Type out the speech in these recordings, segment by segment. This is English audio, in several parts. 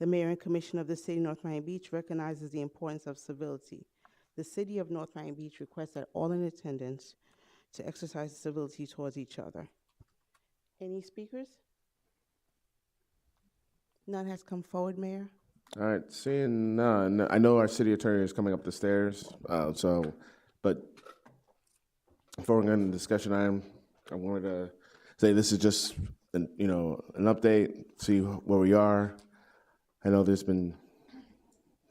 The Mayor and Commission of the City of North Miami Beach recognizes the importance of civility. The City of North Miami Beach requests that all in attendance to exercise civility towards each other. Any speakers? None has come forward, Mayor. All right, seeing none, I know our city attorney is coming up the stairs, but before we get into the discussion item, I wanted to say this is just, an update, see where we are. I know there's been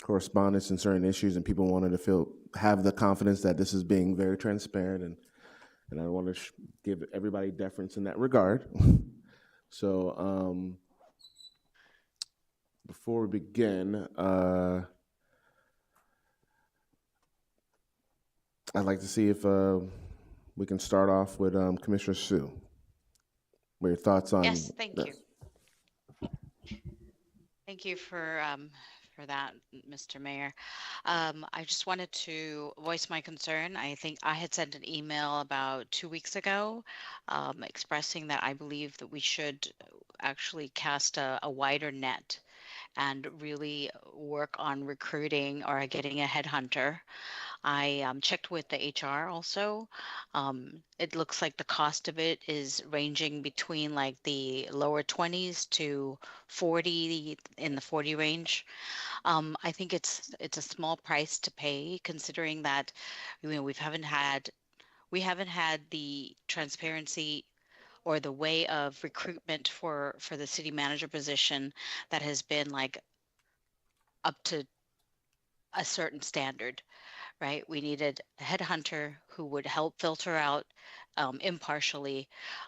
correspondence in certain issues, and people wanted to have the confidence that this is being very transparent, and I want to give everybody deference in that regard. So, before we begin, I'd like to see if we can start off with Commissioner Sue. What are your thoughts on? Yes, thank you. Thank you for that, Mr. Mayor. I just wanted to voice my concern. I think I had sent an email about 2 weeks ago expressing that I believe that we should actually cast a wider net and really work on recruiting or getting a headhunter. I checked with the HR also. It looks like the cost of it is ranging between like the lower 20s to 40, in the 40 range. I think it's a small price to pay considering that we haven't had the transparency or the way of recruitment for the city manager position that has been like up to a certain standard, right? We needed a headhunter who would help filter out impartially,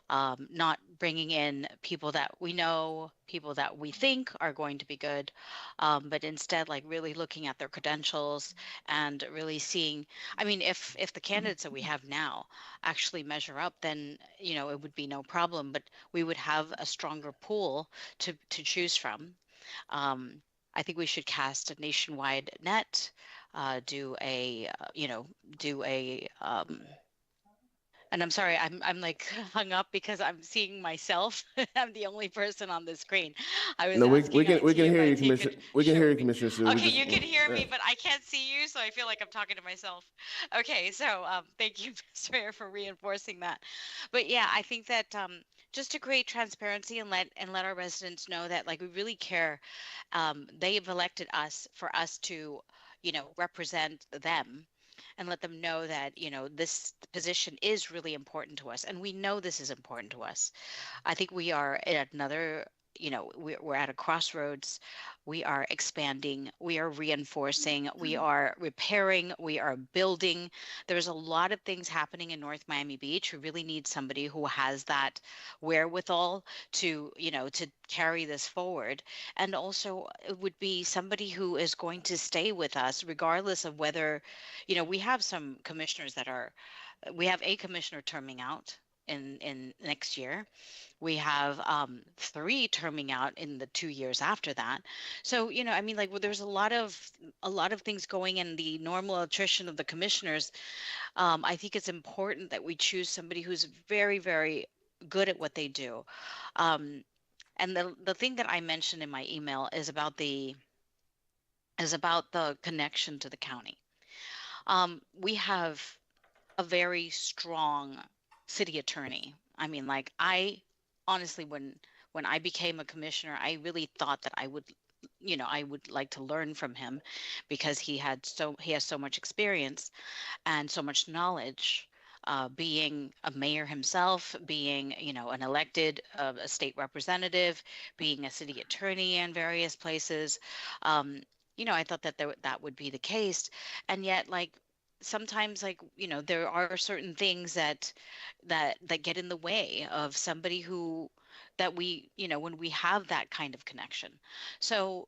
not bringing in people that we know, people that we think are going to be good, but instead, like really looking at their credentials and really seeing. I mean, if the candidates that we have now actually measure up, then it would be no problem. But we would have a stronger pool to choose from. Um, I think we should cast a nationwide net, do a, do a, and I'm sorry, I'm like hung up because I'm seeing myself. I'm the only person on the screen. I was No, asking we IT can if hear you, IT Commissioner. could We can show hear you, me. Commissioner Sue. Okay, you can hear me, but I can't see you, so I feel like I'm talking to myself. Okay, so thank you, Mr. Mayor, for reinforcing that. But yeah, I think that just to create transparency and let our residents know that like we really care. They have elected us for us to, represent them and let them know that, this position is really important to us. And we know this is important to us. I think we are at another, we're at a crossroads. We are expanding, we are reinforcing, we are repairing, we are building. There's a lot of things happening in North Miami Beach. We really need somebody who has that wherewithal to, to carry this forward. And also, it would be somebody who is going to stay with us, regardless of whether, we have some commissioners we have a commissioner terming out in next year. We have three terming out in the 2 years after that. So, I mean, like, well, there's a lot of things going in the normal attrition of the commissioners. I think it's important that we choose somebody who's very, very good at what they do. Um, and the thing that I mentioned in my email is about the connection to the county. We have a very strong city attorney. I mean, like I honestly, when I became a commissioner, I really thought that I would like to learn from him because he has so much experience and so much knowledge. Being a mayor himself, being an elected a state representative, being a city attorney in various places, um, I thought that that would be the case, and yet like sometimes like there are certain things that get in the way of somebody who that we when we have that kind of connection. So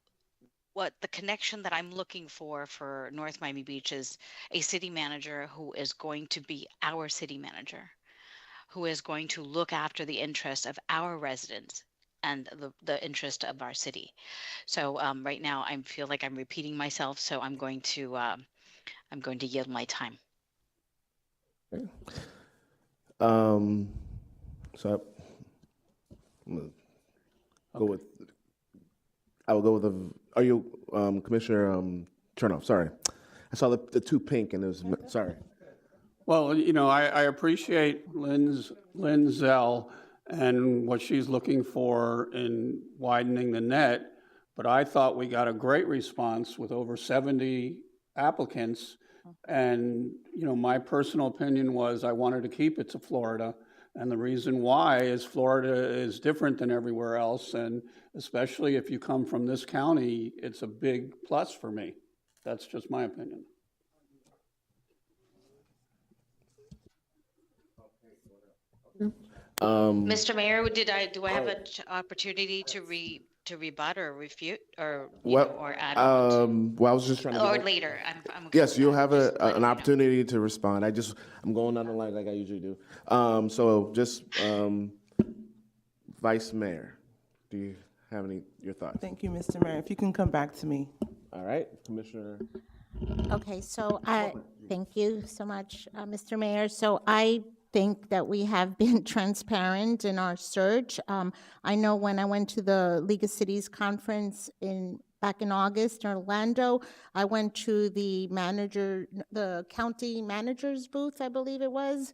what the connection that I'm looking for North Miami Beach is a city manager who is going to be our city manager, who is going to look after the interest of our residents and the interest of our city. So right now I feel like I'm repeating myself, so I'm going to yield my time. Okay. Um, so I'm gonna go with I will go with the, are you, Commissioner, Chernoff, sorry. I saw the two pink and it was, sorry. Well, you know, I appreciate Lynn Zell and what she's looking for in widening the net, but I thought we got a great response with over 70 applicants. And, you know, my personal opinion was I wanted to keep it to Florida. And the reason why is Florida is different than everywhere else. And especially if you come from this county, it's a big plus for me. That's just my opinion. Mr. Mayor, do I have an opportunity to rebut or refute or or add on Well, I was just trying to. or later? I'm okay Yes, with you'll that. have Just letting an you know. opportunity to respond. I'm going down the line like I usually do. So just, Vice Mayor, do you have your thoughts? Thank you, Mr. Mayor. If you can come back to me. All right, Commissioner. Okay, so thank you so much, Mr. Mayor. So I think that we have been transparent in our search. I know when I went to the League of Cities conference back in August in Orlando, I went to the county manager's booth, I believe it was,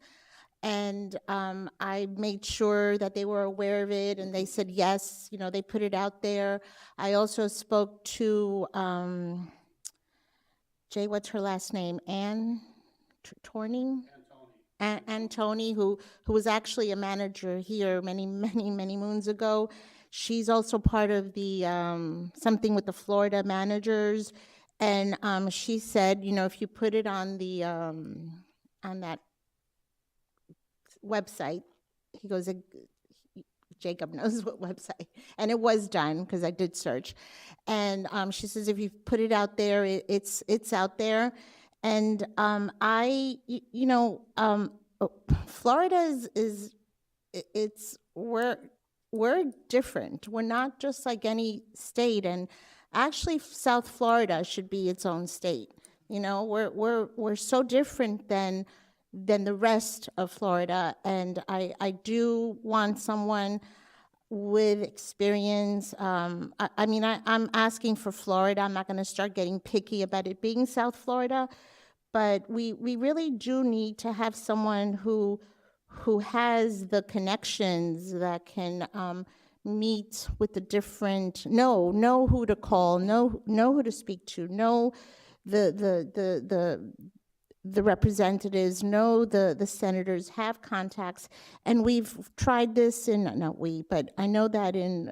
and I made sure that they were aware of it, and they said yes, you know, they put it out there. I also spoke to Jay, what's her last name? Ann Torning? Antoni, who was actually a manager here many moons ago. She's also part of the something with the Florida managers, and she said, you know, if you put it on the on that website, he goes, Jacob knows what website, and it was done because I did search, and she says if you put it out there, it's out there. And Florida we're different. We're not just like any state, and actually South Florida should be its own state. You know, we're so different than the rest of Florida, and I do want someone with experience. I'm asking for Florida. I'm not going to start getting picky about it being South Florida, but we really do need to have someone who has the connections that can meet with the different, know who to call, know who to speak to, know the representatives, know the senators, have contacts. And we've tried this but I know that in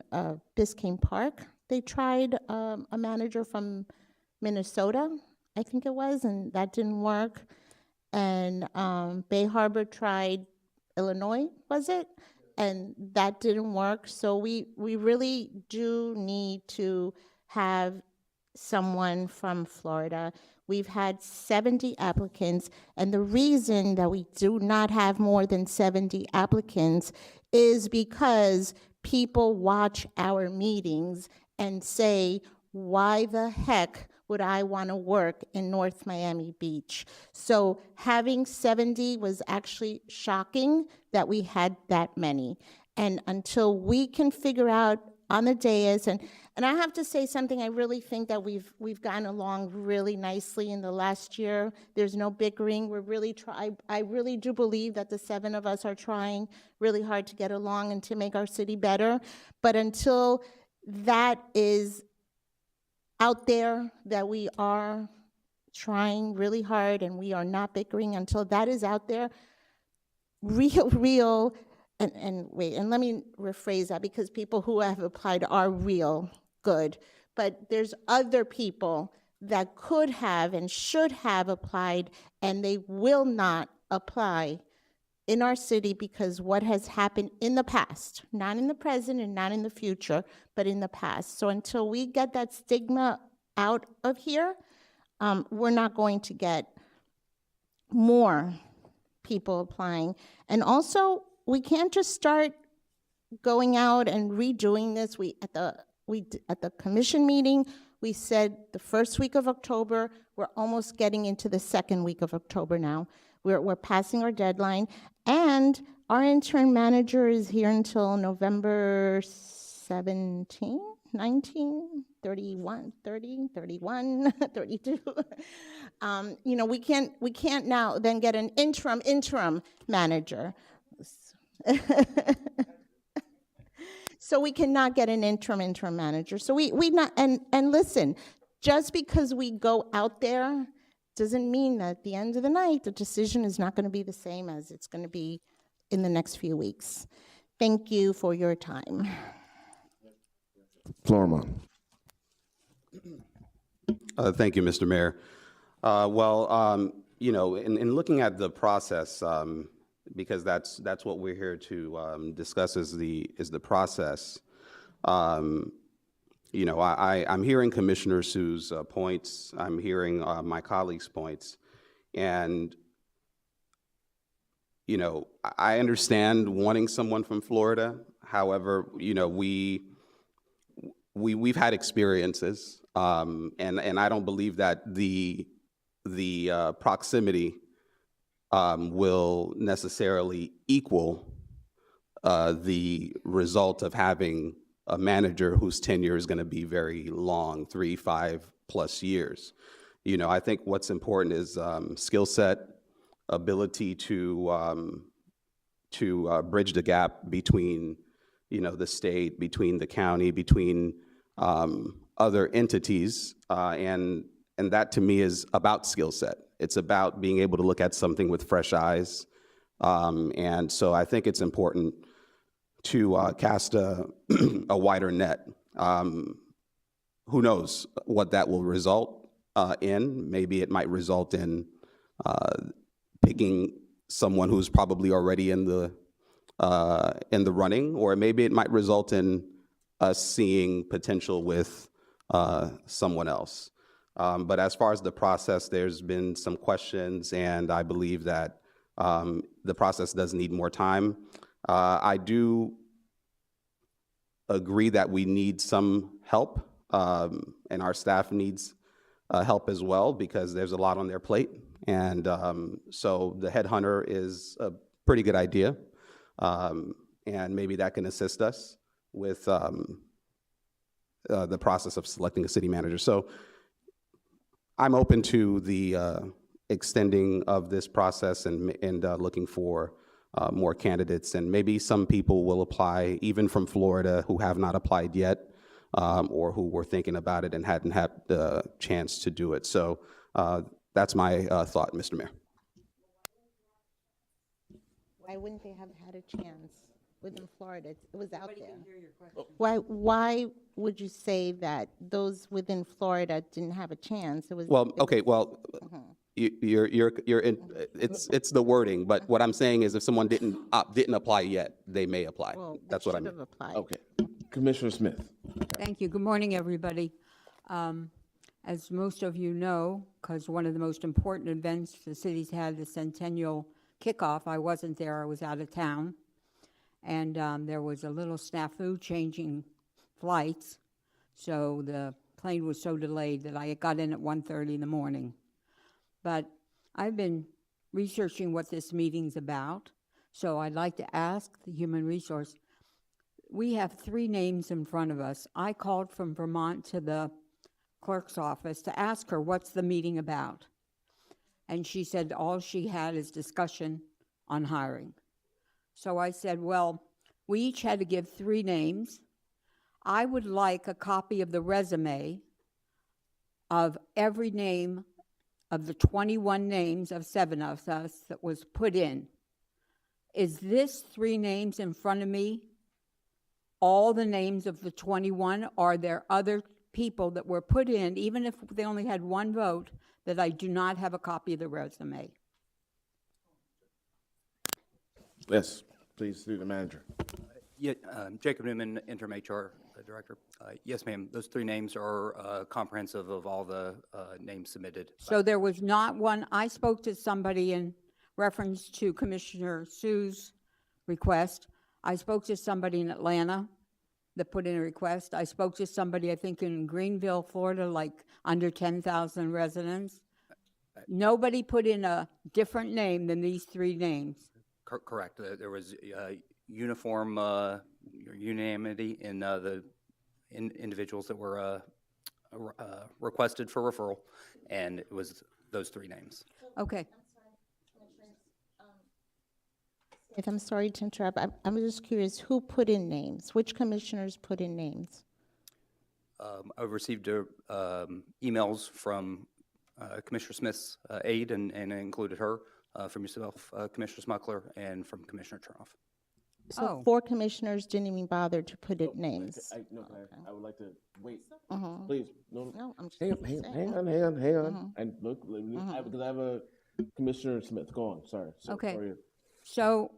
Biscayne Park, they tried a manager from Minnesota, I think it was, and that didn't work. And Bay Harbor tried Illinois, was it? And that didn't work. So we really do need to have someone from Florida. We've had 70 applicants, and the reason that we do not have more than 70 applicants is because people watch our meetings and say, why the heck would I want to work in North Miami Beach? So having 70 was actually shocking that we had that many. And until we can figure out on the dais, and I have to say something, I really think that we've gotten along really nicely in the last year. There's no bickering. We're really I really do believe that the 7 of us are trying really hard to get along and to make our city better. But until that is out there, that we are trying really hard and we are not bickering, until that is out there, real, and wait, and let me rephrase that, because people who have applied are real good, but there's other people that could have and should have applied, and they will not apply in our city because what has happened in the past, not in the present and not in the future, but in the past. So until we get that stigma out of here, we're not going to get more people applying. And also, we can't just start going out and redoing this. At the commission meeting, we said the first week of October. We're almost getting into the second week of October now. We're passing our deadline, and our intern manager is here until November 17th. 19, 31, 30, 31, 32. You know, we can't now then get an interim manager. So we cannot get an interim manager. So we not, and listen, just because we go out there doesn't mean that at the end of the night, the decision is not going to be the same as it's going to be in the next few weeks. Thank you for your time. Florimon. Thank you, Mr. Mayor. You know, in looking at the process, because that's what we're here to discuss is the process. You know, I'm hearing Commissioner Sue's points. I'm hearing my colleagues' points, and you know, I understand wanting someone from Florida. However, you know, we've had experiences, and I don't believe that the proximity will necessarily equal the result of having a manager whose tenure is going to be very long, 3, 5+ years. You know, I think what's important is skill set, ability to bridge the gap between, you know, the state, between the county, between other entities, and that to me is about skill set. It's about being able to look at something with fresh eyes, and so I think it's important to cast a wider net. Who knows what that will result in? Maybe it might result in picking someone who's probably already in the running, or maybe it might result in us seeing potential with someone else. But as far as the process, there's been some questions, and I believe that the process does need more time. I do agree that we need some help, and our staff needs help as well, because there's a lot on their plate. And so the headhunter is a pretty good idea, and maybe that can assist us with the process of selecting a city manager. So I'm open to the extending of this process and looking for more candidates, and maybe some people will apply even from Florida who have not applied yet, or who were thinking about it and hadn't had the chance to do it. So that's my thought, Mr. Mayor. Why wouldn't they have had a chance within Florida? It was out there. Why would you say that those within Florida didn't have a chance? It was Okay. You're in, it's the wording, but what I'm saying is if someone didn't apply yet, they may apply. Well, That's what I mean. applied. Okay. Commissioner Smith. Thank you. Good morning, everybody. As most of you know, because one of the most important events the city's had, the centennial kickoff, I wasn't there, I was out of town. And there was a little snafu changing flights. So the plane was so delayed that I got in at 1:30 in the morning. But I've been researching what this meeting's about. So I'd like to ask the Human Resource. We have 3 names in front of us. I called from Vermont to the clerk's office to ask her what's the meeting about. And she said all she had is discussion on hiring. So I said, well, we each had to give 3 names. I would like a copy of the resume of every name of the 21 names of 7 of us that was put in. Is this 3 names in front of me all the names of the 21? Are there other people that were put in, even if they only had 1 vote, that I do not have a copy of the resume? Yes, please, through the manager. Yeah, Jacob Newman, Interim HR Director. Yes, ma'am. Those 3 names are comprehensive of all the names submitted. So there was not one. I spoke to somebody in reference to Commissioner Sue's request. I spoke to somebody in Atlanta that put in a request. I spoke to somebody, I think, in Greenville, Florida, like under 10,000 residents. Nobody put in a different name than these 3 names. Correct. There was uniform unanimity in individuals that were requested for referral, and it was those 3 names. Okay. If I'm sorry to interrupt, I'm just curious, who put in names? Which commissioners put in names? I received emails from Commissioner Smith's aide, and included her, from yourself, Commissioner Smuckler, and from Commissioner Chernoff. So Oh. 4 commissioners didn't even bother to put in names. I would like to wait, Mhm. please. No, No, I'm just hang saying. on. And look, because I have a Commissioner Smith. Go on. Sorry. Okay. Sorry. So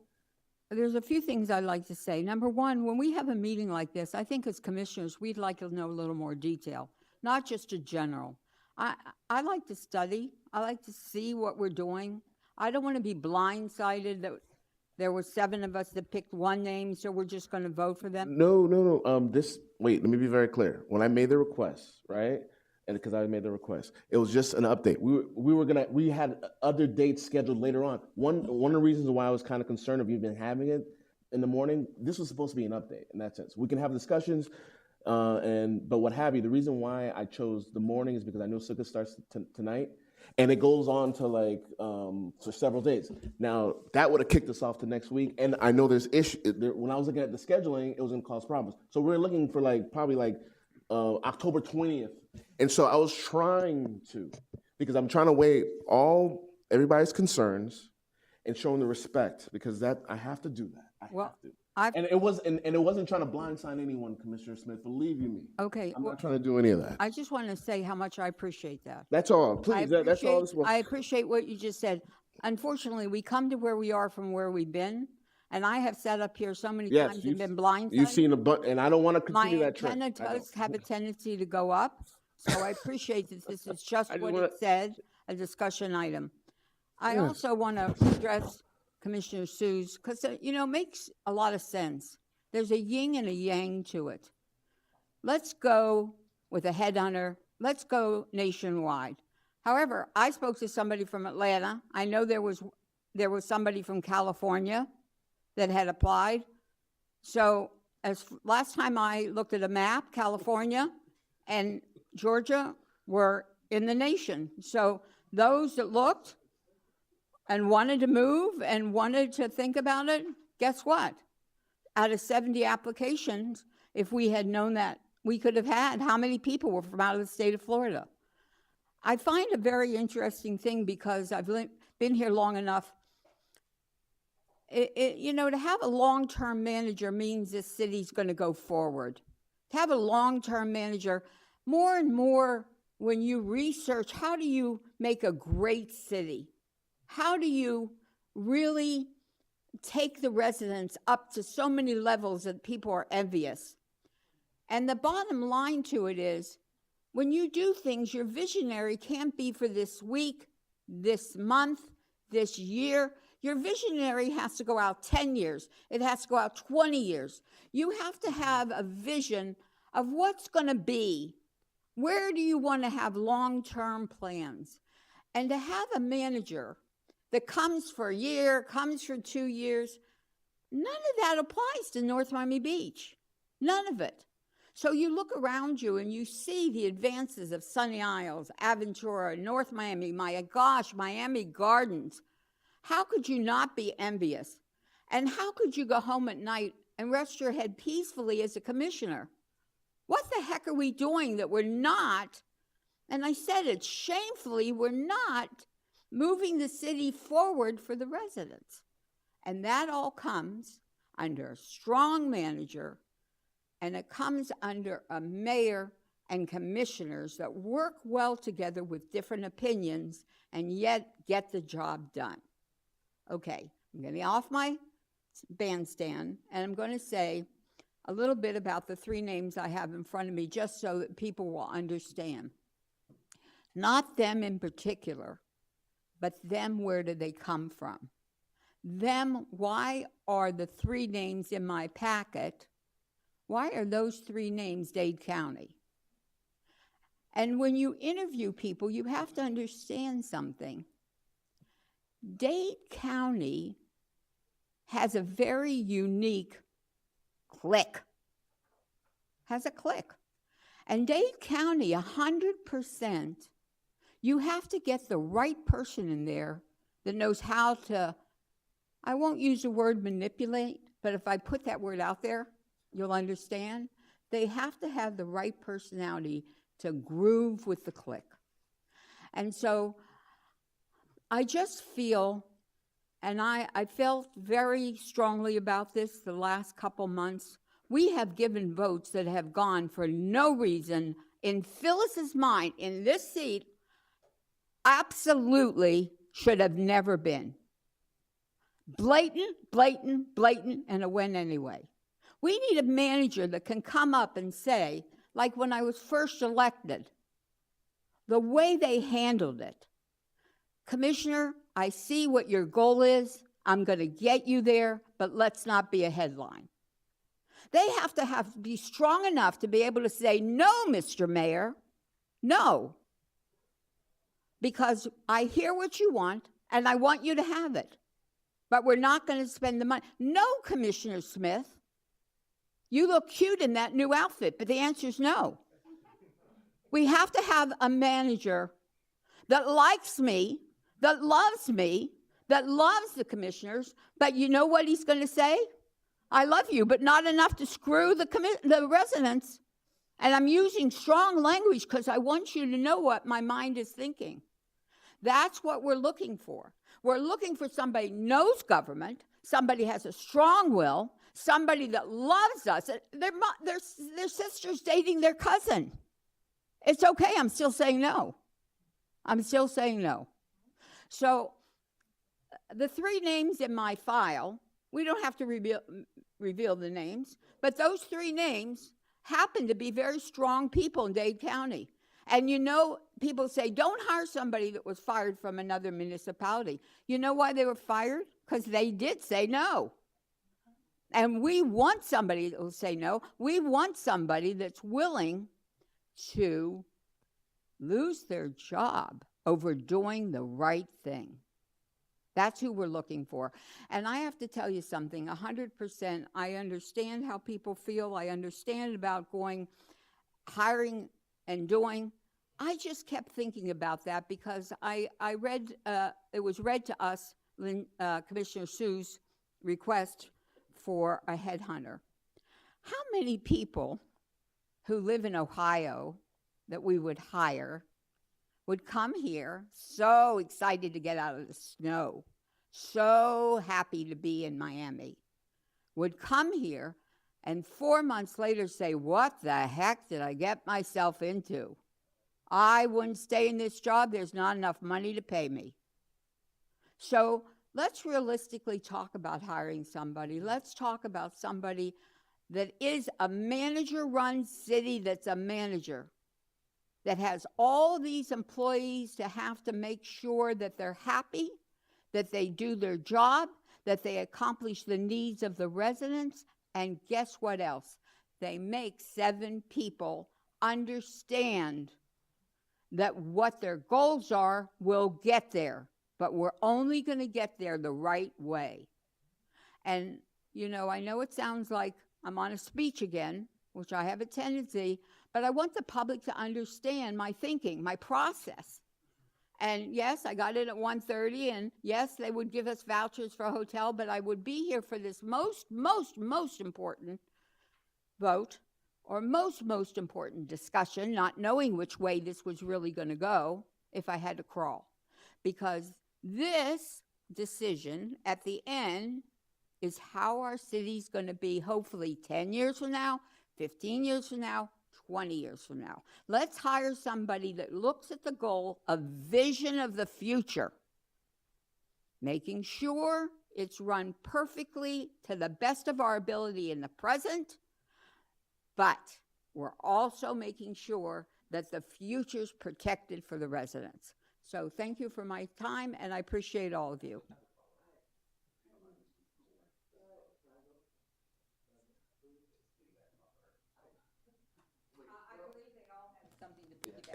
there's a few things I'd like to say. Number one, when we have a meeting like this, I think as commissioners, we'd like to know a little more detail, not just a general. I like to study. I like to see what we're doing. I don't want to be blindsided that there were 7 of us that picked one name, so we're just going to vote for them. No. Wait, let me be very clear. When I made the request, right? And because I made the request, it was just an update. We had other dates scheduled later on. One of the reasons why I was kind of concerned of even having it in the morning, this was supposed to be an update in that sense. We can have discussions, but what have you. The reason why I chose the morning is because I know Sukkot starts tonight, and it goes on to for several days. Now that would have kicked us off to next week, and I know there's when I was looking at the scheduling, it was going to cause problems. So we're looking for probably October 20th, and so I was trying to, because I'm trying to weigh everybody's concerns and showing the respect, because that I have to do that. I have to. And it wasn't trying to blindside anyone, Commissioner Smith. Believe you me. Okay. I'm not trying to do any of that. I just want to say how much I appreciate that. That's all. Please, that's all this was. I appreciate what you just said. Unfortunately, we come to where we are from where we've been, and I have sat up here so many times and been blindsided. You've seen and I don't want to continue that trend. My antenna does have a tendency to go up, so I appreciate that this is just what it said, a discussion item. I also want to address Commissioner Sue's, because, it makes a lot of sense. There's a yin and a yang to it. Let's go with a headhunter. Let's go nationwide. However, I spoke to somebody from Atlanta. I know there was somebody from California that had applied. So last time I looked at a map, California and Georgia were in the nation. So those that looked and wanted to move and wanted to think about it, guess what? Out of 70 applications, if we had known that, we could have had how many people were from out of the state of Florida? I find a very interesting thing, because I've been here long enough. To have a long-term manager means this city's going to go forward. To have a long-term manager, more and more when you research, how do you make a great city? How do you really take the residents up to so many levels that people are envious? And the bottom line to it is, when you do things, your visionary can't be for this week, this month, this year. Your visionary has to go out 10 years. It has to go out 20 years. You have to have a vision of what's going to be. Where do you want to have long-term plans? And to have a manager that comes for a year, comes for 2 years, none of that applies to North Miami Beach. None of it. So you look around you and you see the advances of Sunny Isles, Aventura, North Miami, my gosh, Miami Gardens. How could you not be envious? And how could you go home at night and rest your head peacefully as a commissioner? What the heck are we doing that we're not, and I said it shamefully, we're not moving the city forward for the residents? And that all comes under a strong manager, and it comes under a mayor and commissioners that work well together with different opinions and yet get the job done. Okay, I'm going to be off my bandstand, and I'm going to say a little bit about the 3 names I have in front of me, just so that people will understand. Not them in particular, but them, where do they come from? Them, why are the 3 names in my packet, why are those 3 names Dade County? And when you interview people, you have to understand something. Dade County has a very unique clique. Has a clique. And Dade County, 100%, you have to get the right person in there that knows how to, I won't use the word manipulate, but if I put that word out there, you'll understand. They have to have the right personality to groove with the clique. And so I just feel, and I felt very strongly about this the last couple months, we have given votes that have gone for no reason in Phyllis's mind in this seat, absolutely should have never been. Blatant, blatant, blatant, and it went anyway. We need a manager that can come up and say, like when I was first elected, the way they handled it. Commissioner, I see what your goal is. I'm going to get you there, but let's not be a headline. They have to be strong enough to be able to say, no, Mr. Mayor, no. Because I hear what you want, and I want you to have it. But we're not going to spend the money. No, Commissioner Smith. You look cute in that new outfit, but the answer is no. We have to have a manager that likes me, that loves the commissioners, but you know what he's going to say? I love you, but not enough to screw the residents. And I'm using strong language because I want you to know what my mind is thinking. That's what we're looking for. We're looking for somebody who knows government, somebody has a strong will, somebody that loves us. Their sister's dating their cousin. It's okay, I'm still saying no. I'm still saying no. So the 3 names in my file, we don't have to reveal the names, but those 3 names happen to be very strong people in Dade County. And you know, people say, don't hire somebody that was fired from another municipality. You know why they were fired? Because they did say no. And we want somebody that will say no. We want somebody that's willing to lose their job over doing the right thing. That's who we're looking for. And I have to tell you something, 100%, I understand how people feel. I understand about hiring and doing. I just kept thinking about that because I read, it was read to us, Commissioner Sue's request for a headhunter. How many people who live in Ohio that we would hire would come here so excited to get out of the snow, so happy to be in Miami, would come here and 4 months later say, what the heck did I get myself into? I wouldn't stay in this job. There's not enough money to pay me. So let's realistically talk about hiring somebody. Let's talk about somebody that is a manager-run city that's a manager, that has all these employees to have to make sure that they're happy, that they do their job, that they accomplish the needs of the residents, and guess what else? They make 7 people understand that what their goals are will get there, but we're only going to get there the right way. And, you know, I know it sounds like I'm on a speech again, which I have a tendency, but I want the public to understand my thinking, my process. And yes, I got in at 1:30, and yes, they would give us vouchers for a hotel, but I would be here for this most important vote, or most important discussion, not knowing which way this was really going to go if I had to crawl. Because this decision at the end is how our city's going to be hopefully 10 years from now, 15 years from now, 20 years from now. Let's hire somebody that looks at the goal, a vision of the future, making sure it's run perfectly to the best of our ability in the present, but we're also making sure that the future's protected for the residents. So thank you for my time, and I appreciate all of you.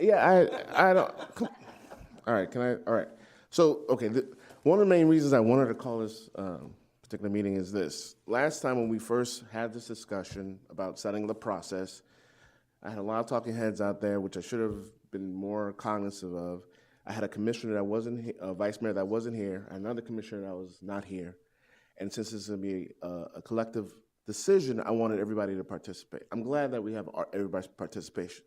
Yeah, I don't. All right, all right. So, okay, one of the main reasons I wanted to call this particular meeting is this. Last time when we first had this discussion about setting the process, I had a lot of talking heads out there, which I should have been more cognizant of. I had a commissioner that wasn't, a vice mayor that wasn't here, another commissioner that was not here. And since this is going to be a collective decision, I wanted everybody to participate. I'm glad that we have everybody's participation.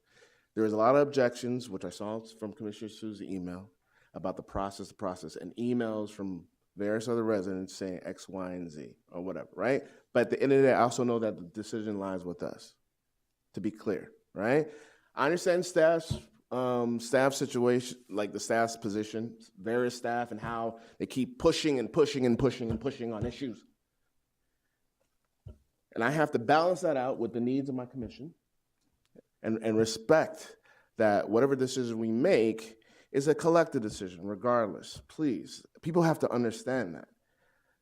There was a lot of objections, which I saw from Commissioner Sue's email about the process, and emails from various other residents saying X, Y, and Z, or whatever, right? But at the end of the day, I also know that the decision lies with us, to be clear, right? I understand staff situation, like the staff's position, various staff, and how they keep pushing and pushing and pushing and pushing on issues. And I have to balance that out with the needs of my commission and respect that whatever decision we make is a collective decision, regardless. Please, people have to understand that.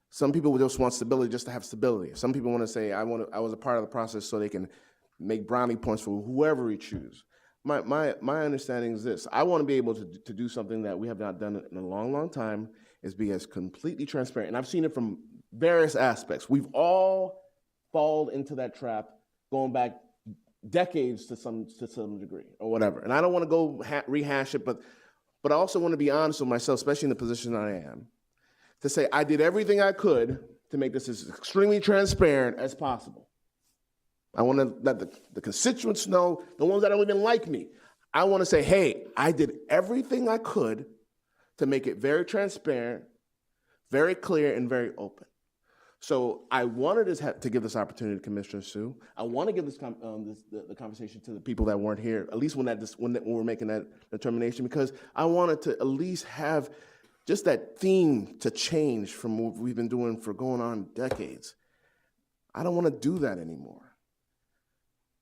Some people just want stability just to have stability. Some people want to say, I was a part of the process so they can make brownie points for whoever we choose. My understanding is this. I want to be able to do something that we have not done in a long, long time, is be as completely transparent. And I've seen it from various aspects. We've all fallen into that trap going back decades to some degree or whatever. And I don't want to go rehash it, but I also want to be honest with myself, especially in the position I am, to say I did everything I could to make this as extremely transparent as possible. I want to let the constituents know, the ones that don't even like me. I want to say, hey, I did everything I could to make it very transparent, very clear, and very open. So I wanted to give this opportunity to Commissioner Sue. I want to give the conversation to the people that weren't here, at least when we're making that determination, because I wanted to at least have just that theme to change from what we've been doing for going on decades. I don't want to do that anymore.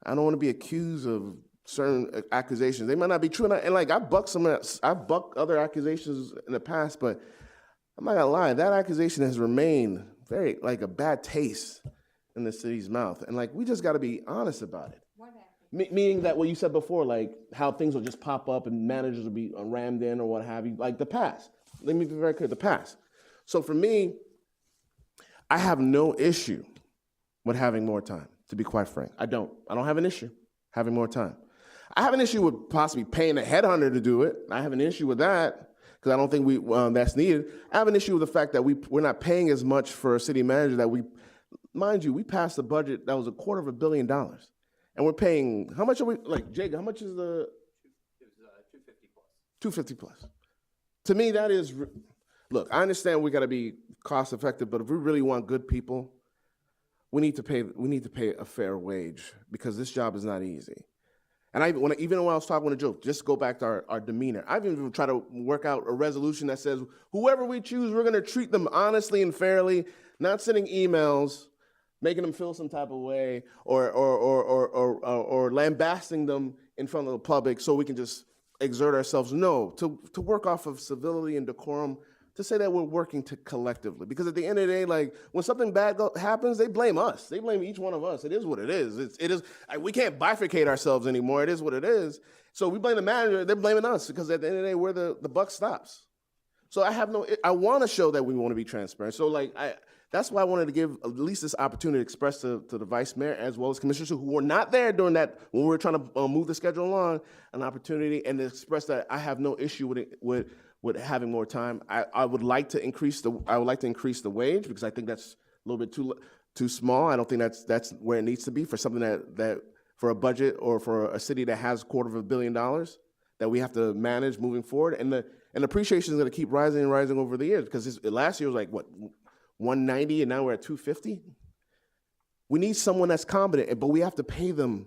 I don't want to be accused of certain accusations. They might not be true, and I've bucked other accusations in the past, but I'm not gonna lie, that accusation has remained very like a bad taste in the city's mouth, and we just got to be honest about it. What happened? Meaning that what you said before, like how things will just pop up and managers will be rammed in or what have you, like the past. Let me be very clear, the past. So for me, I have no issue with having more time, to be quite frank. I don't have an issue having more time. I have an issue with possibly paying a headhunter to do it. I have an issue with that because I don't think that's needed. I have an issue with the fact that we're not paying as much for a city manager that mind you, we passed a budget that was $250 million. And we're paying, how much are we, Jake, how much is the? It was 250 plus. 250 plus. To me, that is, look, I understand we got to be cost effective, but if we really want good people, we need to pay a fair wage because this job is not easy. And even when I was talking with a joke, just go back to our demeanor. I've even tried to work out a resolution that says whoever we choose, we're going to treat them honestly and fairly, not sending emails, making them feel some type of way, or lambasting them in front of the public so we can just exert ourselves. No, to work off of civility and decorum, to say that we're working collectively. Because at the end of the day, when something bad happens, they blame us. They blame each one of us. It is what it is. It is. We can't bifurcate ourselves anymore. It is what it is. So we blame the manager. They're blaming us because at the end of the day, we're the buck stops. So I want to show that we want to be transparent. So that's why I wanted to give at least this opportunity to express to the vice mayor as well as commissioners who were not there during that, when we were trying to move the schedule along, an opportunity and to express that I have no issue with having more time. I would like to increase the wage because I think that's a little bit too small. I don't think that's where it needs to be for something that for a budget or for a city that has $250 million that we have to manage moving forward. And the appreciation is going to keep rising and rising over the years because last year was 190 and now we're at 250. We need someone that's competent, but we have to pay them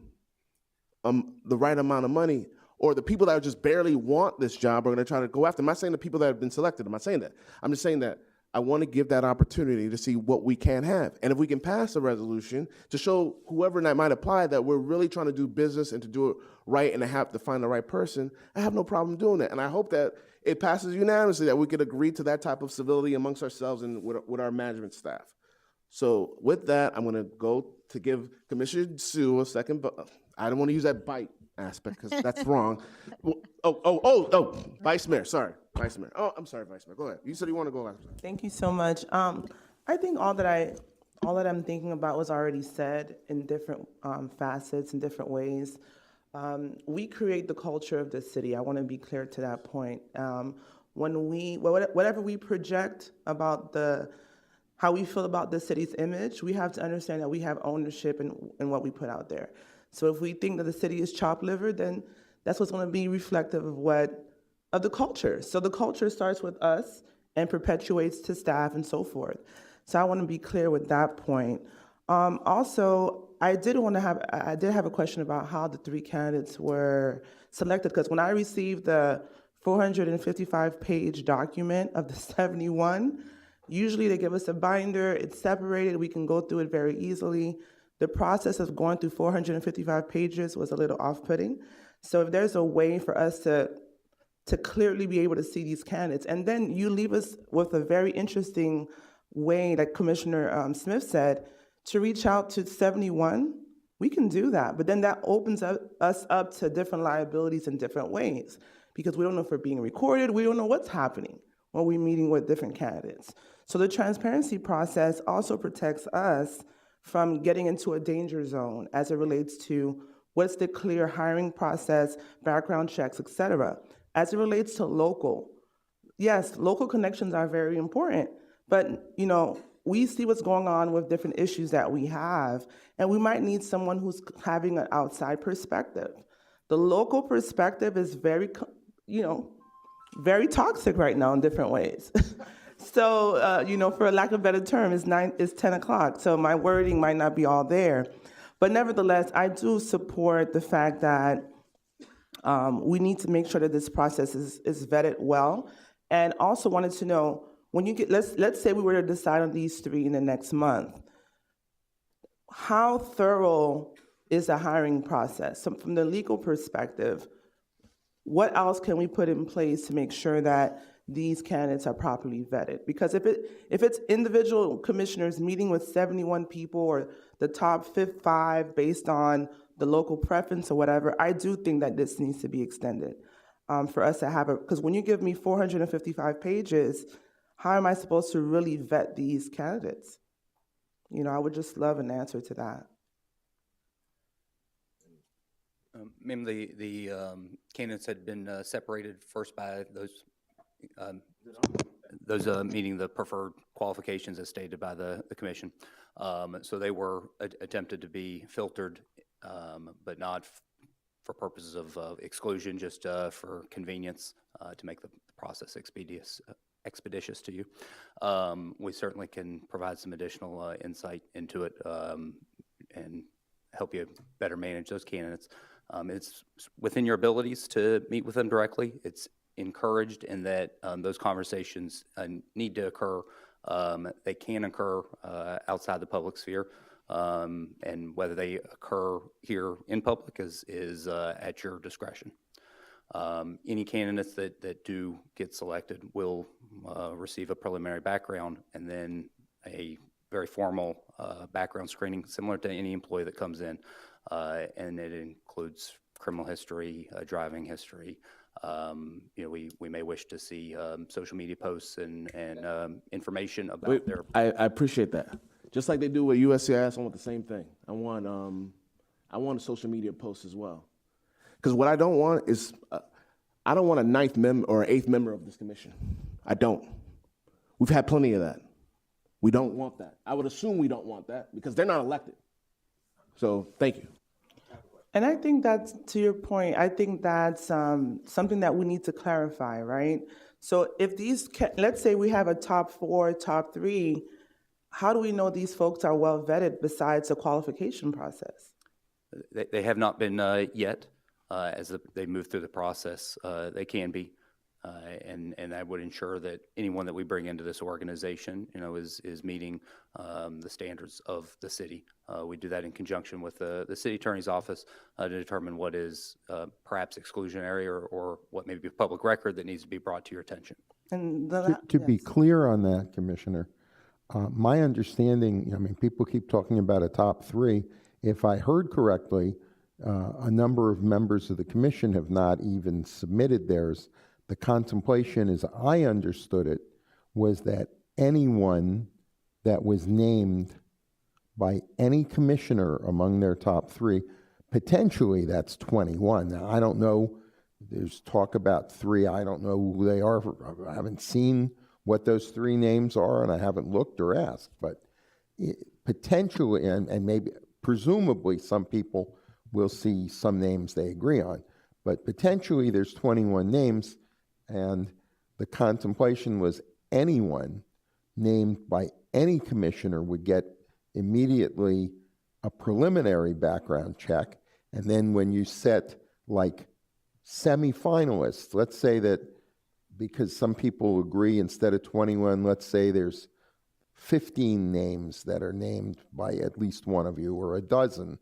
the right amount of money. Or the people that just barely want this job are going to try to go after. I'm not saying the people that have been selected. I'm not saying that. I'm just saying that I want to give that opportunity to see what we can have. And if we can pass a resolution to show whoever that might apply that we're really trying to do business and to do it right and to have to find the right person, I have no problem doing that. And I hope that it passes unanimously, that we could agree to that type of civility amongst ourselves and with our management staff. So with that, I'm going to go to give Commissioner Sue a second, but I don't want to use that bite aspect because that's wrong. Vice Mayor, sorry. Vice Mayor. Oh, I'm sorry, Vice Mayor. Go ahead. You said you want to go last. Thank you so much. I think all that I'm thinking about was already said in different facets, in different ways. We create the culture of the city. I want to be clear to that point. Whatever we project about how we feel about the city's image, we have to understand that we have ownership in what we put out there. So if we think that the city is chopped liver, then that's what's going to be reflective of the culture. So the culture starts with us and perpetuates to staff and so forth. So I want to be clear with that point. Also, I did have a question about how the 3 candidates were selected, because when I received the 455-page document of the 71, usually they give us a binder, it's separated, we can go through it very easily. The process of going through 455 pages was a little off-putting. So if there's a way for us to clearly be able to see these candidates, and then you leave us with a very interesting way, like Commissioner Smith said, to reach out to 71, we can do that. But then that opens us up to different liabilities in different ways, because we don't know if we're being recorded, we don't know what's happening when we're meeting with different candidates. So the transparency process also protects us from getting into a danger zone as it relates to what's the clear hiring process, background checks, et cetera. As it relates to local, yes, local connections are very important, but we see what's going on with different issues that we have, and we might need someone who's having an outside perspective. The local perspective is very toxic right now in different ways. So, for a lack of a better term, it's 10 o'clock, so my wording might not be all there. But nevertheless, I do support the fact that we need to make sure that this process is vetted well. And also wanted to know, when you get, let's say we were to decide on these 3 in the next month, how thorough is the hiring process? So from the legal perspective, what else can we put in place to make sure that these candidates are properly vetted? Because if it's individual commissioners meeting with 71 people or the top 5 based on the local preference or whatever, I do think that this needs to be extended for us to have because when you give me 455 pages, how am I supposed to really vet these candidates? I would just love an answer to that. Ma'am, the candidates had been separated first by those meeting the preferred qualifications as stated by the commission. So they were attempted to be filtered, but not for purposes of exclusion, just for convenience to make the process expeditious to you. We certainly can provide some additional insight into it and help you better manage those candidates. It's within your abilities to meet with them directly. It's encouraged in that those conversations need to occur. They can occur outside the public sphere, and whether they occur here in public is at your discretion. Any candidates that do get selected will receive a preliminary background and then a very formal background screening similar to any employee that comes in, and it includes criminal history, driving history. We may wish to see social media posts and information about their. I appreciate that. Just like they do with USCIS, I want the same thing. I want a social media post as well. Because what I don't want is, I don't want a 9th member or 8th member of this commission. I don't. We've had plenty of that. We don't want that. I would assume we don't want that because they're not elected. So thank you. And I think that's, to your point, I think that's something that we need to clarify, right? So if let's say we have a top 4, top 3, how do we know these folks are well vetted besides the qualification process? They have not been yet. As they move through the process, they can be. And I would ensure that anyone that we bring into this organization, is meeting the standards of the city. We do that in conjunction with the city attorney's office to determine what is perhaps exclusionary or what may be a public record that needs to be brought to your attention. And To be clear on that, Commissioner, my understanding, people keep talking about a top 3. If I heard correctly, a number of members of the commission have not even submitted theirs. The contemplation, as I understood it, was that anyone that was named by any commissioner among their top 3, potentially that's 21. Now, I don't know, there's talk about 3. I don't know who they are. I haven't seen what those 3 names are, and I haven't looked or asked, but potentially, and maybe, presumably, some people will see some names they agree on, but potentially there's 21 names, and the contemplation was anyone named by any commissioner would get immediately a preliminary background check, and then when you set like semifinalists, let's say that because some people agree instead of 21, let's say there's 15 names that are named by at least one of you, or a dozen.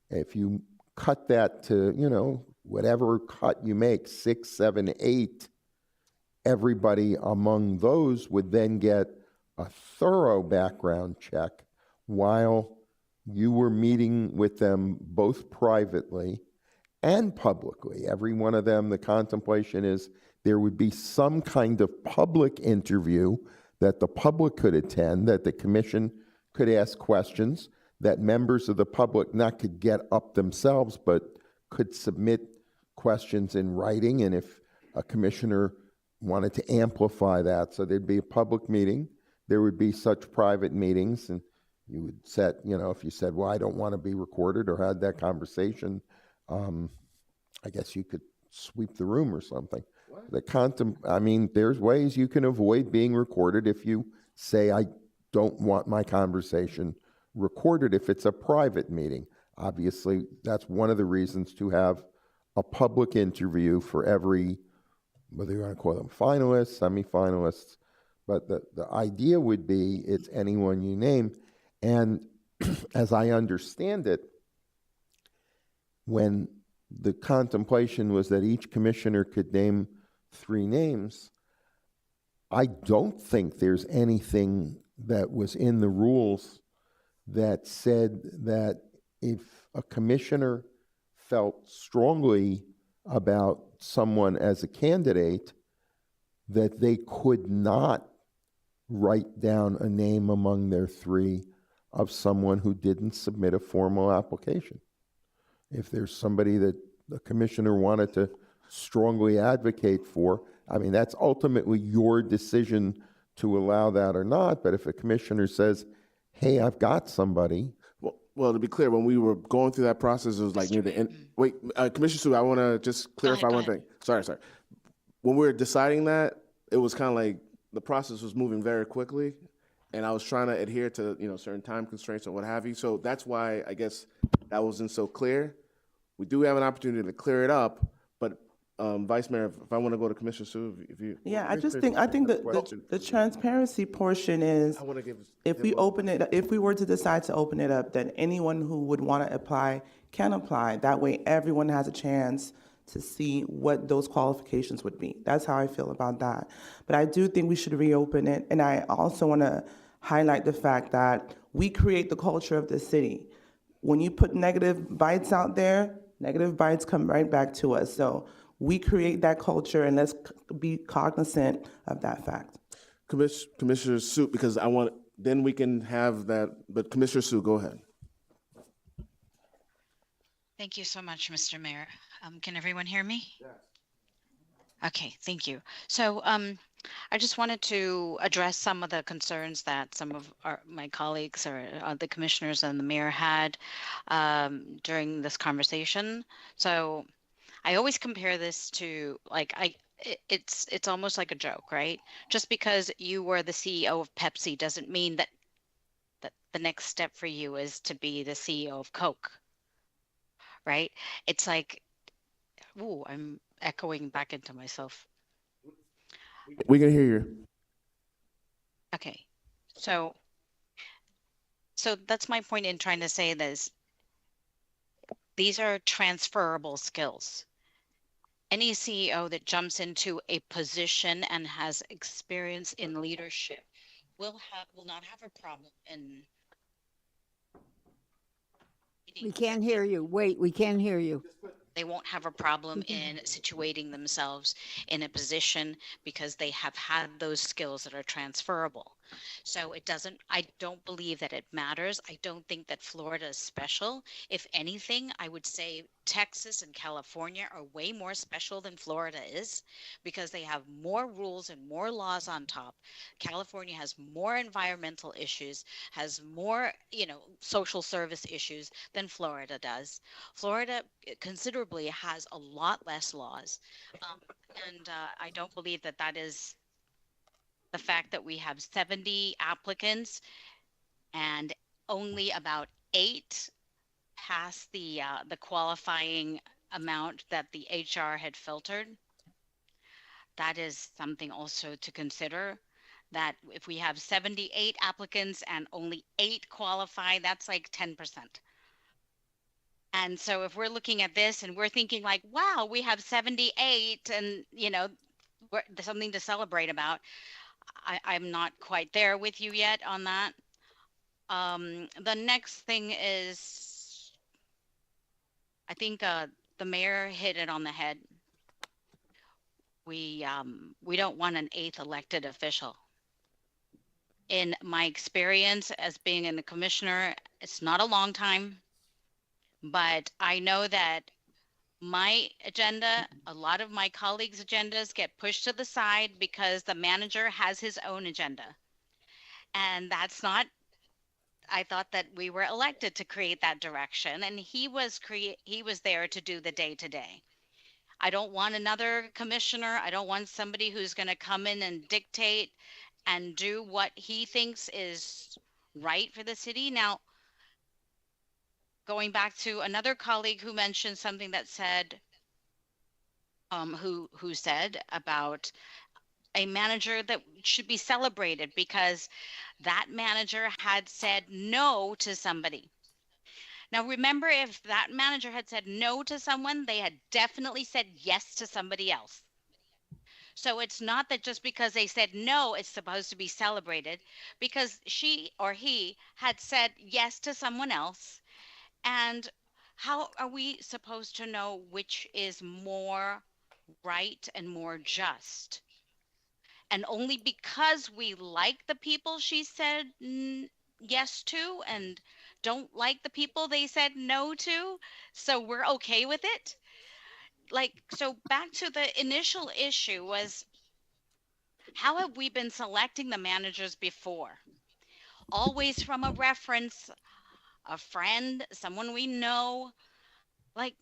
If you cut that to, whatever cut you make, 6, 7, 8, everybody among those would then get a thorough background check while you were meeting with them both privately and publicly. Every one of them, the contemplation is there would be some kind of public interview that the public could attend, that the commission could ask questions, that members of the public not could get up themselves, but could submit questions in writing, and if a commissioner wanted to amplify that, so there'd be a public meeting, there would be such private meetings, and you would set, if you said, well, I don't want to be recorded, or had that conversation, I guess you could sweep the room or something. There's ways you can avoid being recorded if you say, I don't want my conversation recorded if it's a private meeting. Obviously, that's one of the reasons to have a public interview for every, whether you want to call them finalists, semifinalists, but the idea would be it's anyone you name. And as I understand it, when the contemplation was that each commissioner could name 3 names, I don't think there's anything that was in the rules that said that if a commissioner felt strongly about someone as a candidate, that they could not write down a name among their 3 of someone who didn't submit a formal application. If there's somebody that the commissioner wanted to strongly advocate for, that's ultimately your decision to allow that or not, but if a commissioner says, hey, I've got somebody. Well, to be clear, when we were going through that process, it was like near the end. Wait, Commissioner Sue, I want to just clarify one thing. Sorry. When we were deciding that, it was kind of like the process was moving very quickly, and I was trying to adhere to certain time constraints and what have you. So that's why I guess that wasn't so clear. We do have an opportunity to clear it up, but Vice Mayor, if I want to go to Commissioner Sue, if you I think the transparency portion is, I want to give if we were to decide to open it up, then anyone who would want to apply can apply. That way, everyone has a chance to see what those qualifications would be. That's how I feel about that. But I do think we should reopen it, and I also want to highlight the fact that we create the culture of the city. When you put negative bites out there, negative bites come right back to us. So we create that culture, and let's be cognizant of that fact. Commissioner Sue, because then we can have that, but Commissioner Sue, go ahead. Thank you so much, Mr. Mayor. Can everyone hear me? Yes. Okay, thank you. So I just wanted to address some of the concerns that some of my colleagues or the commissioners and the mayor had during this conversation. So I always compare this to it's almost like a joke, right? Just because you were the CEO of Pepsi doesn't mean that the next step for you is to be the CEO of Coke, right? It's like, ooh, I'm echoing back into myself. We can hear you. Okay, so that's my point in trying to say this. These are transferable skills. Any CEO that jumps into a position and has experience in leadership will not have a problem in. We can't hear you. Wait, we can't hear you. They won't have a problem in situating themselves in a position because they have had those skills that are transferable. So I don't believe that it matters. I don't think that Florida is special. If anything, I would say Texas and California are way more special than Florida is because they have more rules and more laws on top. California has more environmental issues, has more, social service issues than Florida does. Florida considerably has a lot less laws. And I don't believe that that is the fact that we have 70 applicants and only about 8 pass the qualifying amount that the HR had filtered. That is something also to consider. That if we have 78 applicants and only 8 qualify, that's like 10%. And so if we're looking at this and we're thinking like, wow, we have 78 and, there's something to celebrate about. I'm not quite there with you yet on that. The next thing is, I think the mayor hit it on the head. We don't want an 8th elected official. In my experience as being a commissioner, it's not a long time, but I know that my agenda, a lot of my colleagues' agendas get pushed to the side because the manager has his own agenda. And that's not, I thought that we were elected to create that direction, and he was there to do the day to day. I don't want another commissioner. I don't want somebody who's going to come in and dictate and do what he thinks is right for the city. Now, going back to another colleague who mentioned something that said, who said about a manager that should be celebrated because that manager had said no to somebody. Now, remember, if that manager had said no to someone, they had definitely said yes to somebody else. So it's not that just because they said no, it's supposed to be celebrated, because she or he had said yes to someone else. And how are we supposed to know which is more right and more just? And only because we like the people she said yes to and don't like the people they said no to, so we're okay with it. Like, so back to the initial issue was, how have we been selecting the managers before? Always from a reference, a friend, someone we know. Like,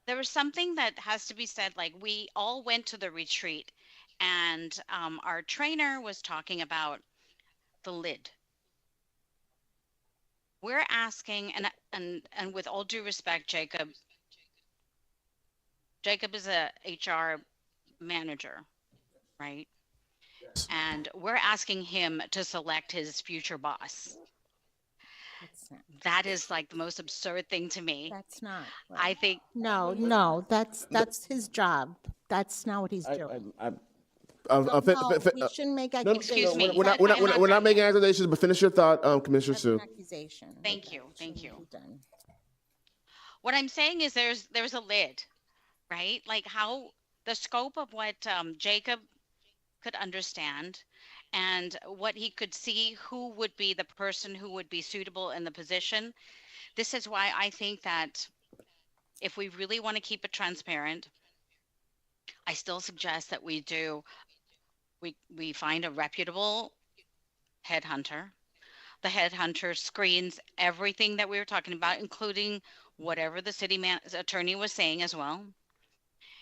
there was something that has to be said. Like, we all went to the retreat, and our trainer was talking about the lid. We're asking, and with all due respect, Jacob is a HR manager, right? And we're asking him to select his future boss. That is like the most absurd thing to me. That's not. I think No, that's his job. That's not what he's doing. No, We shouldn't make no, accusations. Excuse me. we're not making accusations, but finish your thought, Commissioner That's an Sue. accusation. Thank you. Done. What I'm saying is there's a lid, right? Like how the scope of what Jacob could understand and what he could see who would be the person who would be suitable in the position. This is why I think that if we really want to keep it transparent, I still suggest that we find a reputable headhunter. The headhunter screens everything that we were talking about, including whatever the city attorney was saying as well.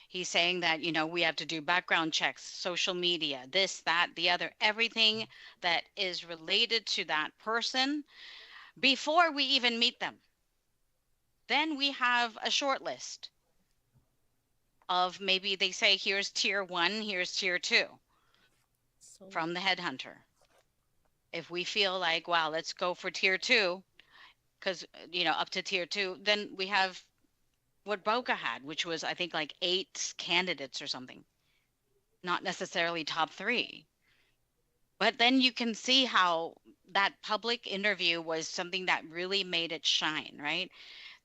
He's saying that, we have to do background checks, social media, this, that, the other, everything that is related to that person before we even meet them. Then we have a short list of, maybe they say, here's tier 1, here's tier 2 from the headhunter. If we feel like, wow, let's go for tier 2, because, up to tier 2, then we have what Boca had, which was, I think, like 8 candidates or something. Not necessarily top 3. But then you can see how that public interview was something that really made it shine, right?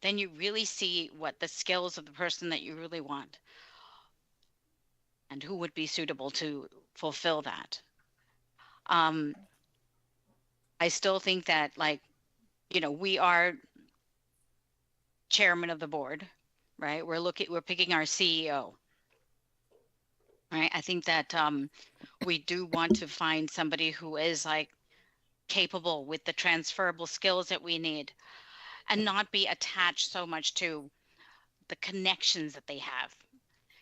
Then you really see what the skills of the person that you really want and who would be suitable to fulfill that. I still think that, like, you know, we are chairman of the board, right? We're picking our CEO, right? I think that we do want to find somebody who is like capable with the transferable skills that we need, and not be attached so much to the connections that they have.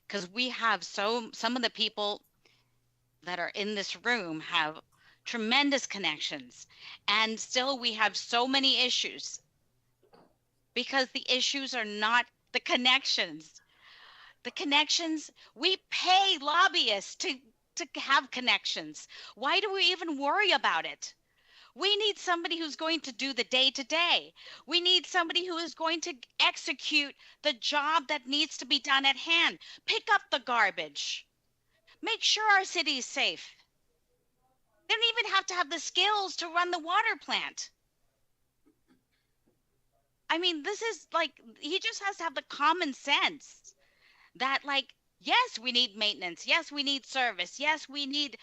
Because we have some of the people that are in this room have tremendous connections, and still we have so many issues because the issues are not the connections. The connections, we pay lobbyists to have connections. Why do we even worry about it? We need somebody who's going to do the day to day. We need somebody who is going to execute the job that needs to be done at hand. Pick up the garbage. Make sure our city is safe. They don't even have to have the skills to run the water plant. I mean, this is like, he just has to have the common sense that, like, yes, we need maintenance. Yes, we need service. Yes, we need,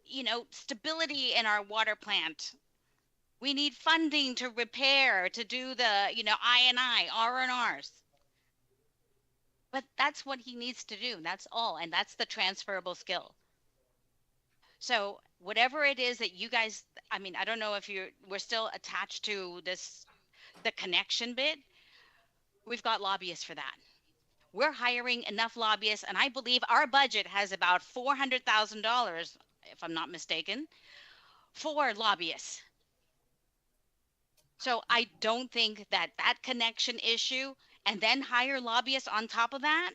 you know, stability in our water plant. We need funding to repair, to do the, you know, I&I, R&Rs. But that's what he needs to do. That's all. And that's the transferable skill. So whatever it is that you guys, I mean, I don't know if we're still attached to this, the connection bit. We've got lobbyists for that. We're hiring enough lobbyists, and I believe our budget has about $400,000, if I'm not mistaken, for lobbyists. So I don't think that connection issue, and then hire lobbyists on top of that,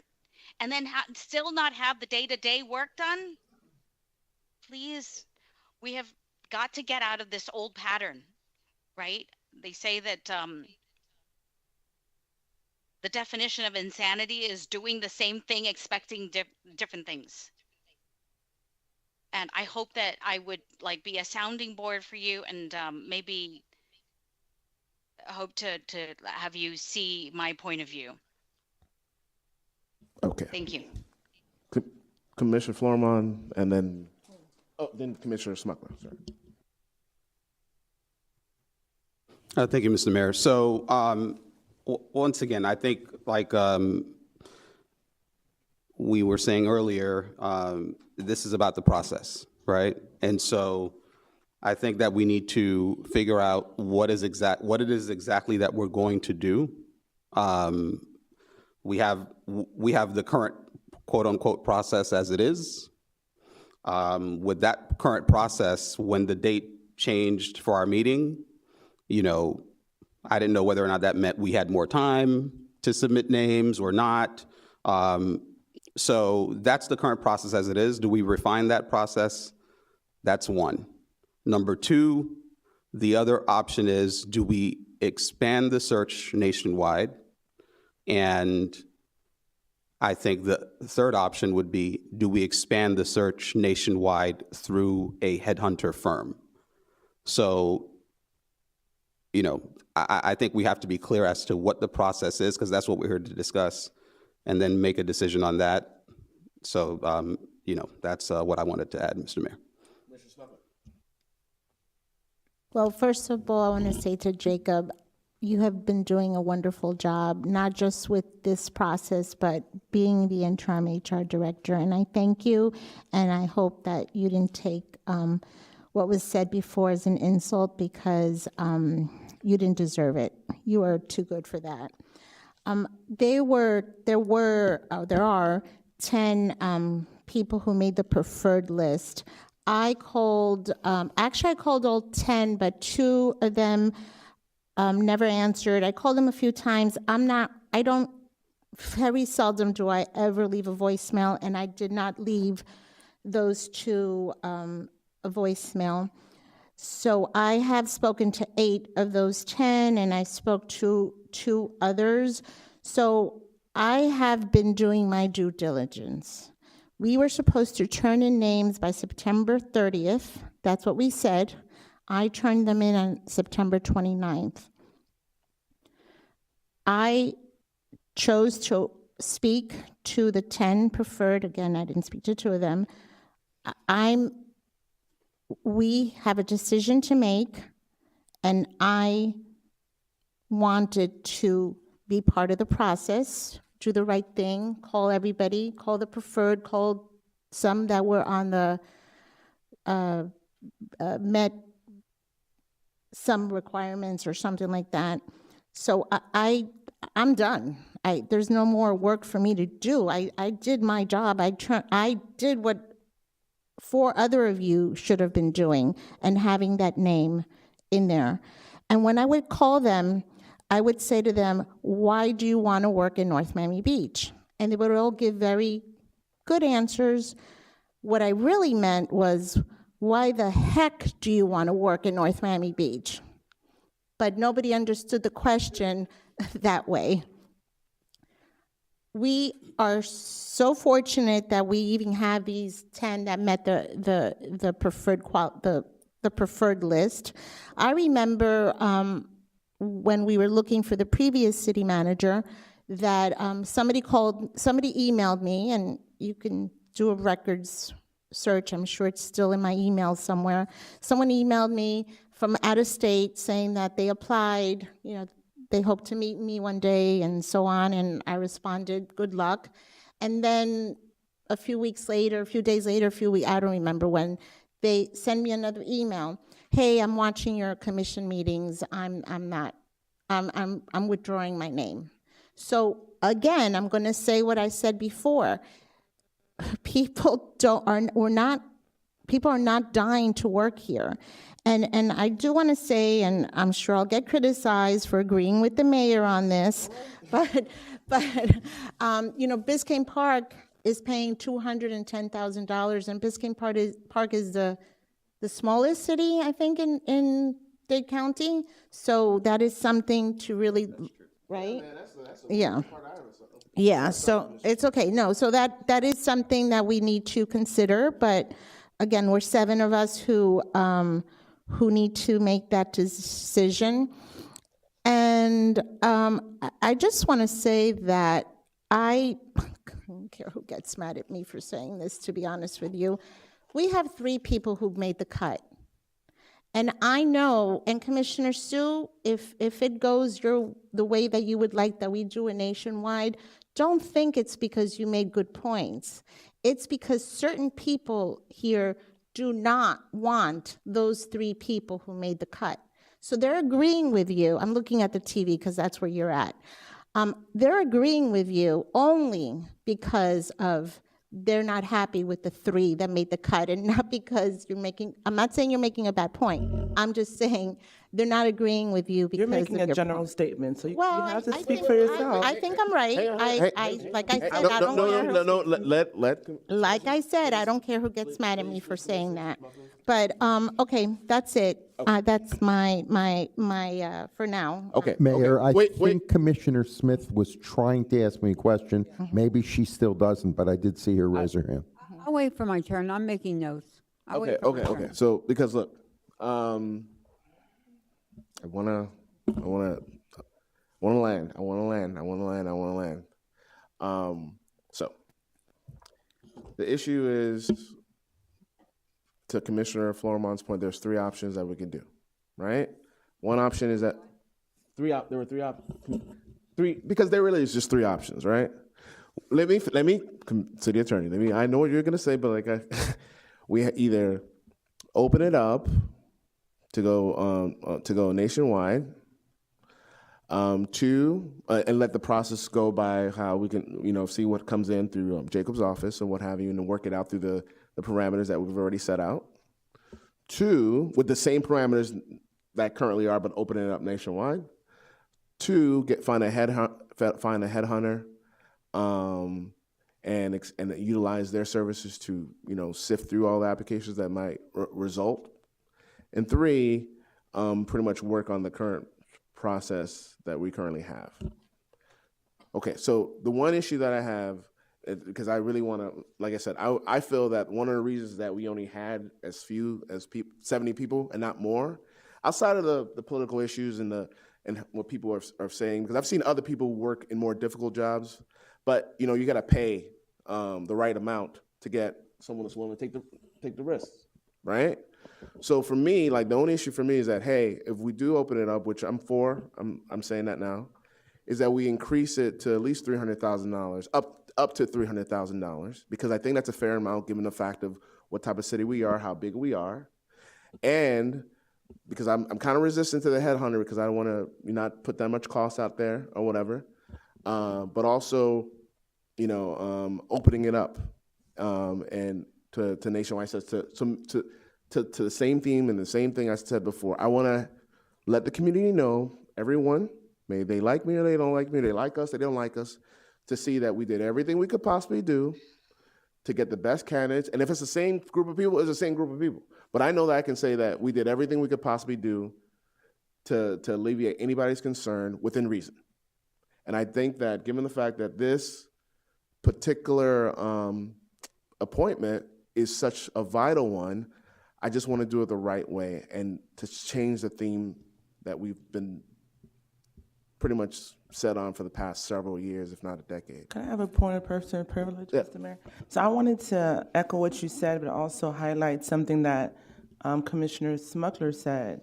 and then still not have the day-to-day work done. Please, we have got to get out of this old pattern, right? They say that the definition of insanity is doing the same thing, expecting different things. And I hope that I would like be a sounding board for you, and maybe hope to have you see my point of view. Okay. Thank you. Commissioner Flourmont, and then Commissioner Smuckler. Sorry. Thank you, Mr. Mayor. So once again, I think like we were saying earlier, this is about the process, right? And so I think that we need to figure out what it is exactly that we're going to do. We have the current quote unquote process as it is. With that current process, when the date changed for our meeting, you know, I didn't know whether or not that meant we had more time to submit names or not. So that's the current process as it is. Do we refine that process? That's one. Number two, the other option is, do we expand the search nationwide? And I think the third option would be, do we expand the search nationwide through a headhunter firm? So, you know, I think we have to be clear as to what the process is, because that's what we're here to discuss, and then make a decision on that. So, you know, that's what I wanted to add, Mr. Mayor. Well, first of all, I want to say to Jacob, you have been doing a wonderful job, not just with this process, but being the interim HR director. And I thank you, and I hope that you didn't take what was said before as an insult, because you didn't deserve it. You are too good for that. There are 10 people who made the preferred list. I called, actually I called all 10, but 2 of them never answered. I called them a few times. Very seldom do I ever leave a voicemail, and I did not leave those 2 a voicemail. So I have spoken to 8 of those 10, and I spoke to 2 others. So I have been doing my due diligence. We were supposed to turn in names by September 30th. That's what we said. I turned them in on September 29th. I chose to speak to the 10 preferred. Again, I didn't speak to 2 of them. I'm we have a decision to make, and I wanted to be part of the process, do the right thing, call everybody, call the preferred, call some that were on the, met some requirements or something like that. So I'm done. There's no more work for me to do. I did my job. I did what 4 other of you should have been doing and having that name in there. And when I would call them, I would say to them, why do you want to work in North Miami Beach? And they would all give very good answers. What I really meant was, why the heck do you want to work in North Miami Beach? But nobody understood the question that way. We are so fortunate that we even have these 10 that met the preferred list. I remember when we were looking for the previous city manager that somebody emailed me, and you can do a records search. I'm sure it's still in my email somewhere. Someone emailed me from out of state saying that they applied, they hope to meet me one day and so on, and I responded, good luck. And then a few days later, I don't remember when, they send me another email. Hey, I'm watching your commission meetings. I'm withdrawing my name. So again, I'm going to say what I said before. People are not dying to work here. And I do want to say, and I'm sure I'll get criticized for agreeing with the mayor on this, but Biscayne Park is paying $210,000, and Biscayne Park is the smallest city, I think, in Dade County. So that is something to really, right? Yeah. Yeah, so it's okay. No, so that is something that we need to consider, but again, we're 7 of us who need to make that decision. And I just want to say that I don't care who gets mad at me for saying this, to be honest with you. We have 3 people who've made the cut. And I know, and Commissioner Sue, if it goes the way that you would like that we do it nationwide, don't think it's because you made good points. It's because certain people here do not want those 3 people who made the cut. So they're agreeing with you. I'm looking at the TV because that's where you're at. They're agreeing with you only because of they're not happy with the 3 that made the cut, and not because I'm not saying you're making a bad point. I'm just saying they're not agreeing with you because You're making of a your general point. statement, so you Well, have to I speak think- for yourself. I think I'm right. Like I said, I don't care. No, let. Like I said, I don't care who gets mad at me for saying that. But, okay, that's it. That's my for now. Okay. Mayor, I Wait. think Commissioner Smith was trying to ask me a question. Maybe she still doesn't, but I did see her raise her hand. I'll wait for my turn. I'm making notes. I'll wait for my turn. Okay. So, because look, I wanna land. So the issue is, to Commissioner Florimond's point, there's 3 options that we can do, right? One option is that there were 3 because there really is just 3 options, right? Let me, city attorney, I know what you're gonna say, but we either open it up to go nationwide, 2, and let the process go by how we can, see what comes in through Jacob's office or what have you, and work it out through the parameters that we've already set out. 2, with the same parameters that currently are, but open it up nationwide. 2, find a headhunter, and utilize their services to sift through all the applications that might result. And 3, pretty much work on the current process that we currently have. Okay, so the one issue that I have, because I really want to, like I said, I feel that one of the reasons that we only had as few as 70 people and not more, outside of the political issues and what people are saying, because I've seen other people work in more difficult jobs, but you got to pay the right amount to get someone that's willing to take the risks. right? So for me, like the only issue for me is that, hey, if we do open it up, which I'm for, I'm saying that now, is that we increase it to at least $300,000, up to $300,000, because I think that's a fair amount given the fact of what type of city we are, how big we are, and because I'm kind of resistant to the headhunter because I don't want to not put that much cost out there or whatever, but also, opening it up and to nationwide access to the same theme and the same thing I said before. I want to let the community know, everyone, maybe they like me or they don't like me, they like us, they don't like us, to see that we did everything we could possibly do to get the best candidates. And if it's the same group of people, it's the same group of people. But I know that I can say that we did everything we could possibly do to alleviate anybody's concern within reason. And I think that given the fact that this particular appointment is such a vital one, I just want to do it the right way and to change the theme that we've been pretty much set on for the past several years, if not a decade. Can I have a point of personal privilege, Yeah. Mr. Mayor? So I wanted to echo what you said, but also highlight something that Commissioner Smuckler said.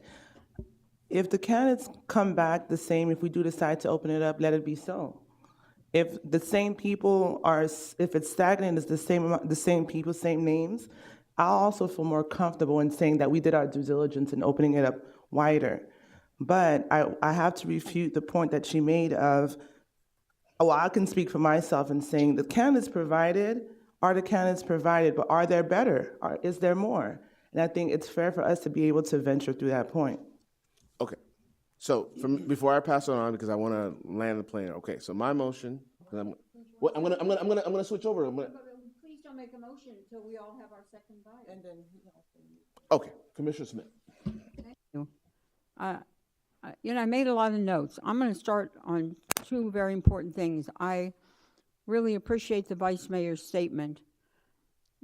If the candidates come back the same, if we do decide to open it up, let it be so. If the same people are, if it's stagnant, it's the same people, same names, I'll also feel more comfortable in saying that we did our due diligence in opening it up wider. But I have to refute the point that she made of, well, I can speak for myself in saying the candidates provided are the candidates provided, but are there better? Is there more? And I think it's fair for us to be able to venture through that point. Okay, so before I pass it on, because I want to land the plane. Okay, so my motion, I'm gonna switch over. Please don't make a motion until we all have our second bite. And then, Okay, Commissioner Smith. I made a lot of notes. I'm going to start on two very important things. I really appreciate the Vice Mayor's statement.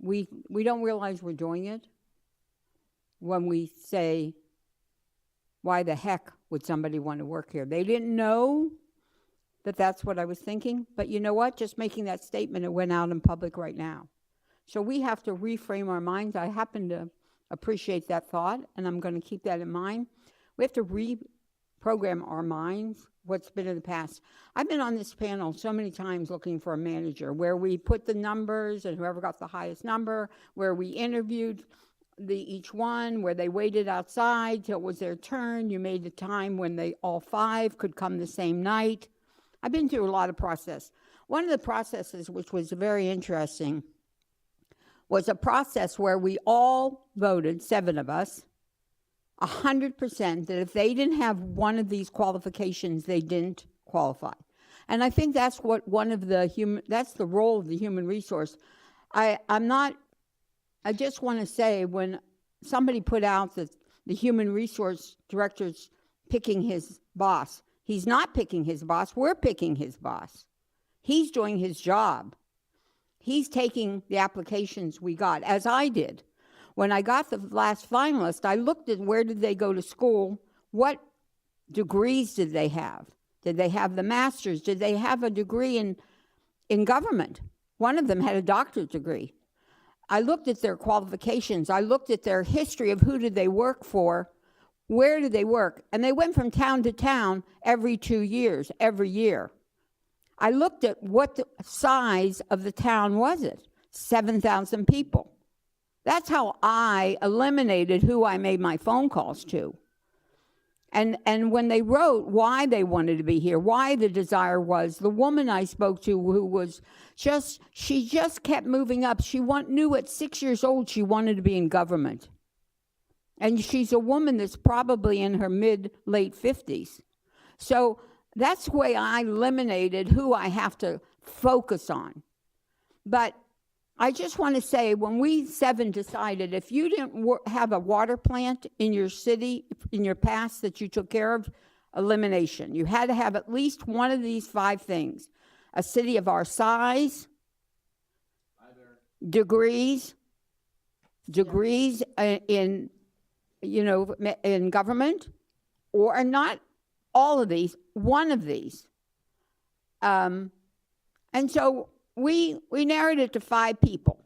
We don't realize we're doing it when we say, why the heck would somebody want to work here? They didn't know that that's what I was thinking, but you know what? Just making that statement, it went out in public right now. So we have to reframe our minds. I happen to appreciate that thought, and I'm going to keep that in mind. We have to reprogram our minds, what's been in the past. I've been on this panel so many times looking for a manager where we put the numbers and whoever got the highest number, where we interviewed each one, where they waited outside till it was their turn. You made the time when all five could come the same night. I've been through a lot of process. One of the processes, which was very interesting, was a process where we all voted, 7 of us, 100% that if they didn't have one of these qualifications, they didn't qualify. And I think that's what that's the role of the human resource. I just want to say, when somebody put out that the human resource director's picking his boss, he's not picking his boss, we're picking his boss. He's doing his job. He's taking the applications we got, as I did. When I got the last finalist, I looked at where did they go to school, what degrees did they have? Did they have the master's? Did they have a degree in government? One of them had a doctorate degree. I looked at their qualifications. I looked at their history of who did they work for, where did they work, and they went from town to town every 2 years, every year. I looked at what the size of the town was it, 7,000 people. That's how I eliminated who I made my phone calls to. And when they wrote why they wanted to be here, why the desire was, the woman I spoke to who was she just kept moving up. She knew at 6 years old she wanted to be in government. And she's a woman that's probably in her late 50s. So that's the way I eliminated who I have to focus on. But I just want to say, when we 7 decided, if you didn't have a water plant in your city, in your past that you took care of, elimination. You had to have at least one of these 5 things. A city of our size, degrees in government, or not all of these, one of these. And so we narrowed it to 5 people.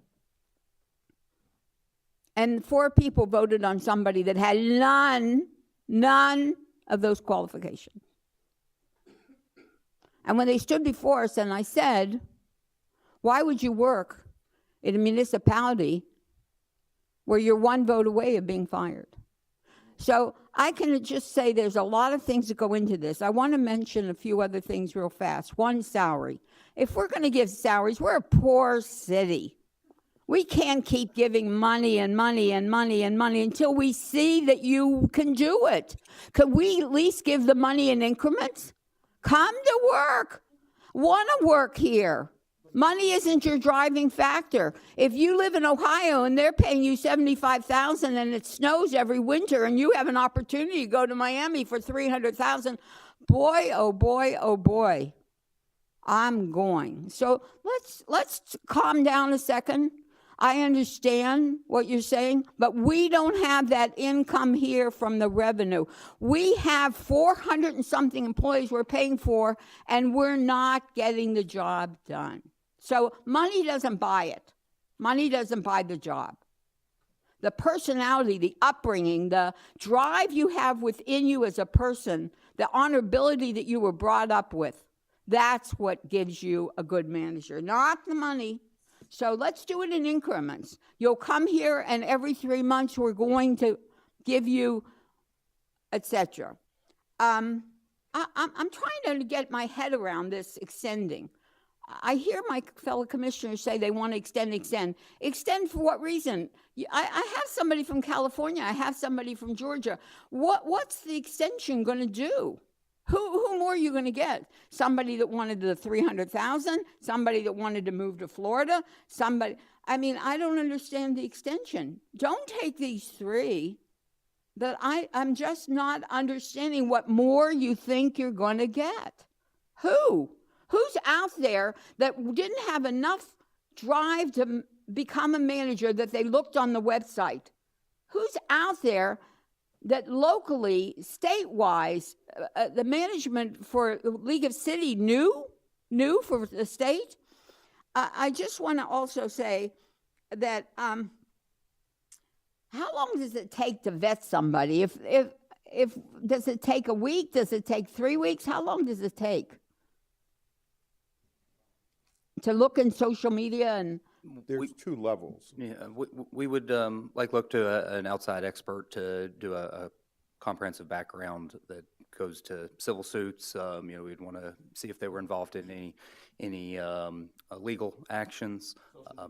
And 4 people voted on somebody that had none of those qualifications. And when they stood before us and I said, why would you work in a municipality where you're 1 vote away of being fired? So I can just say there's a lot of things that go into this. I want to mention a few other things real fast. One, salary. If we're going to give salaries, we're a poor city. We can't keep giving money and money and money and money until we see that you can do it. Could we at least give the money in increments? Come to work. Want to work here. Money isn't your driving factor. If you live in Ohio and they're paying you $75,000 and it snows every winter and you have an opportunity to go to Miami for $300,000, boy, oh boy, oh boy, I'm going. So let's calm down a second. I understand what you're saying, but we don't have that income here from the revenue. We have 400 and something employees we're paying for, and we're not getting the job done. So money doesn't buy it. Money doesn't buy the job. The personality, the upbringing, the drive you have within you as a person, the honorability that you were brought up with, that's what gives you a good manager, not the money. So let's do it in increments. You'll come here and every 3 months we're going to give you, etc. I'm trying to get my head around this extending. I hear my fellow commissioners say they want to extend. Extend for what reason? I have somebody from California. I have somebody from Georgia. What's the extension going to do? Who more are you going to get? Somebody that wanted the 300,000? Somebody that wanted to move to Florida? Somebody, I mean, I don't understand the extension. Don't take these 3. That I'm just not understanding what more you think you're going to get. Who's out there that didn't have enough drive to become a manager that they looked on the website? Who's out there that locally, state-wise, the management for League of City knew for the state? I just want to also say that how long does it take to vet somebody? If does it take a week? Does it take 3 weeks? How long does it take to look in social media? And There's 2 levels. Yeah, we would look to an outside expert to do a comprehensive background that goes to civil suits. We'd want to see if they were involved in any legal actions,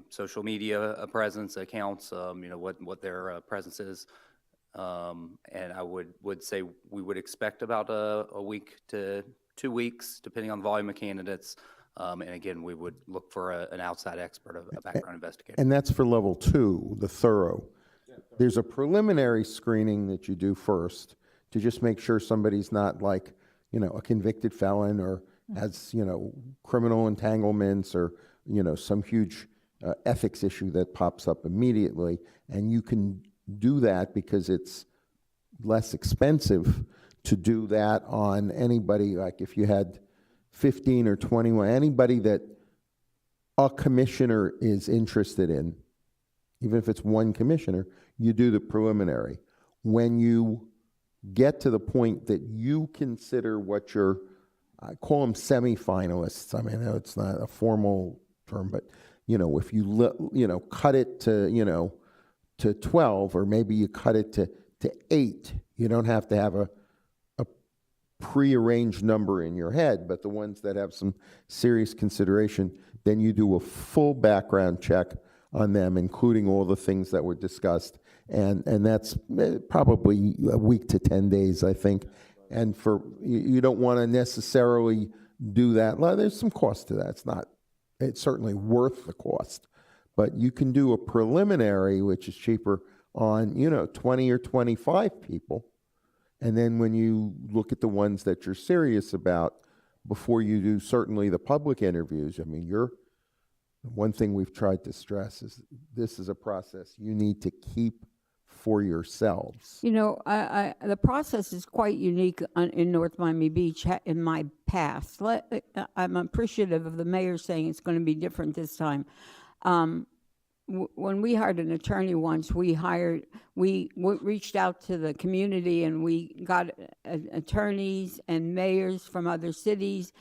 social media presence, accounts. What their presence is. And I would say we would expect about a week to 2 weeks, depending on the volume of candidates. And again, we would look for an outside expert, a background investigator. And that's for level 2, the thorough. There's a preliminary screening that you do first to just make sure somebody's not like, a convicted felon or has, criminal entanglements or, some huge ethics issue that pops up immediately. And you can do that because it's less expensive to do that on anybody. Like if you had 15 or 21, anybody that a commissioner is interested in, even if it's one commissioner, you do the preliminary. When you get to the point that you consider what your, I call them semifinalists. I mean, I know it's not a formal term, but if you cut it to to 12, or maybe you cut it to 8, you don't have to have a prearranged number in your head, but the ones that have some serious consideration, then you do a full background check on them, including all the things that were discussed, and that's probably a week to 10 days, I think. And you don't want to necessarily do that. There's some cost to that. It's certainly worth the cost, but you can do a preliminary, which is cheaper, on 20 or 25 people. And then when you look at the ones that you're serious about, before you do certainly the public interviews, I mean, one thing we've tried to stress is this is a process you need to keep for yourselves. The process is quite unique in North Miami Beach in my past. I'm appreciative of the mayor saying it's going to be different this time. when we hired an attorney once, we reached out to the community and we got attorneys and mayors from other cities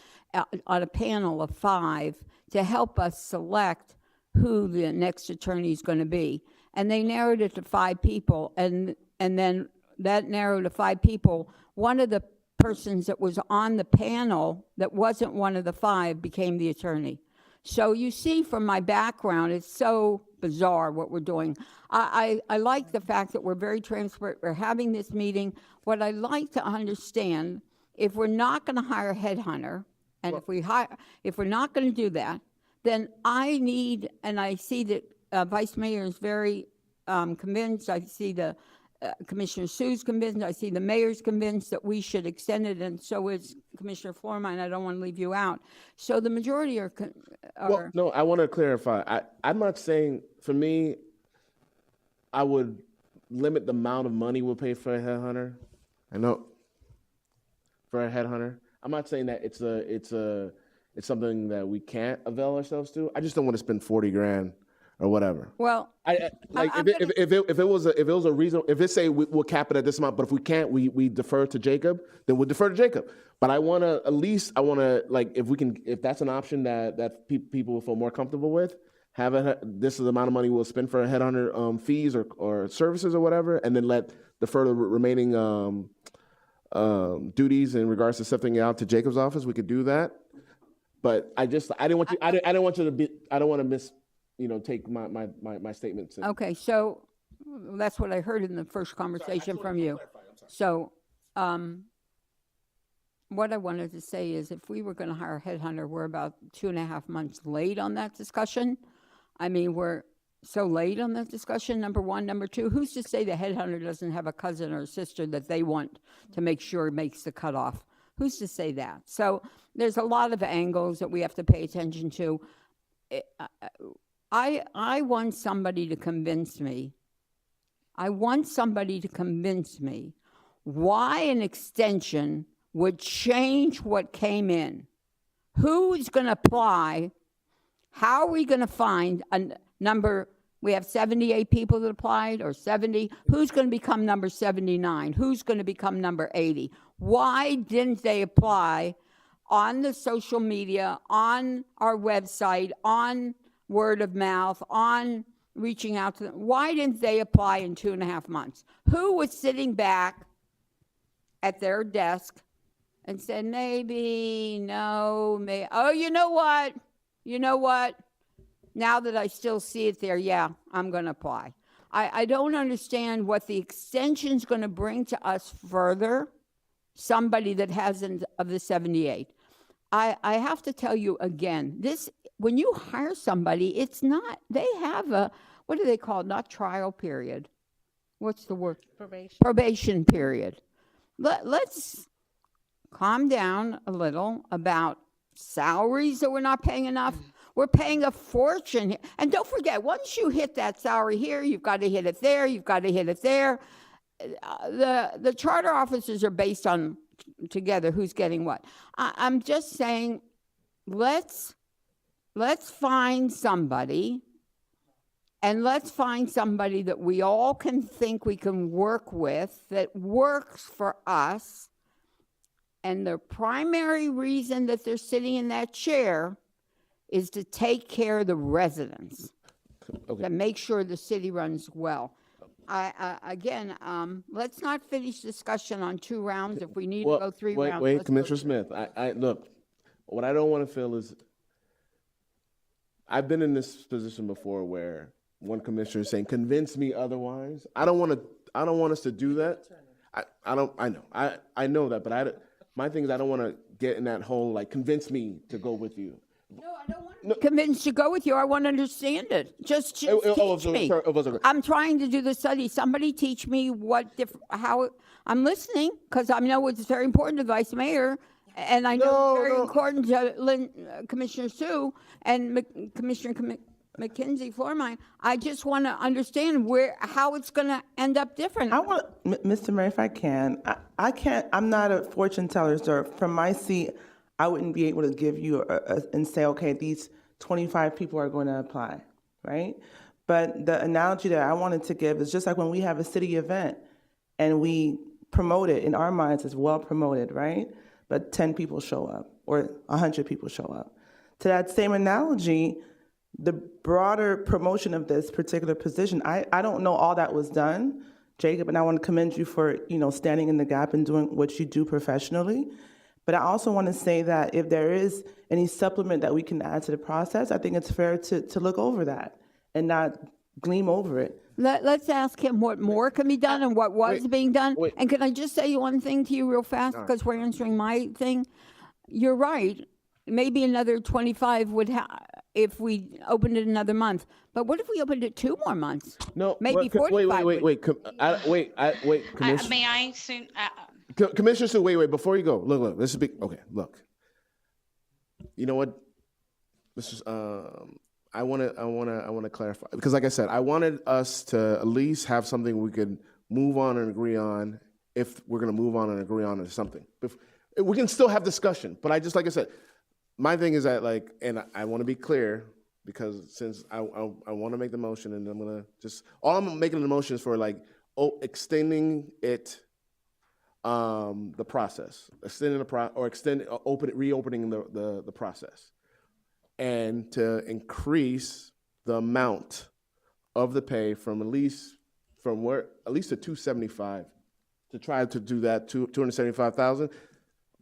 on a panel of 5 to help us select who the next attorney is going to be. And they narrowed it to 5 people. And then that narrowed to 5 people. One of the persons that was on the panel that wasn't one of the 5 became the attorney. So you see from my background, it's so bizarre what we're doing. I like the fact that we're very transparent. We're having this meeting. What I like to understand, if we're not going to hire a headhunter, and if we're not going to do that, then I need, and I see that Vice Mayor is very convinced. I see the Commissioner Sue's convinced. I see the mayor's convinced that we should extend it, and so is Commissioner Flourmine. I don't want to leave you out. So the majority are. Well, no, I want to clarify. I'm not saying, for me, I would limit the amount of money we'll pay for a headhunter. I know, for a headhunter. I'm not saying that it's something that we can't avail ourselves to. I just don't want to spend $40,000 or whatever. Well, if it was a reason, if it say we'll cap it at this amount, but if we can't, we defer to Jacob, then we'll defer to Jacob. But I want to like, if that's an option that people will feel more comfortable with, this is the amount of money we'll spend for a headhunter fees or services or whatever, and then defer the remaining duties in regards to sifting it out to Jacob's office. We could do that. But I don't want to miss, take my statements. okay, so that's what I heard in the first conversation from you. So what I wanted to say is if we were going to hire a headhunter, we're about 2.5 months late on that discussion. I mean, we're so late on that discussion, number one. Number two, who's to say the headhunter doesn't have a cousin or a sister that they want to make sure makes the cutoff? Who's to say that? So there's a lot of angles that we have to pay attention to. I want somebody to convince me. Why an extension would change what came in. Who's going to apply? How are we going to find a number? We have 78 people that applied, or 70. Who's going to become number 79? Who's going to become number 80? Why didn't they apply on the social media, on our website, on word of mouth, on reaching out to them? Why didn't they apply in 2.5 months? Who was sitting back at their desk and said, maybe, no, maybe, oh, you know what? Now that I still see it there, yeah, I'm going to apply. I don't understand what the extension's going to bring to us further, somebody that hasn't, of the 78. I have to tell you again, when you hire somebody, it's not, they have a, what do they call it? Not trial period. What's the word? Probation period. Let's calm down a little about salaries that we're not paying enough. We're paying a fortune here. And don't forget, once you hit that salary here, you've got to hit it there, you've got to hit it there. The charter officers are based on together who's getting what. I'm just saying, let's find somebody, and let's find somebody that we all can think we can work with, that works for us. And the primary reason that they're sitting in that chair is to take care of the residents, to make sure the city runs well. Again, let's not finish discussion on 2 rounds. If we need to go 3 rounds. Wait, Commissioner Smith, look, what I don't want to feel is, I've been in this position before where one commissioner is saying, convince me otherwise. I don't want us to do that. I know that, but my thing is I don't want to get in that whole, like, convince me to go with you. No, I don't want to be convinced to go with you. I want to understand it. Just teach me. I'm trying to do the study. Somebody teach me how. I'm listening, because I know it's very important to Vice Mayor, and I know it's very important to Commissioner Sue and Commissioner McKenzie Flourmine. I just want to understand how it's going to end up different. I want, Mr. Mayor, if I can, I can't, I'm not a fortune teller, sir. From my seat, I wouldn't be able to give you and say, okay, these 25 people are going to apply, right? But the analogy that I wanted to give is just like when we have a city event and we promote it in our minds as well promoted, right? But 10 people show up or 100 people show up. To that same analogy, the broader promotion of this particular position, I don't know all that was done, Jacob, and I want to commend you for, standing in the gap and doing what you do professionally. But I also want to say that if there is any supplement that we can add to the process, I think it's fair to look over that and not gleam over it. Let's ask him what more can be done and what was being done. wait. And can I just say one thing to you real fast, because we're answering my thing? You're right. Maybe another 25 would if we opened it another month. But what if we opened it 2 more months? No, Maybe 45. wait, Commissioner. May I soon? Commissioner Sue, wait, before you go, look, this is big. Okay, look. You know what, Mr. I want to clarify because, like I said, I wanted us to at least have something we could move on and agree on. If we're going to move on and agree on something, we can still have discussion. But like I said, my thing is that and I want to be clear because since I want to make the motion, and I'm gonna all I'm making the motion is for extending it. The process, reopening the process, and to increase the amount of the pay from at least to 275, to try to do that to 275,000,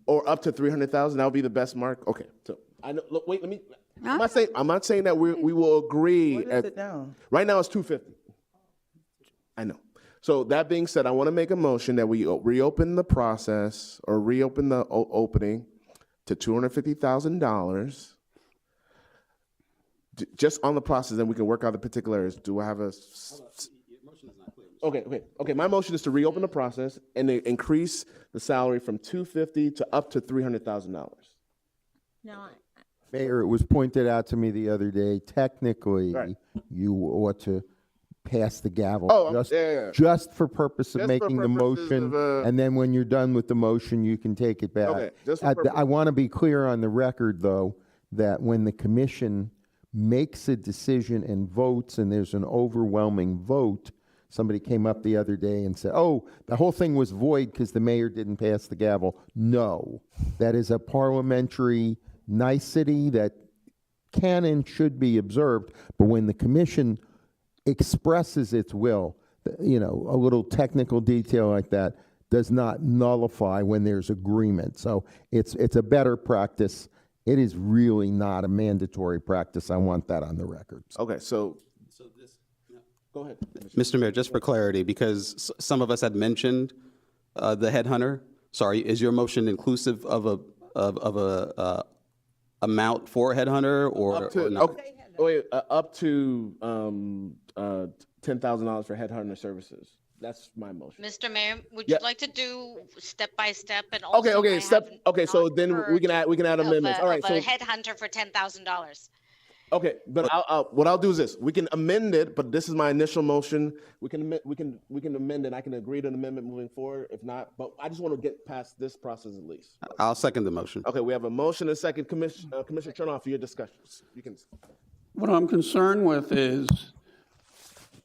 or up to 300,000. That would be the best mark. Okay, so I know. Look, wait, let me. I'm not saying that we will agree. What is it now? Right now it's 250. I know. So that being said, I want to make a motion that we reopen the process or reopen the opening to $250,000 just on the process, and we can work out the particulars. Do I have a? Okay. My motion is to reopen the process and increase the salary from $250,000 to up to $300,000. No, Mayor, it was pointed out to me the other day, technically, Right. you ought to pass the gavel. Oh, yeah. Just for purpose of Just for making the purposes motion, of, and then when you're done with the motion, you can take it back. Okay, just for purpose. I want to be clear on the record, though, that when the commission makes a decision and votes, and there's an overwhelming vote, somebody came up the other day and said, oh, the whole thing was void because the mayor didn't pass the gavel. No, that is a parliamentary nicety that can and should be observed, but when the commission expresses its will, a little technical detail like that does not nullify when there's agreement. So it's a better practice. It is really not a mandatory practice. I want that on the record. Okay, so go ahead. Mr. Mayor, just for clarity, because some of us had mentioned the headhunter. Sorry, is your motion inclusive of a amount for a headhunter or not? Okay, wait, up to $10,000 for headhunter services. That's my motion. Mr. Mayor, would Yeah. you like to do step by step and also? Okay. I have So not then we can heard add amendments. All right. of a So headhunter for $10,000. okay, but what I'll do is this: we can amend it, but this is my initial motion. We can amend it. I can agree to an amendment moving forward. If not, but I just want to get past this process at least. I'll second the motion. Okay, we have a motion and a second. Commissioner Chernoff, for your discussions. You can. What I'm concerned with is,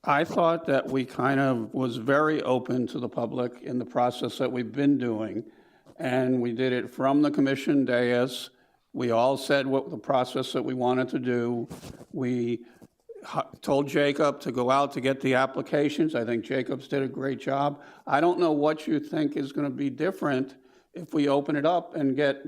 I thought that we kind of was very open to the public in the process that we've been doing, and we did it from the commission dais. We all said what the process that we wanted to do. We told Jacob to go out to get the applications. I think Jacob's did a great job. I don't know what you think is going to be different if we open it up and get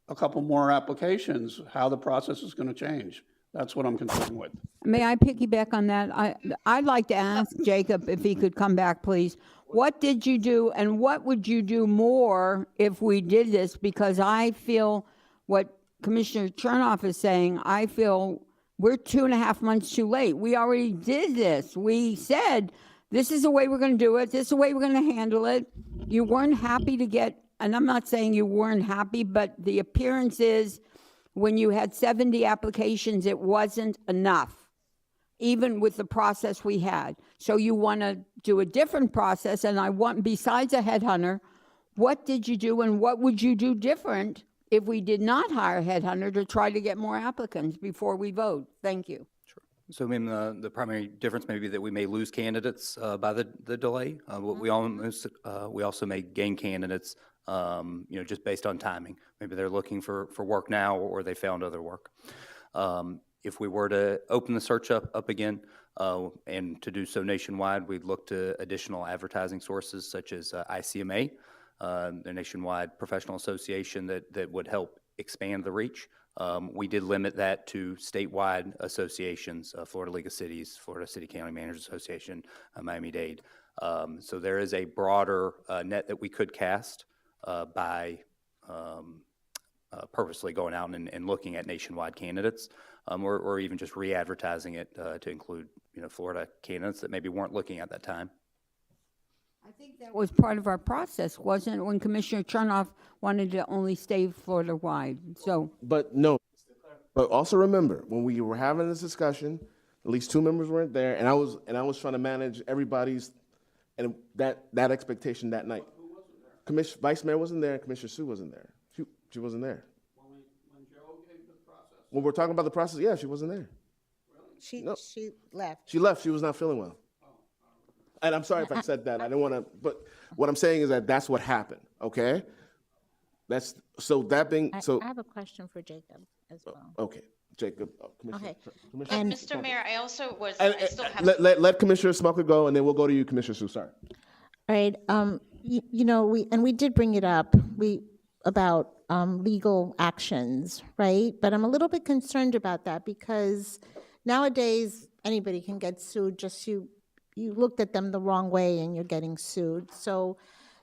a couple more applications, how the process is going to change. That's what I'm concerned with. May I piggyback on that? I'd like to ask Jacob if he could come back, please. What did you do, and what would you do more if we did this? Because I feel what Commissioner Chernoff is saying, I feel we're 2.5 months too late. We already did this. We said, this is the way we're going to do it. This is the way we're going to handle it. You weren't happy to get, and I'm not saying you weren't happy, but the appearance is when you had 70 applications, it wasn't enough, even with the process we had. So you want to do a different process, and I want, besides a headhunter, what did you do and what would you do different if we did not hire a headhunter to try to get more applicants before we vote? Thank you. So, I mean, the primary difference may be that we may lose candidates by the delay. But we also may gain candidates, just based on timing. Maybe they're looking for work now, or they found other work. If we were to open the search up again, and to do so nationwide, we'd look to additional advertising sources such as ICMA, the nationwide professional association that would help expand the reach. We did limit that to statewide associations, Florida League of Cities, Florida City County Managers Association, Miami-Dade. So there is a broader net that we could cast by purposely going out and looking at nationwide candidates, or even just re-advertising it to include, Florida candidates that maybe weren't looking at that time. I think that was part of our process, wasn't it, when Commissioner Chernoff wanted to only stay Florida-wide? So, But no, but also remember, when we were having this discussion, at least 2 members weren't there, and I was trying to manage everybody's, and that expectation that night. Vice Mayor wasn't there, and Commissioner Sue wasn't there. She wasn't there. When Joe gave the process. When we're talking about the process, yeah, she wasn't there. She left. She left. She was not feeling well. And I'm sorry if I said that. I didn't want to, but what I'm saying is that that's what happened, okay? I have a question for Jacob as well. Okay, Jacob, Commissioner. Okay. Commissioner And- Mr. Mayor, I also was, And- I still have. let Commissioner Smucker go, and then we'll go to you, Commissioner Sue, sorry. All right, we did bring it up, about legal actions, right? But I'm a little bit concerned about that because nowadays, anybody can get sued, just you looked at them the wrong way and you're getting sued. So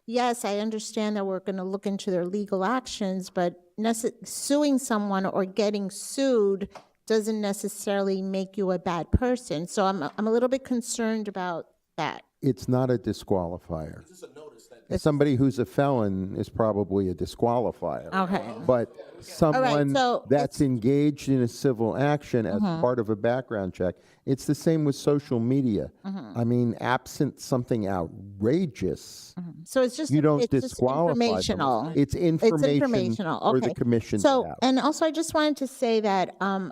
yes, I understand that we're gonna look into their legal actions, but suing someone or getting sued doesn't necessarily make you a bad person. So I'm a little bit concerned about that. It's not a disqualifier. Somebody who's a felon is probably a disqualifier. Okay. But someone so that's engaged in a civil action as part of a background check, it's the same with social media. I mean, absent something outrageous, So it's just you don't it's just disqualify them. informational. It's information for Okay. the commission to So, have. and also I just wanted to say that I'm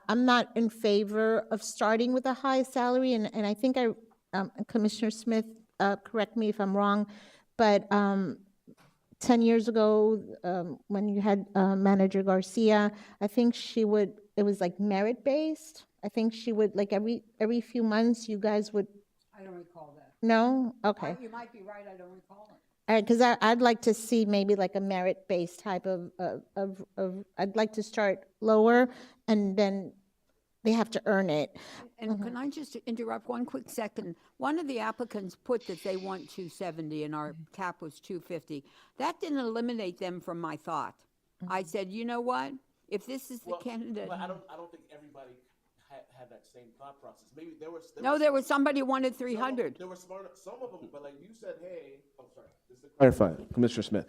not in favor of starting with a high salary, and I think Commissioner Smith, correct me if I'm wrong, but 10 years ago, when you had Manager Garcia, I think it was like merit-based. I think she would, like every few months, you guys would, I don't recall that. no? Okay. You might be right, I don't recall it. All right, because I'd like to see maybe like a merit-based type of, I'd like to start lower, and then they have to earn it. And can I just interrupt 1 quick second? One of the applicants put that they want 270 and our cap was 250. That didn't eliminate them from my thought. I said, you know what? If this is the candidate. I don't think everybody had that same thought process. Maybe There was somebody who wanted 300. There were some of them, but like you said, hey, I'm sorry. Just to clarify, Commissioner Smith,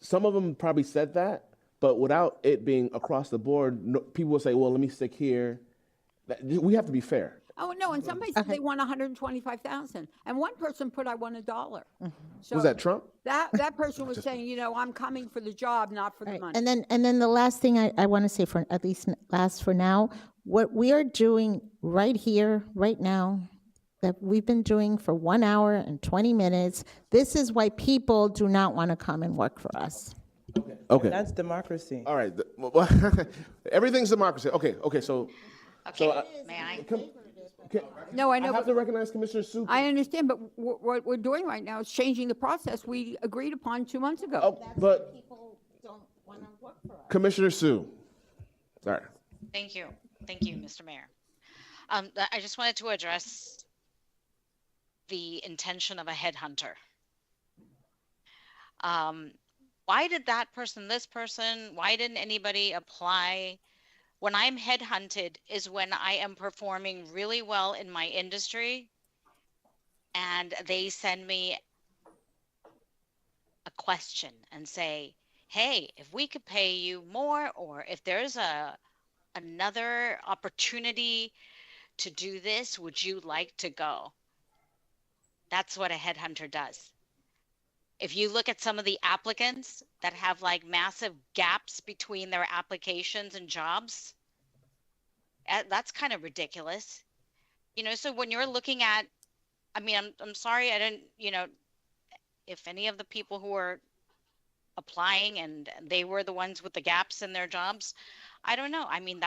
some of them probably said that, but without it being across the board, people will say, well, let me stick here. We have to be fair. Oh, no, and somebody said they want 125,000. And one person put, I want $1. So Was that Trump? That person was saying, I'm coming for the job, not for the Right. money. And then the last thing I want to say, for at least last for now, what we are doing right here, right now, that we've been doing for 1 hour and 20 minutes, this is why people do not want to come and work for us. Okay. That's democracy. All right. Everything's democracy. Okay. So. Okay, may I? No, I I know, have but to recognize Commissioner Sue. I understand, but what we're doing right now is changing the process we agreed upon 2 months ago. Oh, but People don't want to work for us. Commissioner Sue. Sorry. Thank you, Mr. Mayor. I just wanted to address the intention of a headhunter. Why did that person, this person, why didn't anybody apply? When I'm headhunted is when I am performing really well in my industry and they send me a question and say, hey, if we could pay you more, or if there's another opportunity to do this, would you like to go? That's what a headhunter does. If you look at some of the applicants that have like massive gaps between their applications and jobs, That's kind of ridiculous. So when you're looking at, I mean, I'm sorry, I didn't, if any of the people who are applying and they were the ones with the gaps in their jobs, I don't know. I mean,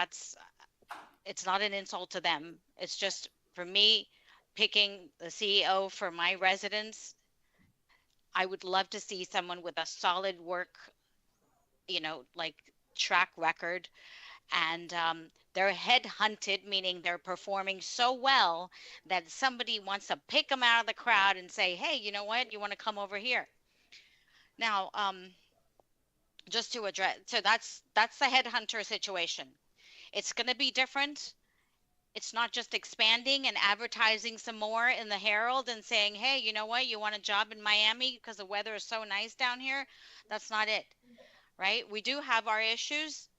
it's not an insult to them. It's just for me picking the CEO for my residents. I would love to see someone with a solid work, like track record, and they're headhunted, meaning they're performing so well that somebody wants to pick them out of the crowd and say, hey, you know what? You want to come over here. Now, just to address, so that's the headhunter situation. It's going to be different. It's not just expanding and advertising some more in the Herald and saying, hey, you know what? You want a job in Miami because the weather is so nice down here? That's not it, right? We do have our issues.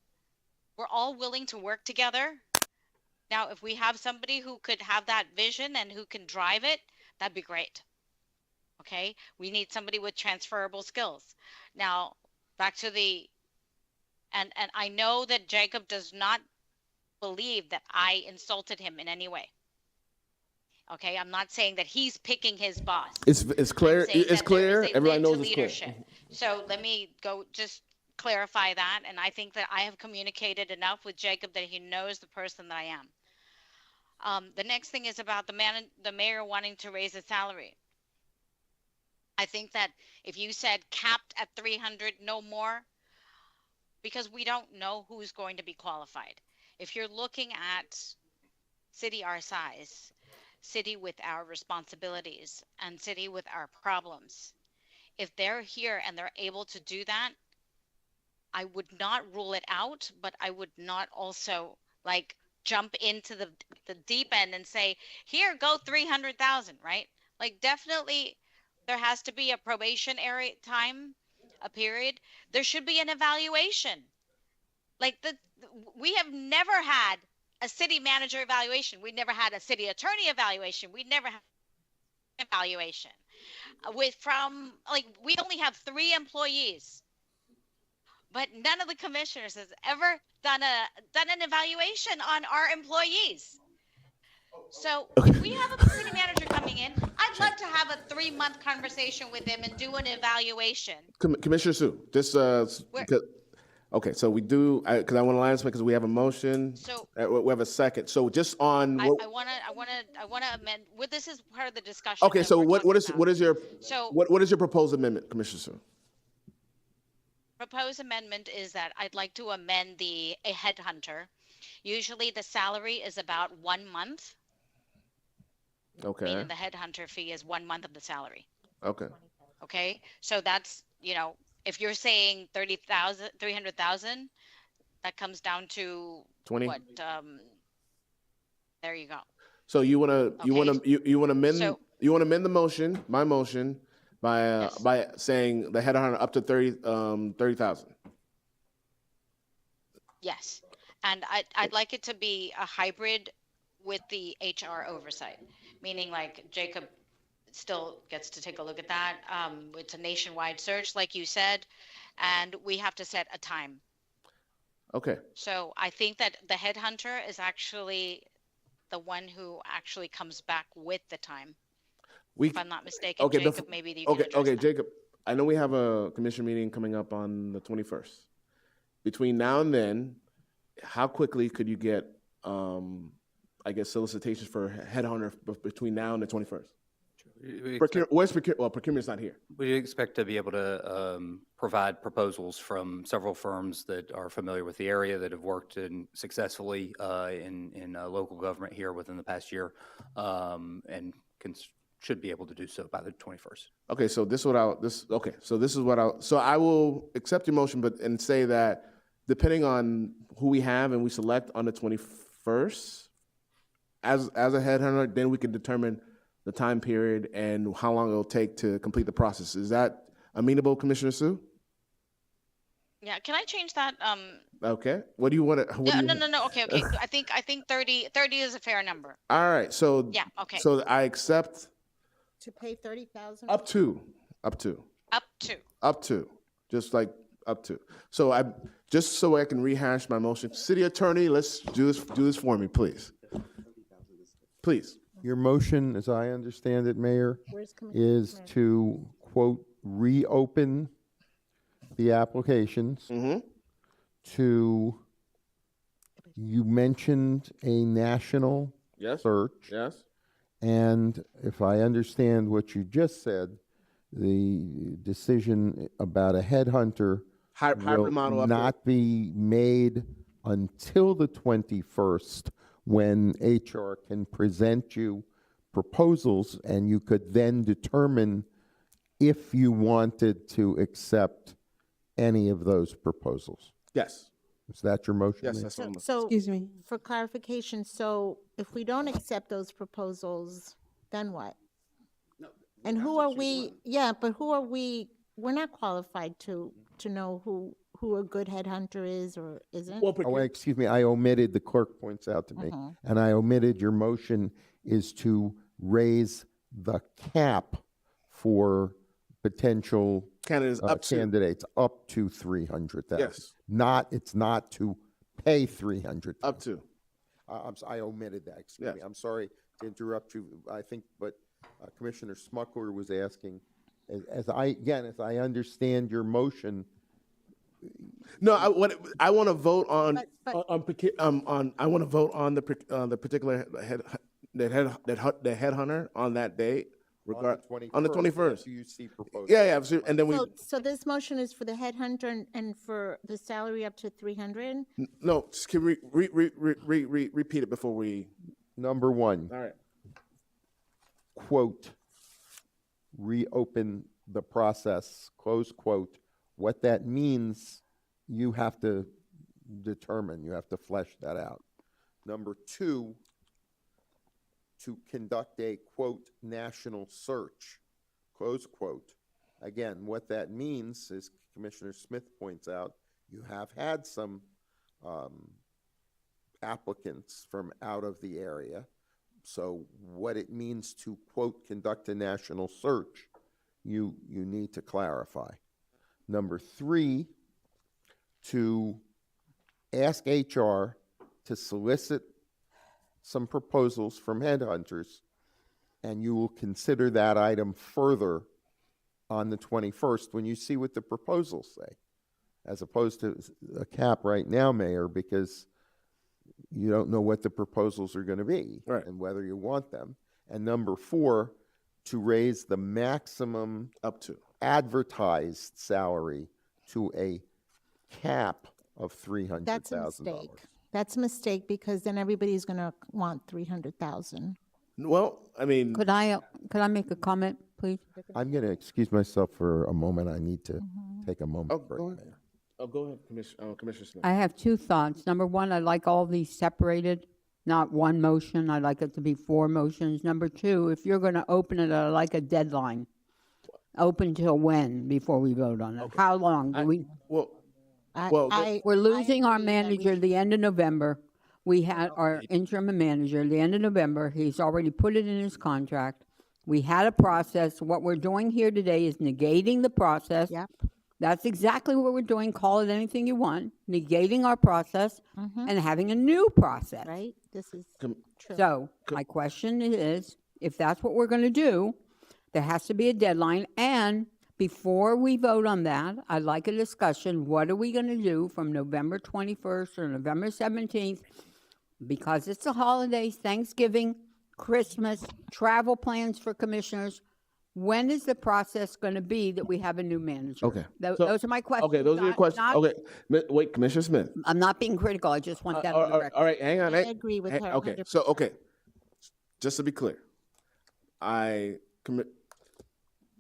We're all willing to work together. Now, if we have somebody who could have that vision and who can drive it, that'd be great. Okay? We need somebody with transferable skills. Now, back to and I know that Jacob does not believe that I insulted him in any way. Okay? I'm not saying that he's picking his boss. It's clear. I'm saying It's that there clear. is a Everybody lid to knows it's clear. leadership. So let me go just clarify that. And I think that I have communicated enough with Jacob that he knows the person that I am. The next thing is about the mayor wanting to raise his salary. I think that if you said capped at 300, no more, because we don't know who's going to be qualified. If you're looking at city our size, city with our responsibilities, and city with our problems, if they're here and they're able to do that, I would not rule it out, but I would not also like jump into the deep end and say, here, go 300,000, right? Like definitely there has to be a probationary time, a period. There should be an evaluation. Like we have never had a city manager evaluation. We never had a city attorney evaluation. We never had evaluation we only have 3 employees, but none of the commissioners has ever done an evaluation on our employees. So if we have a city manager coming in, I'd love to have a 3-month conversation with him and do an evaluation. Commissioner Sue, this okay, so we do because I want to line this because we have a motion. So we have a second. So just on. I want to amend. Well, this is part of the discussion. Okay, so what is your proposed amendment, Commissioner Sue? Proposed amendment is that I'd like to amend a headhunter. Usually the salary is about 1 month. Okay. Meaning the headhunter fee is 1 month of the salary. Okay. Okay. So that's, if you're saying 300,000, that comes down to 20. What? There you go. So you want to amend the motion, my motion, by Yes. by saying the headhunter up to 30,000. Yes. And I'd like it to be a hybrid with the HR oversight, meaning like Jacob still gets to take a look at that. It's a nationwide search, like you said, and we have to set a time. Okay. So I think that the headhunter is actually the one who actually comes back with the time. If I'm not mistaken, okay, Jacob, maybe you can address okay, that. Jacob. I know we have a commission meeting coming up on the 21st. Between now and then, how quickly could you get, solicitations for headhunter between now and the 21st? Procurement's not here. We expect to be able to provide proposals from several firms that are familiar with the area, that have worked successfully in local government here within the past year, and should be able to do so by the 21st. Okay, so I will accept your motion, and say that depending on who we have and we select on the 21st as a headhunter, then we can determine the time period and how long it'll take to complete the process. Is that amenable, Commissioner Sue? Yeah, can I change that? Okay. What do you want to? No. Okay. I think 30 is a fair number. All right. So Yeah. Okay. So I accept To pay 30,000? up to. Up to. Just like Up to. So just so I can rehash my motion, city attorney, let's do this for me, please. Please. Your motion, as I understand it, Mayor, Where's Commissioner is Smith? to, quote, reopen the applications to, you mentioned a national Yes. search. Yes. And if I understand what you just said, the decision about a headhunter Hybrid will model update. not be made until the 21st, when HR can present you proposals, and you could then determine if you wanted to accept any of those proposals. Yes. Is that your motion? Yes. Mayor? That's what I'm. So, Excuse me. for clarification, so if we don't accept those proposals, then what? And who are we, yeah, but who are we, we're not qualified to know who a good headhunter is or isn't? Well, Oh, excuse me, I omitted, the clerk points out to me, and I omitted, your motion is to raise the cap for potential candidates up to. candidates up to 300,000. Yes. It's not to pay 300,000. Up to. I omitted that, excuse me. Yes. I'm sorry to interrupt you, I think, but Commissioner Smuckler was asking, as I understand your motion, No, I want to vote on But- I want to vote on the particular headhunter on that date. On the 21st. You see proposal. Yeah, absolutely. And then we So this motion is for the headhunter and for the salary up to 300? no. Just can we repeat it before we? Number one, All right. quote, reopen the process, close quote. What that means, you have to determine, you have to flesh that out. Number two, to conduct a, quote, national search, close quote. Again, what that means, as Commissioner Smith points out, you have had some applicants from out of the area. So what it means to, quote, conduct a national search, you need to clarify. Number three, to ask HR to solicit some proposals from headhunters, and you will consider that item further on the 21st when you see what the proposals say, as opposed to a cap right now, Mayor, because you don't know what the proposals are going to be Right. and whether you want them. And number four, to raise the maximum Up to. advertised salary to a cap of $300,000. That's a mistake. That's a mistake because then everybody's going to want 300,000. Well, I mean, Could I make a comment, please? I'm going to excuse myself for a moment. I need to take a moment. oh, break, go ahead. Mayor. Oh, go ahead, Commissioner Smith. I have two thoughts. Number one, I like all these separated, not one motion. I like it to be 4 motions. Number two, if you're going to open it, I like a deadline. Open till when before we vote on it? How long? Do we? Well, We're losing our manager the end of November. We had our interim manager the end of November. He's already put it in his contract. We had a process. What we're doing here today is negating the process. Yep. That's exactly what we're doing. Call it anything you want. Negating our process and having a new process. Right? This is true. So my question is, if that's what we're going to do, there has to be a deadline. And before we vote on that, I'd like a discussion. What are we going to do from November 21st or November 17th? Because it's the holidays, Thanksgiving, Christmas, travel plans for commissioners. When is the process going to be that we have a new manager? Okay. Those are my questions. okay, those are your Not- questions. not- Okay, wait, Commissioner Smith. I'm not being critical. I just want that on the record. All right, hang on. I agree with her Okay, 100%. so, okay, just to be clear,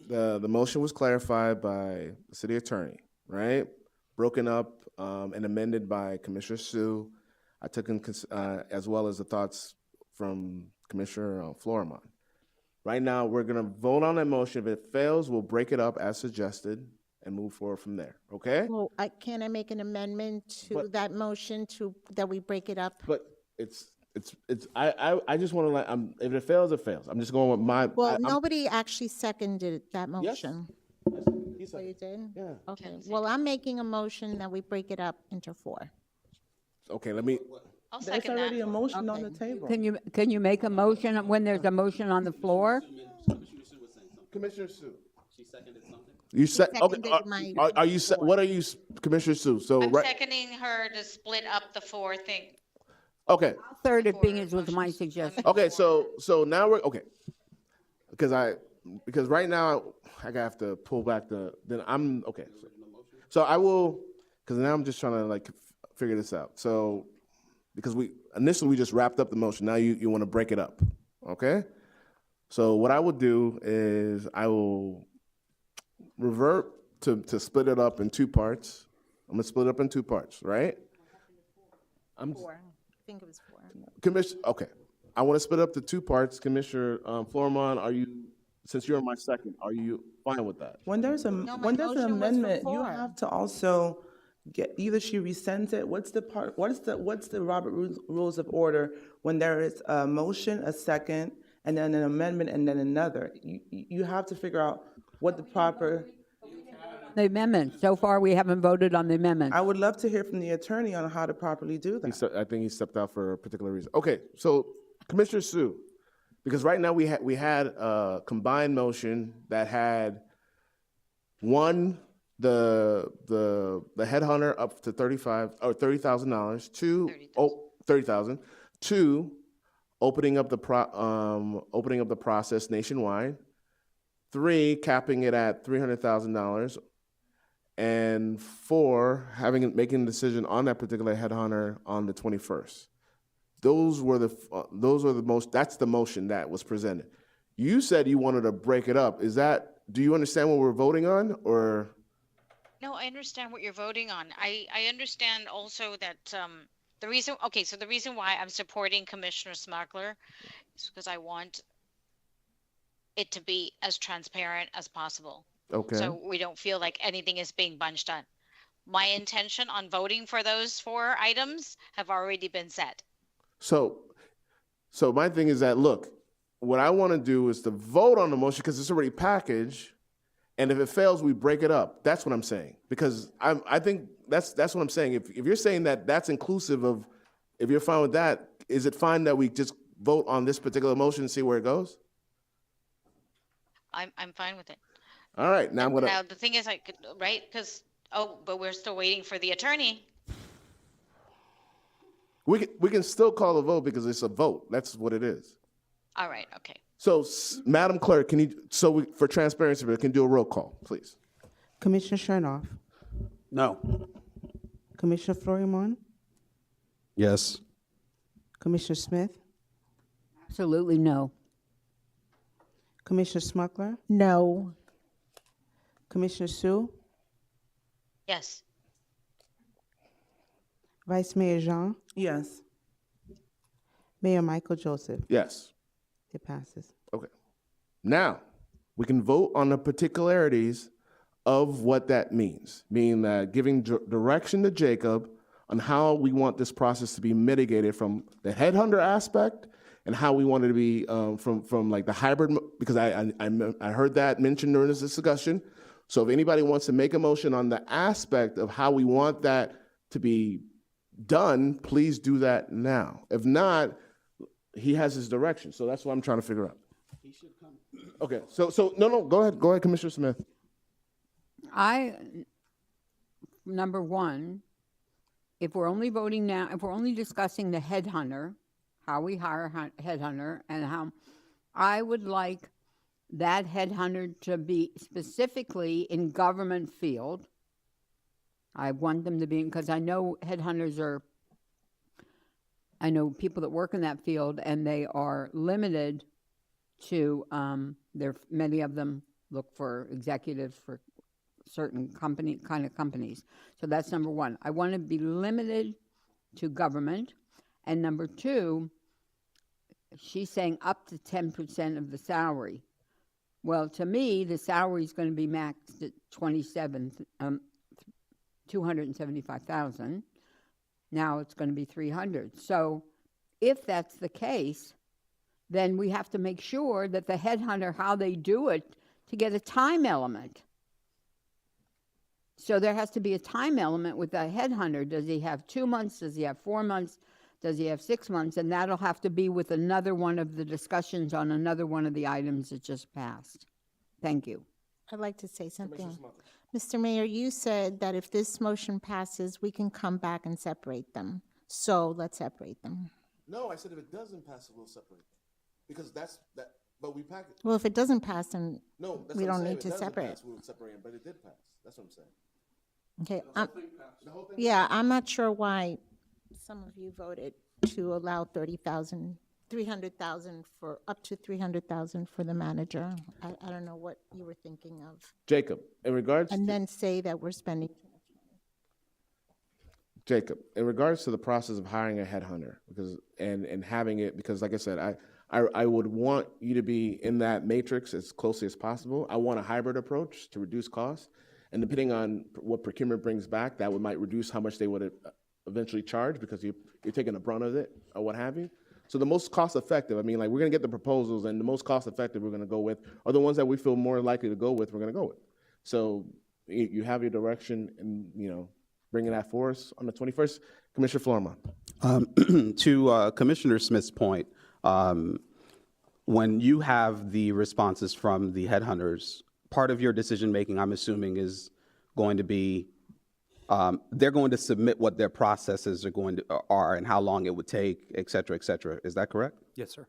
the motion was clarified by the city attorney, right? Broken up and amended by Commissioner Sue. I took in, as well as the thoughts from Commissioner Florimon. Right now, we're gonna vote on that motion. If it fails, we'll break it up as suggested and move forward from there, okay? Well, can I make an amendment to that motion that we break it up? But I just want to if it fails, it fails. I'm just going with my. Well, nobody actually seconded that motion. Oh, you did? Yeah. Okay, Can say well, I'm making a motion that we break it up into 4. Okay, let me, I'll There's second already that. a motion on the Okay. table. Can you make a motion when there's a motion on the floor? Commissioner Sue. You said, okay, seconded my are you, what are you, Commissioner Sue? So, I'm right, seconding her to split up the 4 thing. okay, Third it being Four is was my motions. suggestion. okay, so now we're, okay. Because right now, I have to pull back then I'm, okay. So I will, because now I'm just trying to like figure this out. So, because initially we just wrapped up the motion, now you want to break it up, okay? So what I will do is I will revert to split it up in 2 parts. I'm gonna split it up in 2 parts, right? 4. I think it was 4. Commissioner, okay. I want to split up to 2 parts. Commissioner Florimon, since you're my second, are you fine with that? When there's an No, my motion was for amendment, you 4. have to also get, either she rescinds it, what's the Robert Rules of Order when there is a motion, a second, and then an amendment, and then another? You have to figure out what the proper, The amendment, so far we haven't voted on the amendment. I would love to hear from the attorney on how to properly do that. I think he stepped out for a particular reason. Okay, so Commissioner Sue, because right now we had a combined motion that had one, the headhunter up to $30,000. 2, $30,000. 2, opening up the process nationwide. 3, capping it at $300,000. And 4, making a decision on that particular headhunter on the 21st. That's the motion that was presented. You said you wanted to break it up. Do you understand what we're voting on, or? No, I understand what you're voting on. I understand also that the reason why I'm supporting Commissioner Smuggler is because I want it to be as transparent as possible. Okay. So we don't feel like anything is being bunched on. My intention on voting for those 4 items have already been set. So my thing is that, look, what I want to do is to vote on the motion because it's already packaged, and if it fails, we break it up. That's what I'm saying. Because I think that's what I'm saying. If you're saying that that's inclusive of, if you're fine with that, is it fine that we just vote on this particular motion and see where it goes? I'm fine with it. All right, now I'm gonna. Now the thing is, right? Because but we're still waiting for the attorney. We can still call a vote because it's a vote. That's what it is. All right. Okay. So, Madam Clerk, for transparency, we can do a roll call, please. Commissioner Chernoff, No. Commissioner Florimon, Yes. Commissioner Smith, Absolutely no. Commissioner Smuggler, No. Commissioner Sue, Yes. Vice Mayor Jean, Yes. Mayor Michael Joseph. Yes. It passes. Okay. Now, we can vote on the particularities of what that means, meaning that giving direction to Jacob on how we want this process to be mitigated from the headhunter aspect and how we want it to be from like the hybrid, because I heard that mentioned during this discussion. So if anybody wants to make a motion on the aspect of how we want that to be done, please do that now. If not, he has his direction. So that's what I'm trying to figure out. He should come. Okay, so no, go ahead, Commissioner Smith. Number 1, if we're only voting now, if we're only discussing the headhunter, how we hire a headhunter, and how I would like that headhunter to be specifically in government field. I want them to be, because I know headhunters I know people that work in that field, and they are limited to, many of them look for executives for certain kind of companies. So that's number 1. I want to be limited to government. And number 2, she's saying up to 10% of the salary. Well, to me, the salary is going to be maxed at $275,000. Now it's going to be $300,000. So if that's the case, then we have to make sure that the headhunter, how they do it, to get a time element. So there has to be a time element with that headhunter. Does he have 2 months? Does he have 4 months? Does he have 6 months? And that'll have to be with another one of the discussions on another one of the items that just passed. Thank you. I'd like to say something. Mr. Mayor, you said that if this motion passes, we can come back and separate them. So let's separate them. No, I said if it doesn't pass, we'll separate them. Because that's, but we pack it. Well, if it doesn't pass, then No, that's we what I'm don't saying. need If to it doesn't separate. pass, we'll separate them, but it did pass. That's what I'm saying. Okay, The whole thing? yeah, I'm not sure why some of you voted to allow 300,000 for, up to 300,000 for the manager. I don't know what you were thinking of. Jacob, in regards And to, then say that we're spending, Jacob, in regards to the process of hiring a headhunter, because, and having it, because like I said, I would want you to be in that matrix as closely as possible. I want a hybrid approach to reduce costs. And depending on what procurement brings back, that might reduce how much they would eventually charge because you're taking the brunt of it or what have you. So the most cost effective, I mean, like we're gonna get the proposals and the most cost effective we're gonna go with are the ones that we feel more likely to go with, we're gonna go with. So you have your direction and, bringing that for us on the 21st. Commissioner Flourmont. To Commissioner Smith's point, when you have the responses from the headhunters, part of your decision-making, I'm assuming, is going to be, they're going to submit what their processes are and how long it would take, et cetera, et cetera. Is that correct? Yes, sir.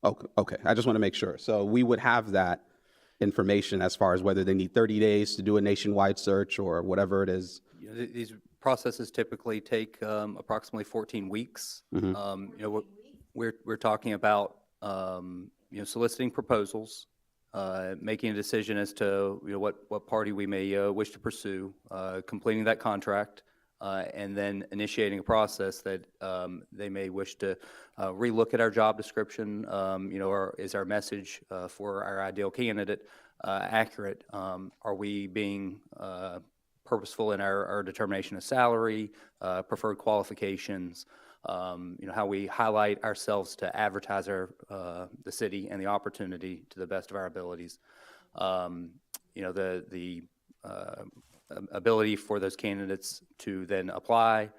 Okay, I just want to make sure. So we would have that information as far as whether they need 30 days to do a nationwide search or whatever it is. These processes typically take approximately 14 weeks. We're talking about soliciting proposals, making a decision as to what party we may wish to pursue, completing that contract, and then initiating a process that they may wish to relook at our job description. Or is our message for our ideal candidate accurate? Are we being purposeful in our determination of salary, preferred qualifications? How we highlight ourselves to advertise the city and the opportunity to the best of our abilities. The ability for those candidates to then apply,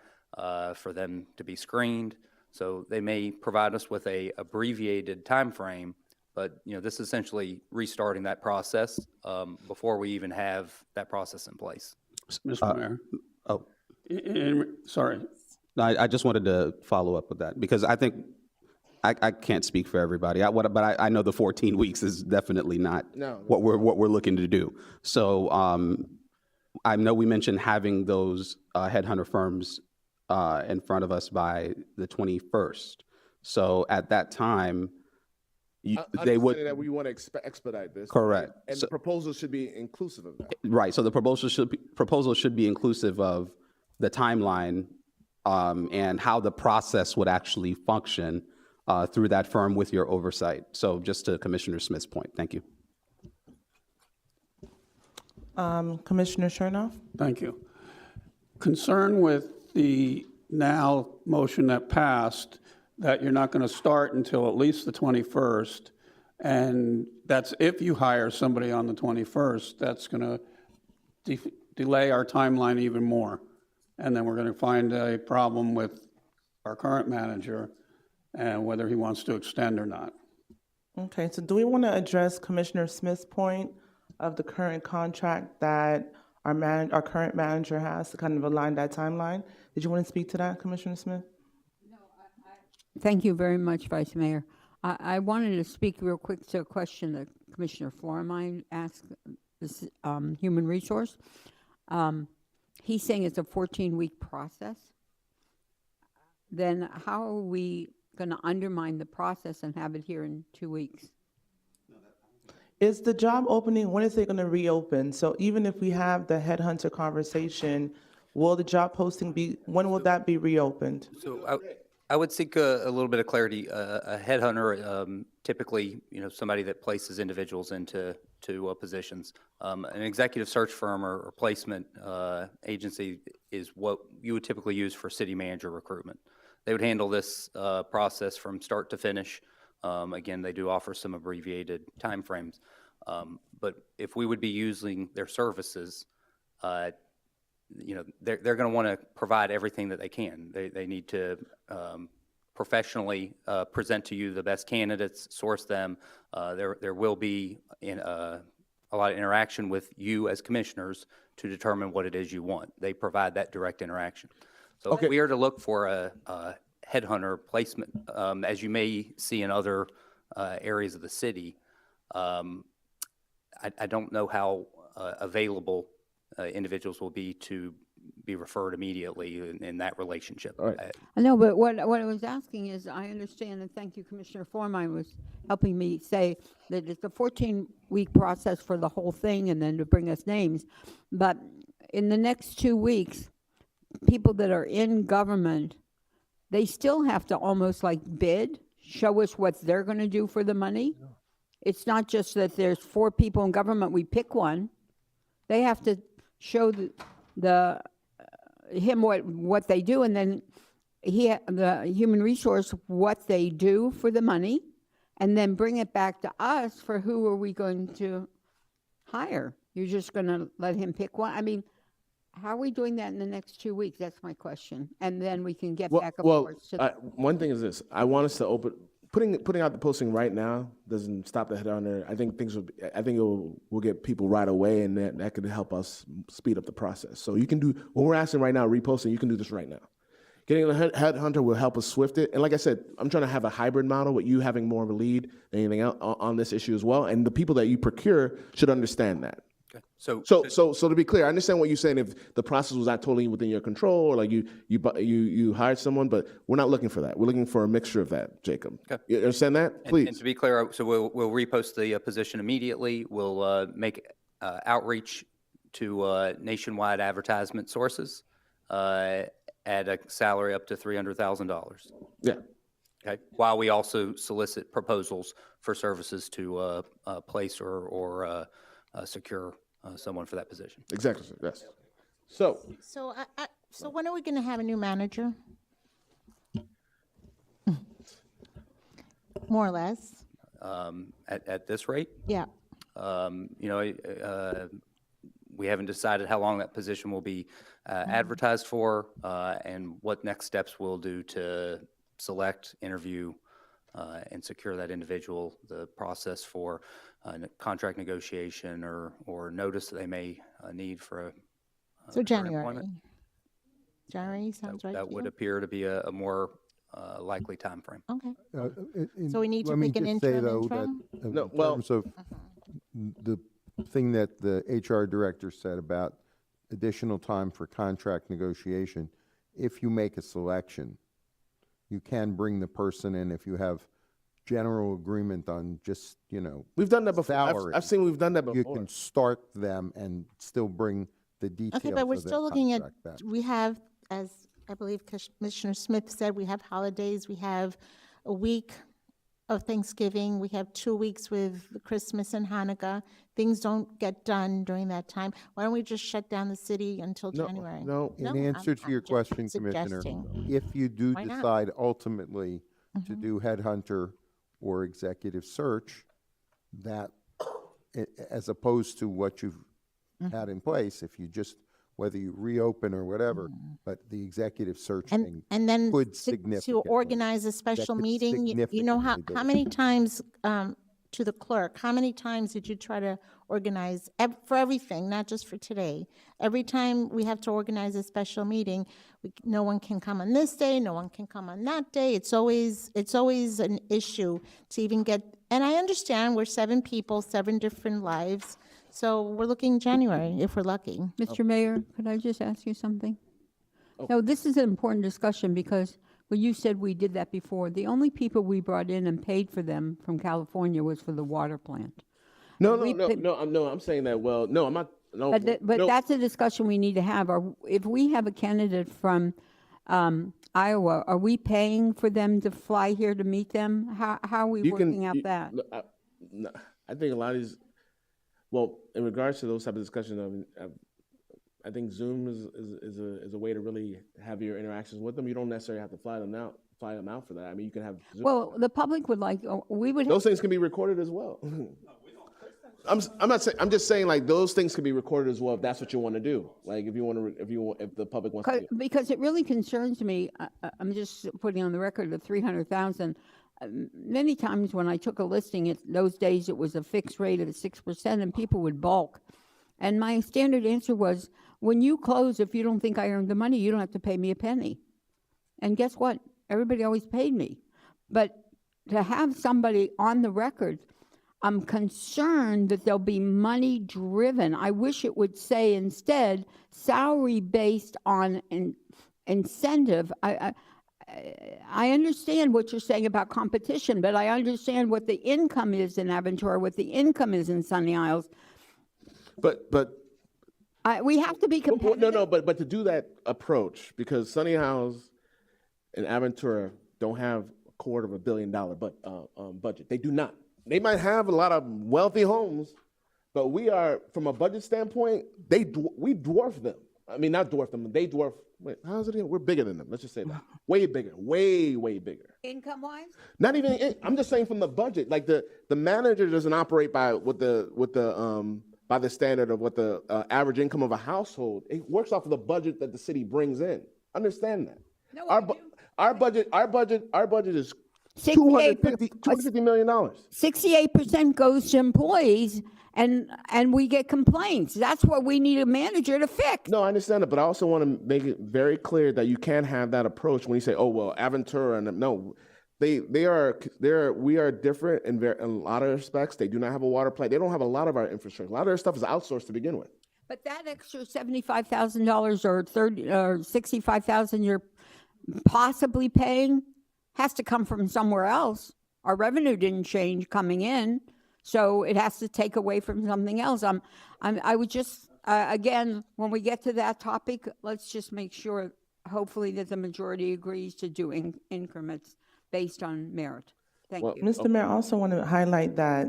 for them to be screened. So they may provide us with a abbreviated time frame, but this is essentially restarting that process before we even have that process in place. Mr. Mayor. Oh, Sorry. no, I just wanted to follow up with that because I think I can't speak for everybody. But I know the 14 weeks is definitely not what we're looking to do. So I know we mentioned having those headhunter firms in front of us by the 21st. So at that time, they would. That we want to expedite this. Correct. And the proposal should be inclusive of that. Right. So the proposal should be inclusive of the timeline and how the process would actually function through that firm with your oversight. So just to Commissioner Smith's point, thank you. Commissioner Chernoff? Thank you. Concern with the now motion that passed that you're not going to start until at least the 21st, and that's if you hire somebody on the 21st, that's going to delay our timeline even more. And then we're going to find a problem with our current manager and whether he wants to extend or not. Okay, so do we want to address Commissioner Smith's point of the current contract that our current manager has to kind of align that timeline? Did you want to speak to that, Commissioner Smith? Thank you very much, Vice Mayor. I wanted to speak real quick to a question that Commissioner Flourmont asked, this Human Resource. He's saying it's a 14-week process. Then how are we going to undermine the process and have it here in 2 weeks? Is the job opening, when is it going to reopen? So even if we have the headhunter conversation, will the job posting when will that be reopened? So I would seek a little bit of clarity. A headhunter, typically, somebody that places individuals into positions. An executive search firm or placement agency is what you would typically use for city manager recruitment. They would handle this process from start to finish. Again, they do offer some abbreviated timeframes. But if we would be using their services, you know, they're going to want to provide everything that they can. They need to professionally present to you the best candidates, source them. There will be a lot of interaction with you as commissioners to determine what it is you want. They provide that direct interaction. So if we are to look for a headhunter placement, as you may see in other areas of the city, I don't know how available individuals will be to be referred immediately in that relationship. All right. I know, but what I was asking is, I understand, and thank you, Commissioner Formine was helping me say that it's a 14-week process for the whole thing and then to bring us names. But in the next 2 weeks, people that are in government, they still have to almost like bid, show us what they're going to do for the money. It's not just that there's 4 people in government, we pick one. They have to show him what they do, and then the human resource what they do for the money, and then bring it back to us for who are we going to hire. You're just going to let him pick one? I mean, how are we doing that in the next 2 weeks? That's my question, and then we can get back and forth. One thing is this: I want us to open. Putting out the posting right now doesn't stop the headhunter. I think we'll get people right away, and that could help us speed up the process. So you can do what we're asking right now, reposting. You can do this right now. Getting a headhunter will help us swift it. And like I said, I'm trying to have a hybrid model with you having more of a lead than anything else on this issue as well. And the people that you procure should understand that. Okay. So to be clear, I understand what you're saying. If the process was not totally within your control, or like you hired someone, but we're not looking for that. We're looking for a mixture of that, Jacob. Okay. You understand that? Please. And to be clear, so we'll repost the position immediately. We'll make outreach to nationwide advertisement sources at a salary up to $300,000. Yeah. Okay. While we also solicit proposals for services to place or secure someone for that position. Exactly. Yes. So So when are we going to have a new manager? More or less. At this rate, Yeah. you know, we haven't decided how long that position will be advertised for, and what next steps we'll do to select, interview, and secure that individual. The process for contract negotiation or notice that they may need for a So return January. employment. January sounds right That to would you? appear to be a more likely timeframe. Okay. In- So we need to let me pick an just say, interim though, interim? that No, in well- terms of the thing that the HR director said about additional time for contract negotiation, if you make a selection, you can bring the person in if you have general agreement on just, we've done that before. salary. I've seen we've done that You before. can start them and still bring the details Okay, but we're of that still looking at, contract back. we have, as I believe Commissioner Smith said, we have holidays, we have a week of Thanksgiving, we have 2 weeks with Christmas and Hanukkah. Things don't get done during that time. Why don't we just shut down the city until January? No. In No, answer to I'm your just question, Commissioner, suggesting. if you do Why not? decide ultimately to do headhunter or executive search, that, as opposed to what you've had in place, if you just, whether you reopen or whatever, but the executive search thing And then could to significantly. organize a special could meeting, you know how significantly many times, to the clerk, how many times did you try to organize, for everything, not just for today? Every time we have to organize a special meeting, no one can come on this day, no one can come on that day. It's always an issue to even get, and I understand we're 7 people, 7 different lives, so we're looking January if we're lucky. Mr. Mayor, could I just ask you something? No, this is an important discussion because when you said we did that before, the only people we brought in and paid for them from California was for the water plant. No, We put- I'm saying that. Well, no, I'm not. No, But no. that's a discussion we need to have. If we have a candidate from Iowa, are we paying for them to fly here to meet them? How are we working out that? I think a lot of these. Well, in regards to those type of discussions, I think Zoom is a way to really have your interactions with them. You don't necessarily have to fly them out for that. I mean, you can have Zoom. Well, the public would like, we would, Those things can be recorded as well. I'm not saying, I'm just saying like those things can be recorded as well if that's what you want to do. Like if if the public wants to do. Because it really concerns me, I'm just putting on the record the 300,000. Many times when I took a listing, those days it was a fixed rate of 6% and people would balk. And my standard answer was, when you close, if you don't think I earned the money, you don't have to pay me a penny. And guess what? Everybody always paid me. But to have somebody on the record, I'm concerned that there'll be money driven. I wish it would say instead salary based on incentive. I understand what you're saying about competition, but I understand what the income is in Aventura, what the income is in Sunny Isles. But We have to be competitive. no, but to do that approach, because Sunny House and Aventura don't have $250 million budget. They do not. They might have a lot of wealthy homes, but we are, from a budget standpoint, we dwarf them. I mean, not dwarf them. They dwarf. Wait, how's it? We're bigger than them. Let's just say that. Way bigger. Way bigger. Income-wise? Not even. I'm just saying from the budget. Like the manager doesn't operate by by the standard of what the average income of a household. It works off of the budget that the city brings in. Understand that. No, Our budget is 68 $250 million. 68% goes to employees, and we get complaints. That's what we need a manager to fix. No, I understand it, but I also want to make it very clear that you can't have that approach when you say, "Oh well, Aventura," and no, we are different in a lot of respects. They do not have a water plant. They don't have a lot of our infrastructure. A lot of their stuff is outsourced to begin with. But that extra $75,000 or $65,000 you're possibly paying has to come from somewhere else. Our revenue didn't change coming in, so it has to take away from something else. I would just, again, when we get to that topic, let's just make sure, hopefully, that the majority agrees to doing increments based on merit. Thank you. Mr. Mayor, I also want to highlight that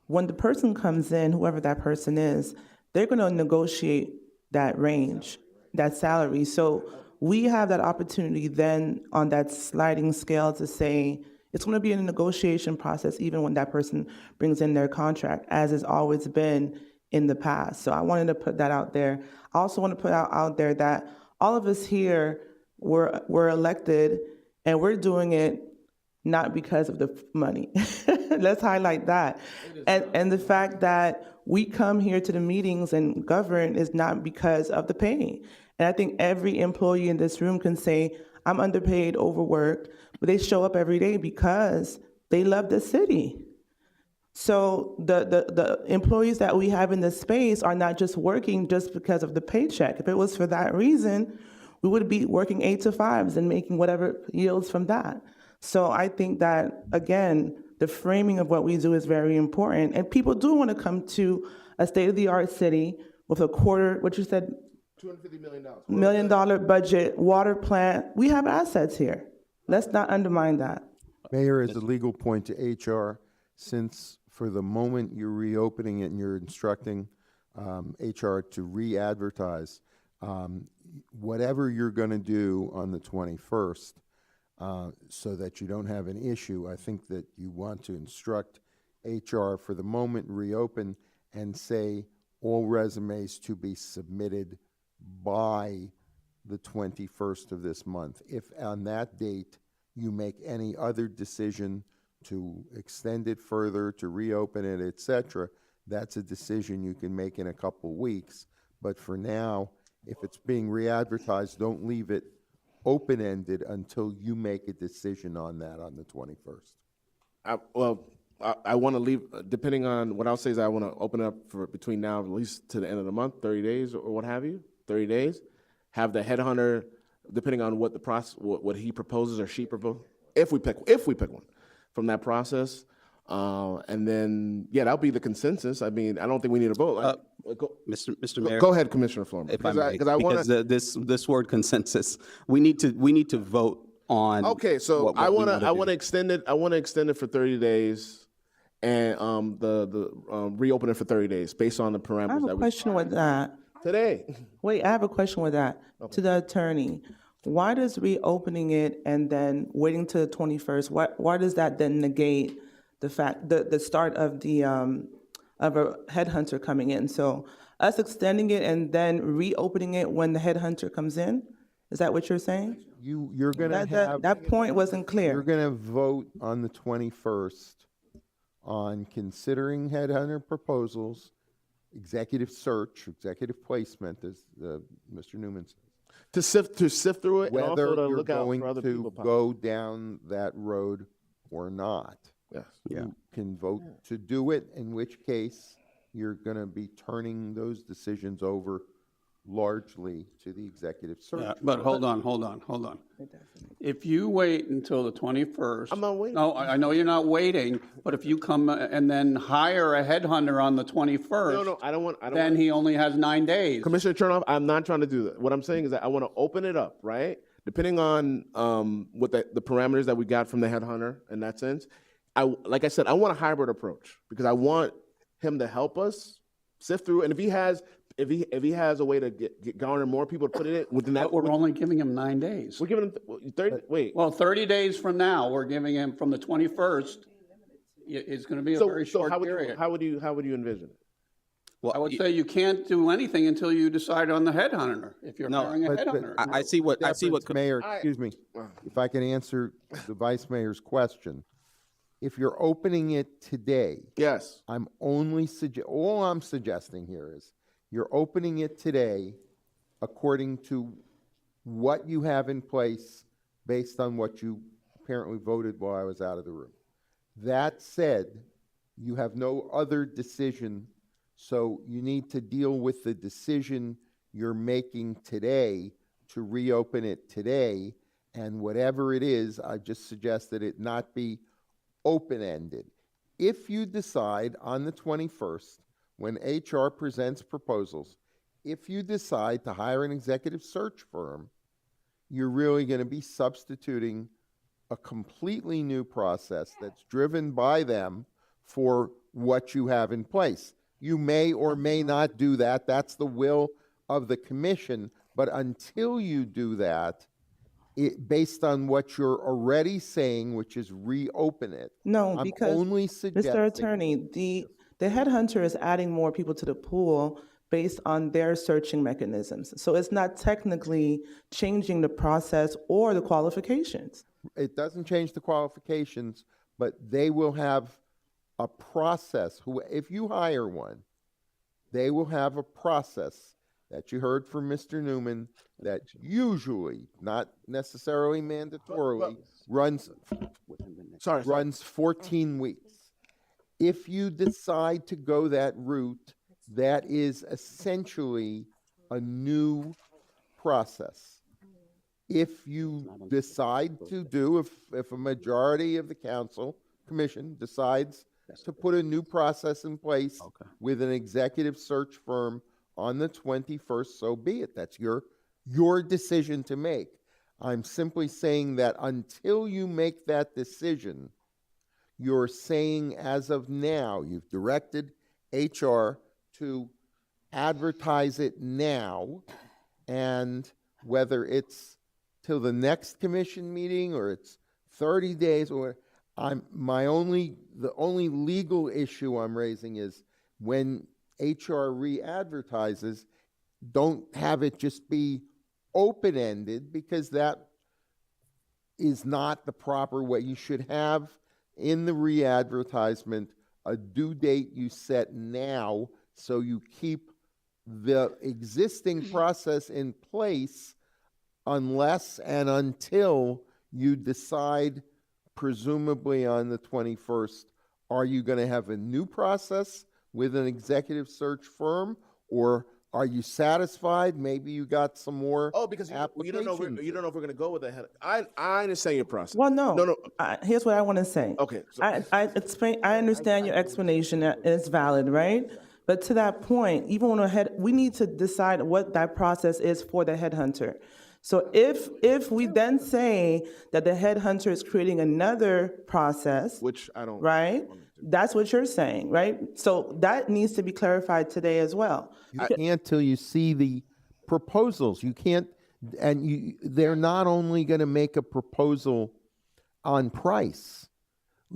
when the person comes in, whoever that person is, they're going to negotiate that range, that salary. So we have that opportunity then on that sliding scale to say it's going to be a negotiation process even when that person brings in their contract, as has always been in the past. So I wanted to put that out there. I also want to put out there that all of us here were elected, and we're doing it not because of the money. Let's highlight that. And the fact that we come here to the meetings and govern is not because of the pay. And I think every employee in this room can say, I'm underpaid, overworked, but they show up every day because they love the city. So the employees that we have in this space are not just working just because of the paycheck. If it was for that reason, we would be working 8 to 5s and making whatever yields from that. So I think that, again, the framing of what we do is very important. And people do want to come to a state-of-the-art city with what you said, $250 million budget, water plant. We have assets here. Let's not undermine that. Mayor, as a legal point to HR, since for the moment you're reopening it and you're instructing HR to re-advertise, whatever you're going to do on the 21st, so that you don't have an issue, I think that you want to instruct HR for the moment, reopen, and say all resumes to be submitted by the 21st of this month. If on that date you make any other decision to extend it further, to reopen it, etc., that's a decision you can make in a couple weeks. But for now, if it's being re-advertised, don't leave it open-ended until you make a decision on that on the 21st. I want to leave, depending on what I'll say is I want to open it up for between now at least to the end of the month, 30 days or what have you, 30 days. Have the headhunter, depending on what the process, what he proposes or she proposes, if we pick one from that process, and then that'll be the consensus. I mean, I don't think we need a vote. Mr. Mayor, go ahead, Commissioner Florman. if I may, because this word consensus, we need to vote on. Okay, so I want to extend it. I want to extend it for 30 days, and reopen it for 30 days based on the parameters. I have a question with that. Today. Wait, I have a question with that to the attorney. Why does reopening it and then waiting till the 21st? Why does that then negate the fact the start of the of a headhunter coming in. So us extending it and then reopening it when the headhunter comes in, is that what you're saying? You're gonna That, have, that point wasn't you're clear. gonna vote on the 21st on considering headhunter proposals, executive search, executive placement, as Mr. Newman says. To sift through it, and Whether also to you're look out going for other to people. go down that road or not. Yes. You can vote to do it, in which case you're going to be turning those decisions over largely to the executive search. Yeah, but hold on. If you wait until the 21st. I'm not waiting. No, I know you're not waiting, but if you come and then hire a headhunter on the 21st. No, I don't want. Then he only has 9 days. Commissioner Chernoff, I'm not trying to do that. What I'm saying is that I want to open it up, right? Depending on what the parameters that we got from the headhunter in that sense. Like I said, I want a hybrid approach because I want him to help us sift through. And if he has a way to garner more people to put it in within that, But we're only giving him 9 days. we're giving him 30. Wait, Well, 30 days from now, we're giving him from the 21st. It's going to be a very short period. how would you envision it? I would say you can't do anything until you decide on the headhunter, if you're hiring a But headhunter. I see what, Mayor, excuse me, if I can answer the Vice Mayor's question. If you're opening it today, Yes. all I'm suggesting here is you're opening it today according to what you have in place based on what you apparently voted while I was out of the room. That said, you have no other decision, so you need to deal with the decision you're making today to reopen it today, and whatever it is, I just suggest that it not be open-ended. If you decide on the 21st, when HR presents proposals, if you decide to hire an executive search firm, you're really going to be substituting a completely new process that's driven by them for what you have in place. You may or may not do that. That's the will of the commission. But until you do that, based on what you're already saying, which is reopen it. No, I'm because, only Mr. suggesting. Attorney, the headhunter is adding more people to the pool based on their searching mechanisms. So it's not technically changing the process or the qualifications. It doesn't change the qualifications, but they will have a process. If you hire one, they will have a process that you heard from Mr. Newman that usually, not necessarily mandatorily, runs 14 weeks. If you decide to go that route, that is essentially a new process. If you decide to do, if a majority of the council commission decides to put a new process in place with an executive search firm on the 21st, so be it. That's your decision to make. I'm simply saying that until you make that decision, you're saying as of now, you've directed HR to advertise it now, and whether it's till the next commission meeting or it's 30 days or the only legal issue I'm raising is when HR re-advertises, don't have it just be open-ended, because that is not the proper way. You should have in the re-advertisement a due date you set now, so you keep the existing process in place unless and until you decide, presumably on the 21st, are you going to have a new process with an executive search firm, or are you satisfied? Maybe you got some more. Oh, because you don't know if we're going to go with that head. I understand your process. Well, no. No. Here's what I want to say. Okay. So, I understand your explanation, and it's valid, right? But to that point, even when we need to decide what that process is for the headhunter. So if we then say that the headhunter is creating another process, which I don't. right? That's what you're saying, right? So that needs to be clarified today as well. You can't till you see the proposals. You can't, and they're not only going to make a proposal on price.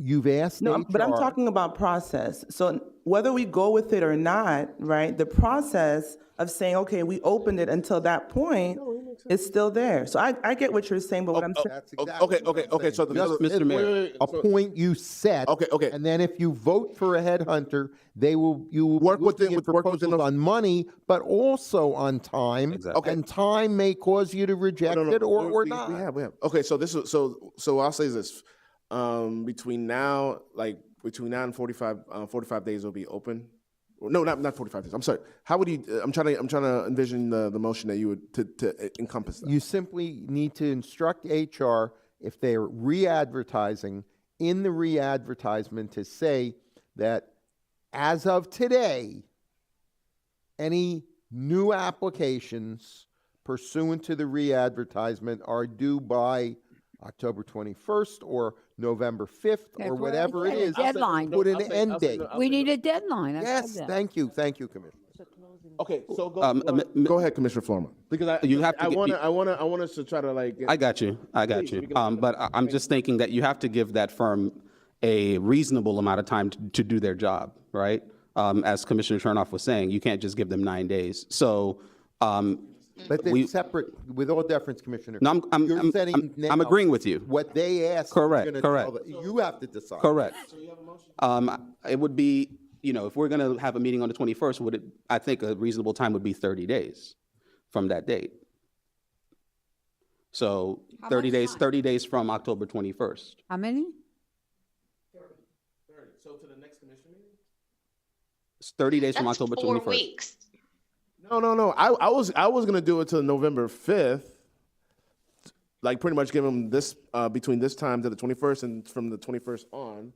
you've asked No, but I'm HR. talking about process. So whether we go with it or not, right, the process of saying, okay, we opened it until that point is still there. So I get what you're saying, but what I'm saying, That's Okay, exactly what okay, I'm okay, so saying. the- Just Mr. Mayor. wait, a so- point you set. Okay, okay. And then if you vote for a headhunter, you will Work be within- looking at work within proposals those- on money, but also on time. Exactly. Okay. And time may cause you to reject it or we not. have. Okay, so this is, so I'll say this, between now and 45 days will be open. No, not 45 days. I'm sorry. How would you, I'm trying to envision the motion that you would, to encompass that. You simply need to instruct HR if they're re-advertising, in the re-advertisement to say that as of today, any new applications pursuant to the re-advertisement are due by October 21st or November 5th That's or what I whatever it said, a is. deadline. Put an end date. We need a deadline. I Yes, said that. thank you, Commissioner. Okay, so Go ahead, Commissioner Florman. Because You have to I get- want us to try to like. I got you. But I'm just thinking that you have to give that firm a reasonable amount of time to do their job, right? As Commissioner Chernoff was saying, you can't just give them 9 days. So, But We- it's separate, with all deference, Commissioner. No, I'm- You're I'm- setting I'm now agreeing with you. What they ask. Correct, you're gonna tell correct. You have to decide. correct. It would be, if we're going to have a meeting on the 21st, I think a reasonable time would be 30 days from that date. So How 30 much days, time? 30 days from October 21st. How many? So to the next commission meeting? It's 30 days from That's October 4 21st. weeks. No. I was gonna do it till November 5th. Like pretty much give them this, between this time to the 21st and from the 21st on.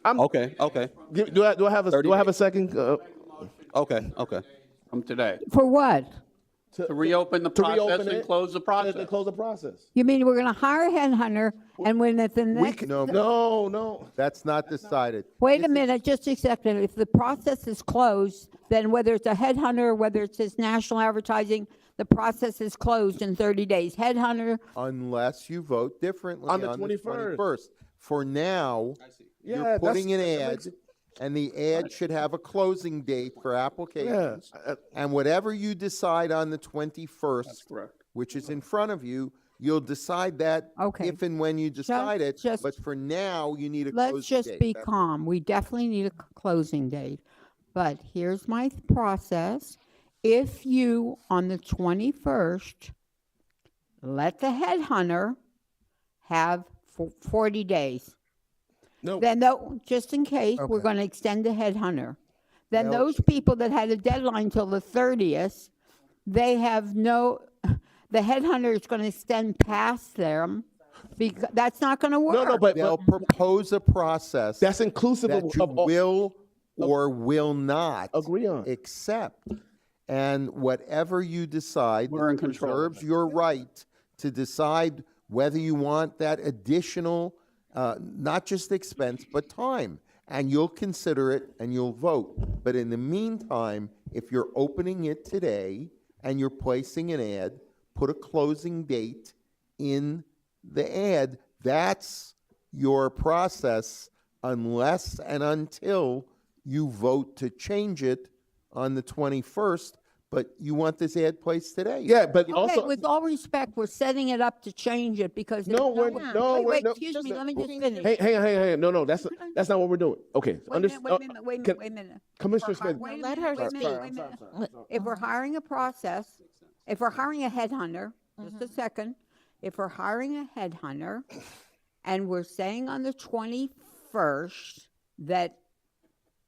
Okay. Do I have 30 a second? Okay. From today, For what? to reopen the To reopen process and it, close the To process. close the process. You mean we're going to hire a headhunter and when at the next? No. That's not decided. Wait a minute, just a second. If the process is closed, then whether it's a headhunter, whether it's this national advertising, the process is closed in 30 days. Headhunter, Unless you vote differently On the on the 21st. 21st. For now, Yeah, you're putting an that ad, makes it- and the ad should have a closing date for applications. And whatever you decide on the 21st, correct. which is in front of you, you'll decide that Okay. if and when you decide it. just- But for now, you need a let's closing just date. be That's- calm. We definitely need a closing date. But here's my process. If you, on the 21st, let the headhunter have 40 days, No. then just in case, we're Okay. going to extend the headhunter. Then Well- those people that had a deadline till the 30th, they have the headhunter is going to extend past them because that's not going to work. No, but They'll propose a process that's inclusive that you of all. will or will not Agree on. accept. And whatever you decide We're in control of reserves your right to decide whether you want that additional, not just expense, but time. And you'll consider it and you'll vote. But in the meantime, if you're opening it today and you're placing an ad, put a closing date in the ad. That's your process unless and until you vote to change it on the 21st, but you want this ad placed today. Yeah, but Okay, also. with all respect, we're setting it up to change it because. No, there's we're- one- no, wait, we're- wait, no, excuse me, just let me just Hey, finish. hang on. No, that's not what we're doing. Okay. Wait a minute, wait a minute, can- wait a minute. Commissioner If we're hi- Smith. Wait a Let minute, her wait a speak. minute, wait a minute. If we're hiring a process, if we're hiring a headhunter, just a second, if we're hiring a headhunter and we're saying on the 21st that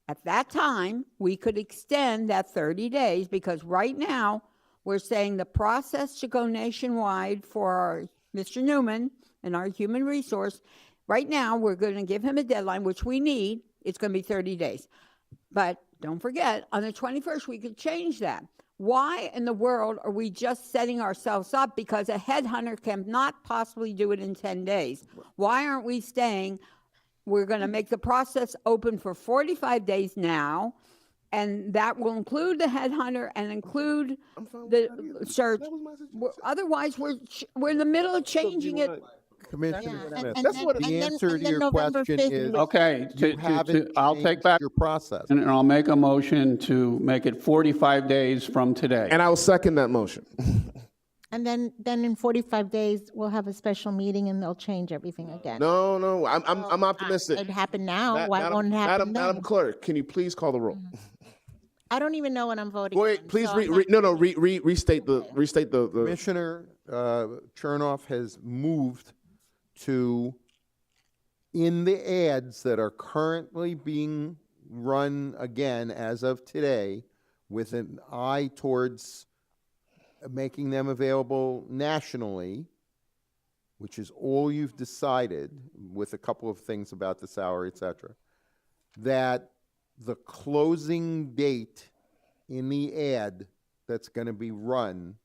at that time, we could extend that 30 days because right now, we're saying the process should go nationwide for Mr. Newman and our human resource. Right now, we're going to give him a deadline, which we need. It's going to be 30 days. But don't forget, on the 21st, we could change that. Why in the world are we just setting ourselves up? Because a headhunter cannot possibly do it in 10 days. Why aren't we saying we're going to make the process open for 45 days now, and that will include the headhunter and include the search. Otherwise, we're in the middle of changing it. Commissioner Yeah, Smith, That's what it- the then- answer and to then your November question 5th is, Okay, you haven't I'll take changed back, your process. and I'll make a motion to make it 45 days from today. And I will second that motion. And then in 45 days, we'll have a special meeting and they'll change everything again. No, I'm optimistic. It happened now, Ma- why Madam- won't it happen Madam then? Clerk, can you please call the roll? I don't even know what I'm voting Wait, on, please so I'm not- restate the. Commissioner Chernoff has moved to, in the ads that are currently being run again as of today, with an eye towards making them available nationally, which is all you've decided, with a couple of things about the salary, et cetera, that the closing date in the ad that's going to be run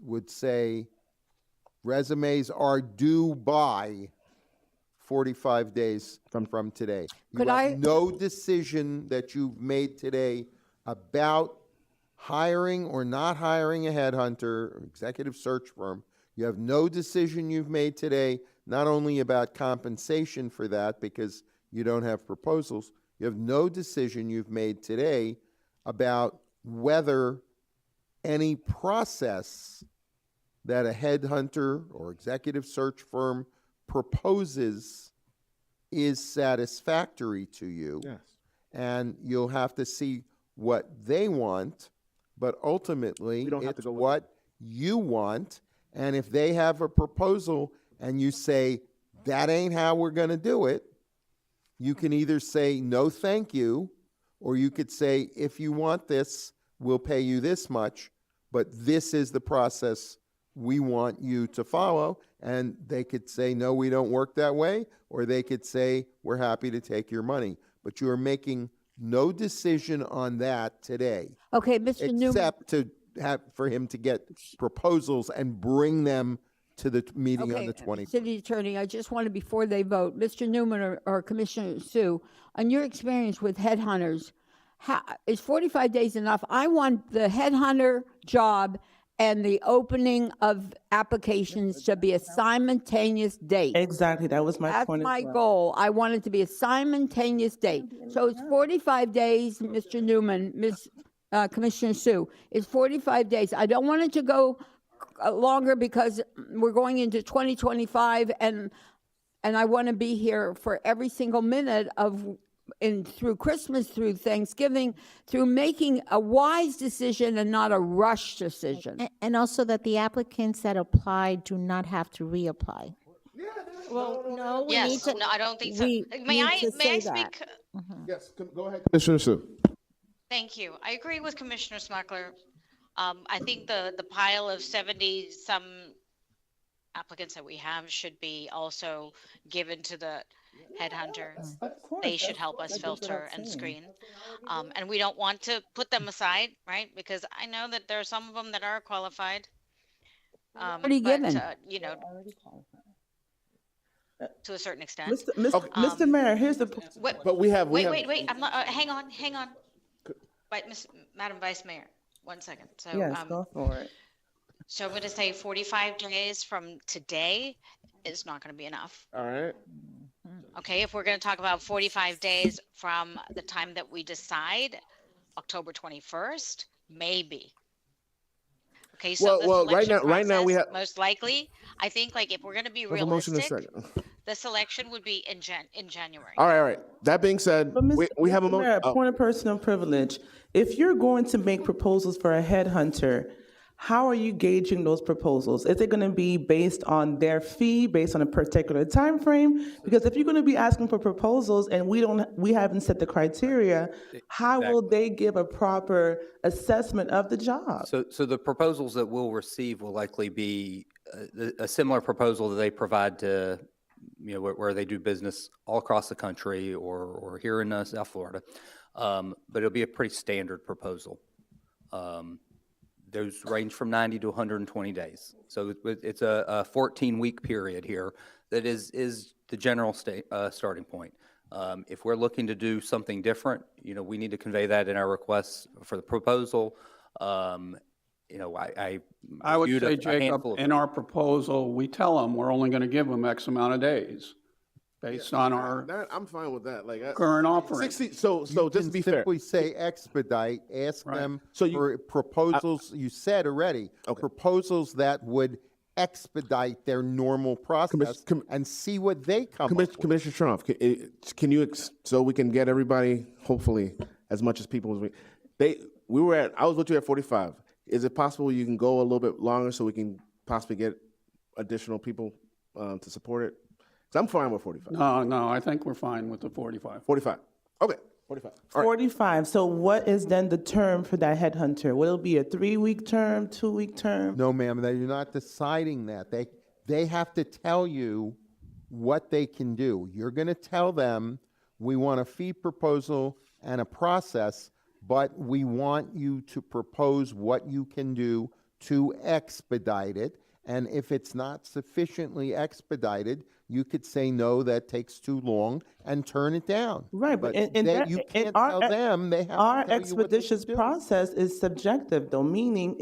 would say resumes are due by 45 days from today. Could You have I- no decision that you've made today about hiring or not hiring a headhunter or executive search firm. You have no decision you've made today, not only about compensation for that because you don't have proposals, you have no decision you've made today about whether any process that a headhunter or executive search firm proposes is satisfactory to you. Yes. And you'll have to see what they want, but ultimately We don't have it's to go with what you want. And if they have a proposal and you say, that ain't how we're going to do it, you can either say, no, thank you, or you could say, if you want this, we'll pay you this much, but this is the process we want you to follow. And they could say, no, we don't work that way, or they could say, we're happy to take your money. But you are making no decision on that today, Okay, Mr. Newman, except to have, for him to get proposals and bring them to the meeting on okay, the 20th. City Attorney, I just wanted, before they vote, Mr. Newman or Commissioner Sue, on your experience with headhunters, is 45 days enough? I want the headhunter job and the opening of applications to be a simultaneous date. Exactly, that was my That's point as my well. goal. I want it to be a simultaneous date. So it's 45 days, Mr. Newman, Commissioner Sue. It's 45 days. I don't want it to go longer because we're going into 2025 and I want to be here for every single minute of through Christmas, through Thanksgiving, through making a wise decision and not a rush decision. And also that the applicants that apply do not have to reapply. Well, no, we need Yes, to. no, I don't think so. we May need I, to may I say that. speak? Yes, go ahead, Commissioner Sue. Thank you. I agree with Commissioner Smuckler. I think the pile of 70 some applicants that we have should be also given to the headhunter. Of course, They should that's- help us that goes without filter and saying. screen. And we don't want to put them aside, right? Because I know that there are some of them that are qualified. Already but, given. you know, to a certain extent. Mr. Mayor, here's the, Wait, But we have. wait, I'm not, hang on. Madam Vice Mayor, 1 second. So, yes, go for it. so I'm going to say 45 days from today is not going to be enough. All right. Okay, if we're going to talk about 45 days from the time that we decide, October 21st, maybe. Okay, so the Well, right selection now we process, have- most likely, I think like if we're going to be There's a motion in a realistic, second. the selection would be in January. All right. That being said, But we have a Mr. Mayor, motion. point of personal privilege. If you're going to make proposals for a headhunter, how are you gauging those proposals? Is it going to be based on their fee, based on a particular time frame? Because if you're going to be asking for proposals and we haven't set the criteria, how will they give a proper assessment of the job? So the proposals that we'll receive will likely be a similar proposal that they provide to, where they do business all across the country or here in South Florida. But it'll be a pretty standard proposal. Those range from 90 to 120 days. So it's a 14-week period here that is the general starting point. If we're looking to do something different, we need to convey that in our requests for the proposal. you know, I I would reviewed say, a Jacob, handful of. in our proposal, we tell them we're only going to give them X amount of days based on our I'm fine with that. Like current offering. 60. So You just to can be fair, simply say expedite, ask Right. them So you- for proposals, you said already, Okay. proposals that would expedite their normal process and see what they come up with. Commissioner Trump, can you so we can get everybody, hopefully, as much as people as I was with you at 45. Is it possible you can go a little bit longer so we can possibly get additional people to support it? Because I'm fine with 45. No, I think we're fine with the 45. 45. Okay, 45. All right. 45. So what is then the term for that headhunter? Will it be a 3-week term, 2-week term? No, ma'am, you're not deciding that. They have to tell you what they can do. You're going to tell them, we want a fee proposal and a process, but we want you to propose what you can do to expedite it. And if it's not sufficiently expedited, you could say, no, that takes too long, and turn it down. Right, but in that, you in can't our, tell them, they have our to tell you what they expeditious can do. process is subjective, though, meaning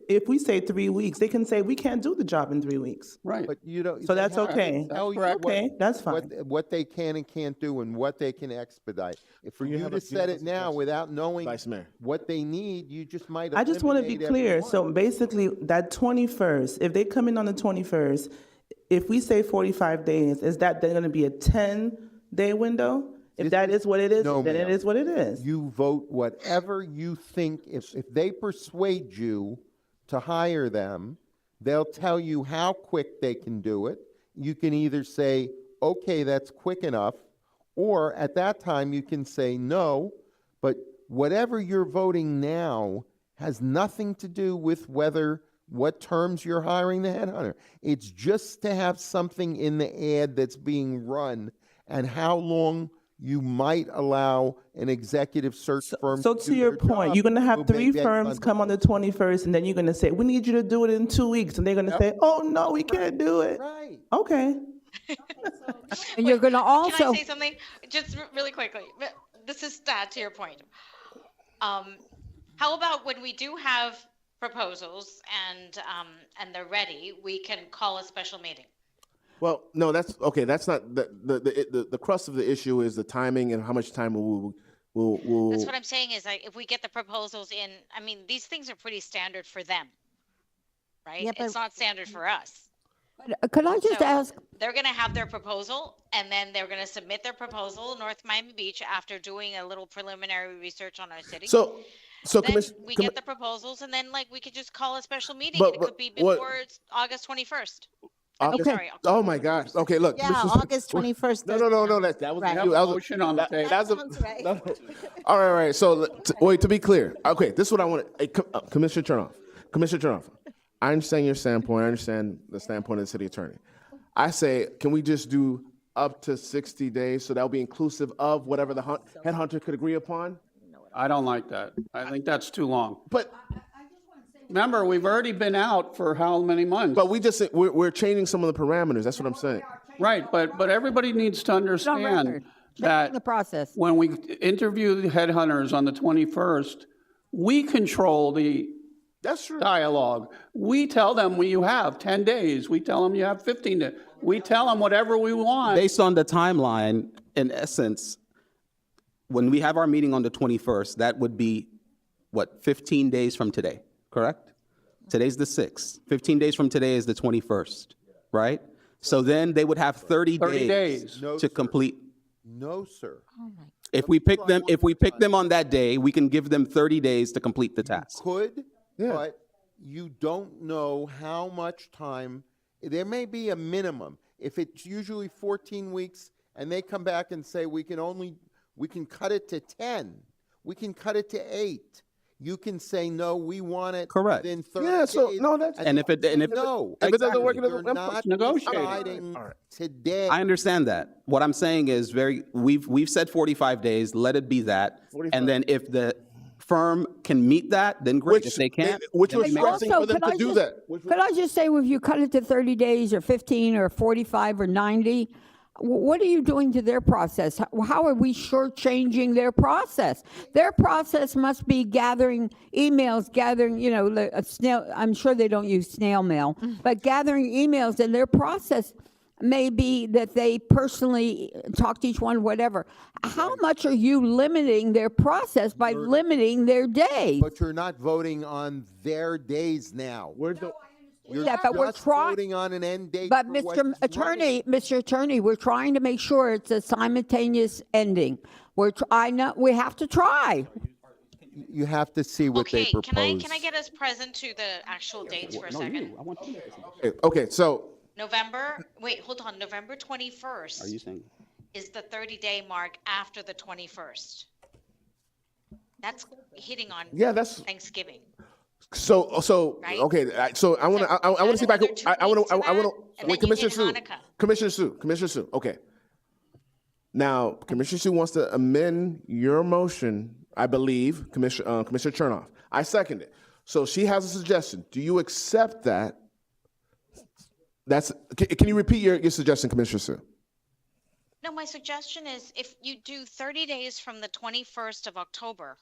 if we say 3 weeks, they can say, we can't do the job in 3 weeks. Right. But you don't. So they that's have to okay. tell you correct. Okay, that's fine. what they can and can't do and what they can expedite. If for you to set it now without knowing Vice Mayor. what they need, you just might. I just want to be eliminate clear. everyone. So basically, that 21st, if they come in on the 21st, if we say 45 days, is that then going to be a 10-day window? If that is what it is, No, then it ma'am. is what it is. You vote whatever you think. If they persuade you to hire them, they'll tell you how quick they can do it. You can either say, okay, that's quick enough, or at that time you can say no, but whatever you're voting now has nothing to do with what terms you're hiring the headhunter. It's just to have something in the ad that's being run and how long you might allow an executive search firm So to to do your their point, job you're going to will have make 3 that firms done. come on the 21st, and then you're going to say, we need you to do it in 2 weeks. And they're going to say, oh, no, we can't do it. Right. Okay. And you're going to Can also, I say something? Just really quickly. This is to your point. How about when we do have proposals and they're ready, we can call a special meeting? Well, no, that's okay. That's not the crux of the issue is the timing and how much time we'll. That's what I'm saying is like if we get the proposals in, I mean, these things are pretty standard for them, right? Yeah, It's but- not standard for us. could I just So ask, they're going to have their proposal and then they're going to submit their proposal in North Miami Beach after doing a little preliminary research on our city. So then Commission. we get the proposals and then like we could just call a special meeting. But- And it could be but what- before it's August 21st. August- Sorry. Oh my gosh. Okay, look. Yeah, Commissioner- August 21st. No, that was Right. you. have a That was motion on the that- table. That's a, Sounds right. no, no. All right. So wait, to be clear, okay, this is what I want. Commissioner Chernoff. Commissioner Chernoff. I understand your standpoint. I understand the standpoint of the city attorney. I say, can we just do up to 60 days so that'll be inclusive of whatever the headhunter could agree upon? I don't like that. I think that's too long. But Remember, we've already been out for how many months? we're changing some of the parameters. That's what I'm saying. Right, but everybody needs to on understand record, that the process. when we interview the headhunters on the 21st, we control the That's true. dialogue. We tell them you have 10 days. We tell them you have 15 days. We tell them whatever we want. Based on the timeline, in essence, when we have our meeting on the 21st, that would be, 15 days from today, correct? Today's the 6th. 15 days from today is the 21st, right? So then they would have 30 days No, to sir. complete. No, sir. If we pick them on that day, we can give them 30 days to complete the task. Could, but you don't know how much time. There may be a minimum. If it's usually 14 weeks and they come back and say we can cut it to 10, we can cut it to 8. You can say no, we want it Correct. within 30 Yeah, so, days. no, that's- And if it no, if it doesn't work, it You're doesn't work. not Negotiate. deciding All right. today. I understand that. What I'm saying is we've said 45 days, let it be that. 45. And then if the firm can meet that, then great. If they can't, which then was we make- stressing Also, for them could to I do just- that. Could I just say, if you cut it to 30 days or 15 or 45 or 90, What are you doing to their process? How are we shortchanging their process? Their process must be gathering emails, a snail. I'm sure they don't use snail mail, but gathering emails, and their process may be that they personally talk to each one, whatever. How much are you limiting their process by limiting their day? But you're not voting on their days now. You're Yeah, but we're just trying. voting on an end date. But for Mr. what's running. Mr. Attorney, we're trying to make sure it's a simultaneous ending. I know we have to try. You have to see what they Okay, propose. can I get us present to the actual dates for a second? Okay, so November 21st is the 30-day mark after the 21st. That's hitting on that's Thanksgiving. Right? Okay. So I want to see if I could. I want to. Wait, Commissioner Sue. Okay. Now, Commissioner Sue wants to amend your motion, I believe, Commissioner Chernoff. I second it. So she has a suggestion. Do you accept that? Can you repeat your suggestion, Commissioner Sue? No, my suggestion is if you do 30 days from the 21st of October,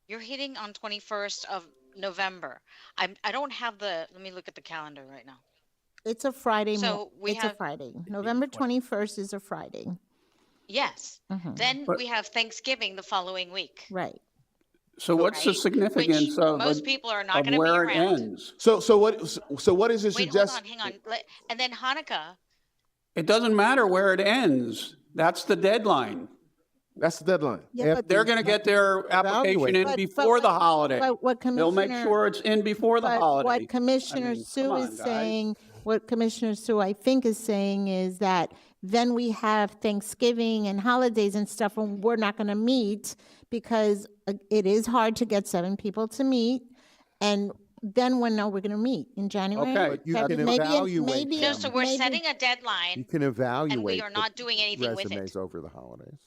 you're hitting on 21st of November. I don't have let me look at the calendar right now. It's a Friday. So it's a Friday. November 21st is a Friday. Yes. Then we have Thanksgiving the following week. Right. So what's the Right? significance Which of most people are not of going to be where it around. ends? So what is your Wait, suggestion? hang on. And then Hanukkah. It doesn't matter where it ends. That's the deadline. That's the deadline. Yeah, but They're going to get their application in But- before but- the holiday. but what They'll make Commissioner- sure it's in before the But holiday. what Commissioner come Sue on, is guys. saying, what Commissioner Sue, I think, is saying is that then we have Thanksgiving and holidays and stuff, and we're not going to meet because it is hard to get 7 people to meet. And then when are we going to meet? In January? Okay. But you February? can Maybe evaluate maybe- No, so we're maybe- setting a You deadline. can evaluate are the not doing anything with it. resumes over the holidays.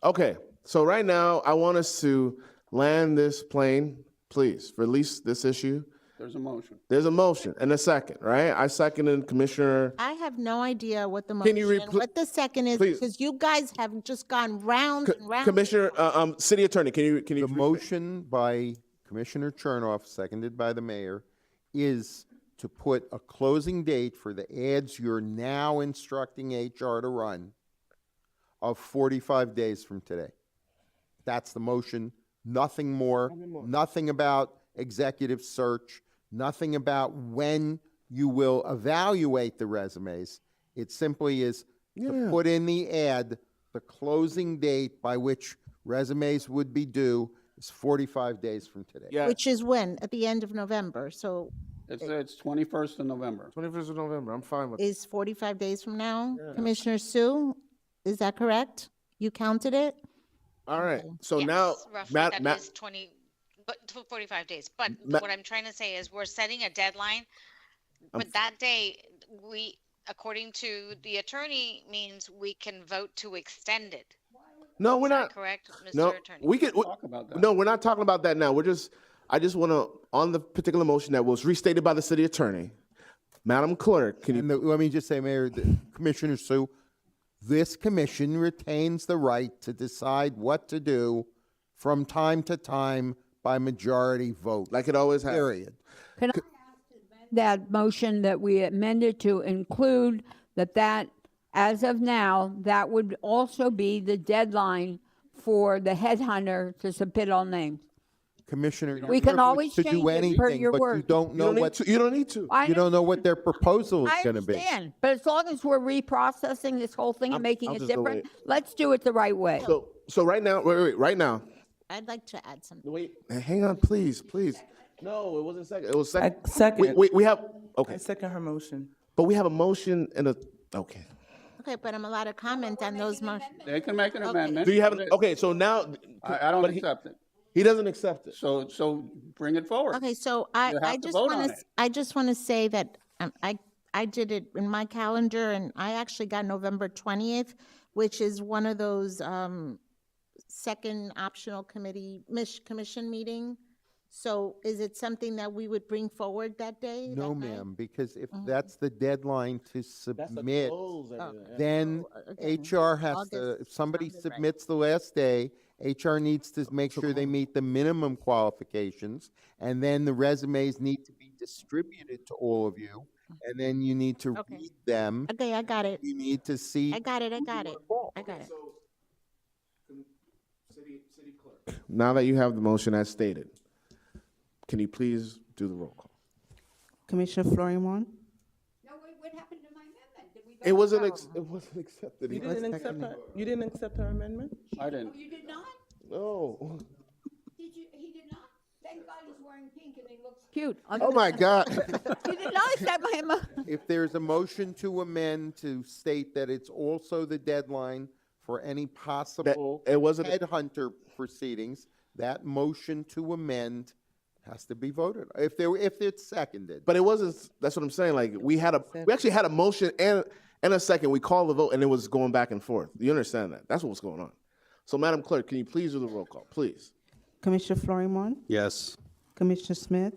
Okay. So right now, I want us to land this plane, please, release this issue. There's a motion. There's a motion and a second, right? I seconded Commissioner. I have no idea what the Can you motion, what the second is, please. because you guys have just gone round and round. Commissioner, City Attorney, can you? The motion by Commissioner Chernoff, seconded by the mayor, is to put a closing date for the ads you're now instructing HR to run of 45 days from today. That's the motion. Nothing more. Nothing about executive search. Nothing about when you will evaluate the resumes. It simply is to put in the ad, the closing date by which resumes would be due is 45 days from today. Yeah. Which is when? At the end of November. So It's 21st of November. 21st of November. I'm fine with. is 45 days from now? Commissioner Sue, is that correct? You counted it? All right. So Yes, now, roughly Matt, that is 20, but 45 days. But what I'm trying to say is we're setting a deadline. But that day, according to the attorney, means we can vote to extend it. no, we're Is that not. correct, Mr. No, Attorney? we could. Talk about that. No, we're not talking about that now. I just want to, on the particular motion that was restated by the city attorney, Madam Clerk, can you? Let me just say, Mayor, Commissioner Sue, this commission retains the right to decide what to do from time to time by majority vote. Like it always has. Period. Can I ask that motion that we amended to include that as of now, that would also be the deadline for the headhunter to submit all names? Commissioner, We you're can privileged always to change do it per anything, your but you word. don't know what You don't need to. you don't know what their proposal is I going to be. understand, but as long as we're reprocessing this whole thing and making I'll it just delay different, it. let's do it the right way. So right now, wait, right now. I'd like to add something. Wait, hang on, please. No, it wasn't second. It was second. Second. We have, okay, I second her motion. but we have a motion and okay. Okay, but I'm allowed to comment on those motions. They can make an amendment. Do you have, okay, so now. I don't but accept it. He doesn't accept it. So bring it forward. Okay, so You have to vote on it. I just want to say that I did it in my calendar, and I actually got November 20th, which is one of those second optional commission meeting So is it something that we would bring forward that day? No, that night? ma'am, because if that's the deadline to submit, Oh, then again, HR has to, August if somebody sounded right. submits the last day, HR needs to make sure they meet the minimum qualifications, and then the resumes need to be distributed to all of you, and then you need to Okay. read them. Okay, I got it. You need to see. I got it. I got it. I got it. City Clerk. Now that you have the motion as stated, can you please do the roll call? Commissioner Florimon, No, what happened to my amendment? Did we It wasn't, it wasn't accepted. You didn't accept her, you didn't accept her amendment? I didn't. You did not? No. Did you, he did not? Thank God he's wearing pink and he looks cute. Oh, my God. You did not accept my amendment? If there's a motion to amend to state that it's also the deadline for any possible it wasn't- headhunter proceedings, that motion to amend has to be voted, if it's seconded. But it wasn't, that's what I'm saying, like, we actually had a motion and a second, we called the vote, and it was going back and forth. You understand that? That's what's going on. So, Madam Clerk, can you please do the roll call, please? Commissioner Florimon, Yes. Commissioner Smith,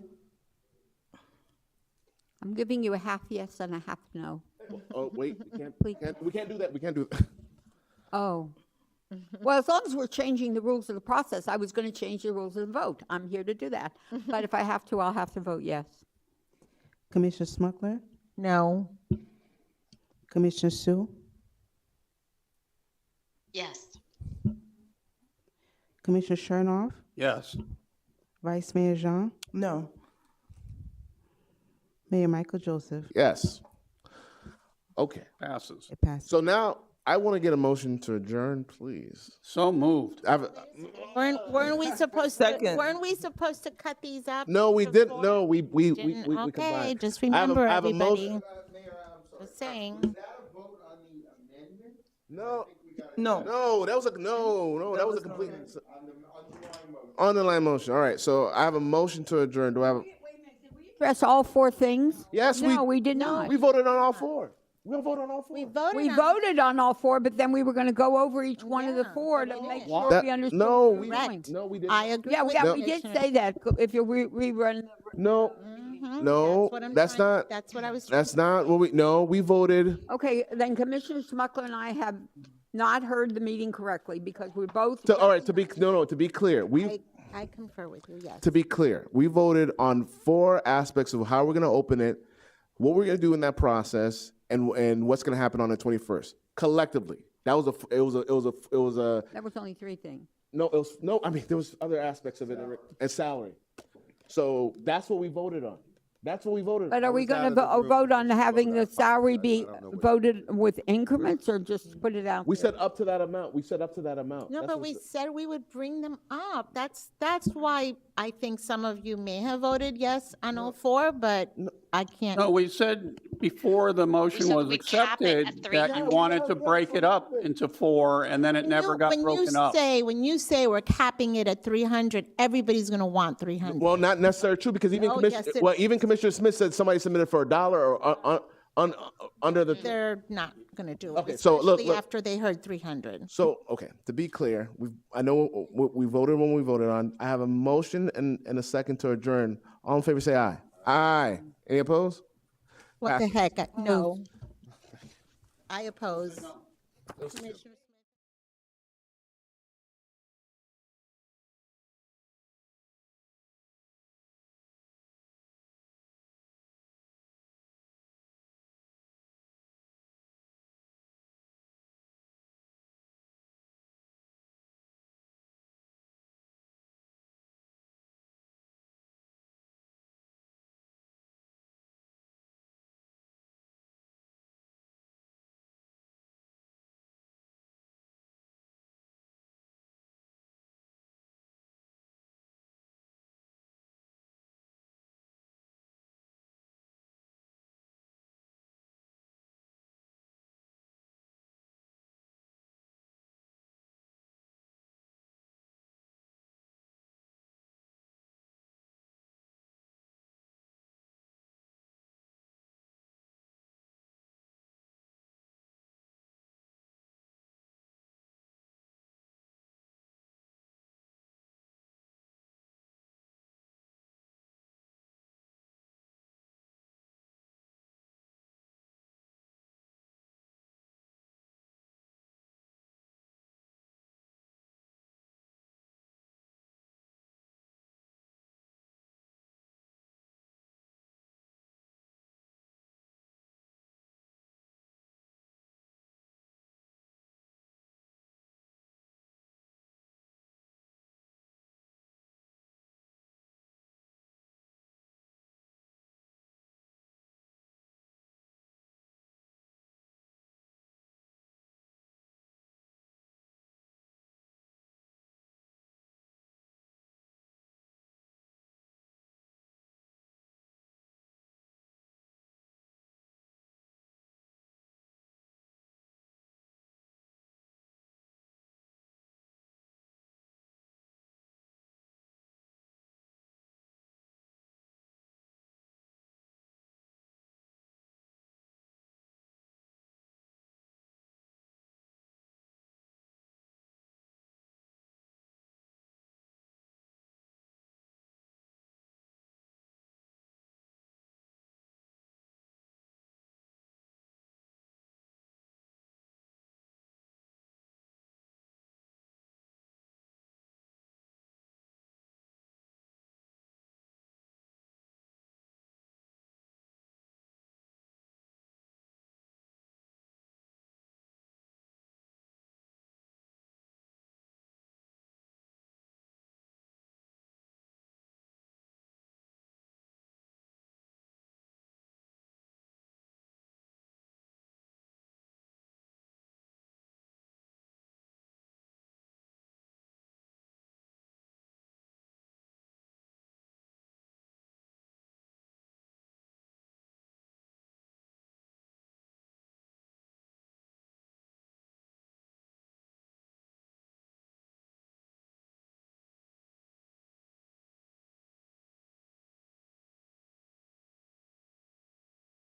I'm giving you a half yes and a half no. Oh, wait, we can't do that, we can't do that. Oh. Well, as long as we're changing the rules of the process, I was going to change the rules of the vote. I'm here to do that. But if I have to, I'll have to vote yes. Commissioner Smuggler, No. Commissioner Sue, Yes. Commissioner Chernoff, Yes. Vice Mayor Jean, No. Mayor Michael Joseph. Yes. Okay, Passes. It passes. so now, I want to get a motion to adjourn, please. So moved. Weren't we supposed Second. to, weren't we supposed to cut these up? No, we didn't, before? no, we Didn't? combined. Okay, just I have a- remember, I have a motion- everybody. Just saying. No, No. no, that was a, that was a complete. Underlying motion, all right, so I have a motion to adjourn, do I have, Press all four things? Yes, No, we did not. we voted on all four. We all voted on all four. We voted We on- voted on all four, but then we were going to go over each one of the Yeah, four we to make did. sure That- we understood. no, what we- were doing. Correct. No, we didn't. I agree. Yeah, with yeah, we Commissioner. did say that. If you rerun. No, Mhm, no, what I'm that's trying- not, That's what I was. that's not what we, no, we voted, Okay, then Commissioner Smuckler and I have not heard the meeting correctly because we're both. all right, to be clear, I concur with you, yes. to be clear, we voted on four aspects of how we're gonna open it, what we're gonna do in that process, and what's gonna happen on the 21st, collectively. That was it was a, That was only three things. no, I mean, there was other aspects of it, and salary. So that's what we voted on. That's what we voted on. But are we was going out to of the group vote on when we having voted the on that. salary I be don't know what- voted with increments or just put it out? We there? said up to that amount. We said up to that amount. No, That's but what we said. said we would bring them up. That's why I think some of you may have voted yes on all four, but I can't. No, we said before the motion said was we'd cap it accepted at that you 300. wanted to break it up into four, and then it never got broken up. When you say we're capping it at 300, everybody's going to want 300. Well, not necessarily true because even Oh, yes, it even Commissioner Smith said somebody submitted for $1 or under the. They're not going to do it, Okay, so look, especially after they heard 300. So okay, to be clear, I know we voted when we voted on. I have a motion and a second to adjourn. All in favor, say aye. Aye. Any opposed? What the heck? No. I oppose. Commissioner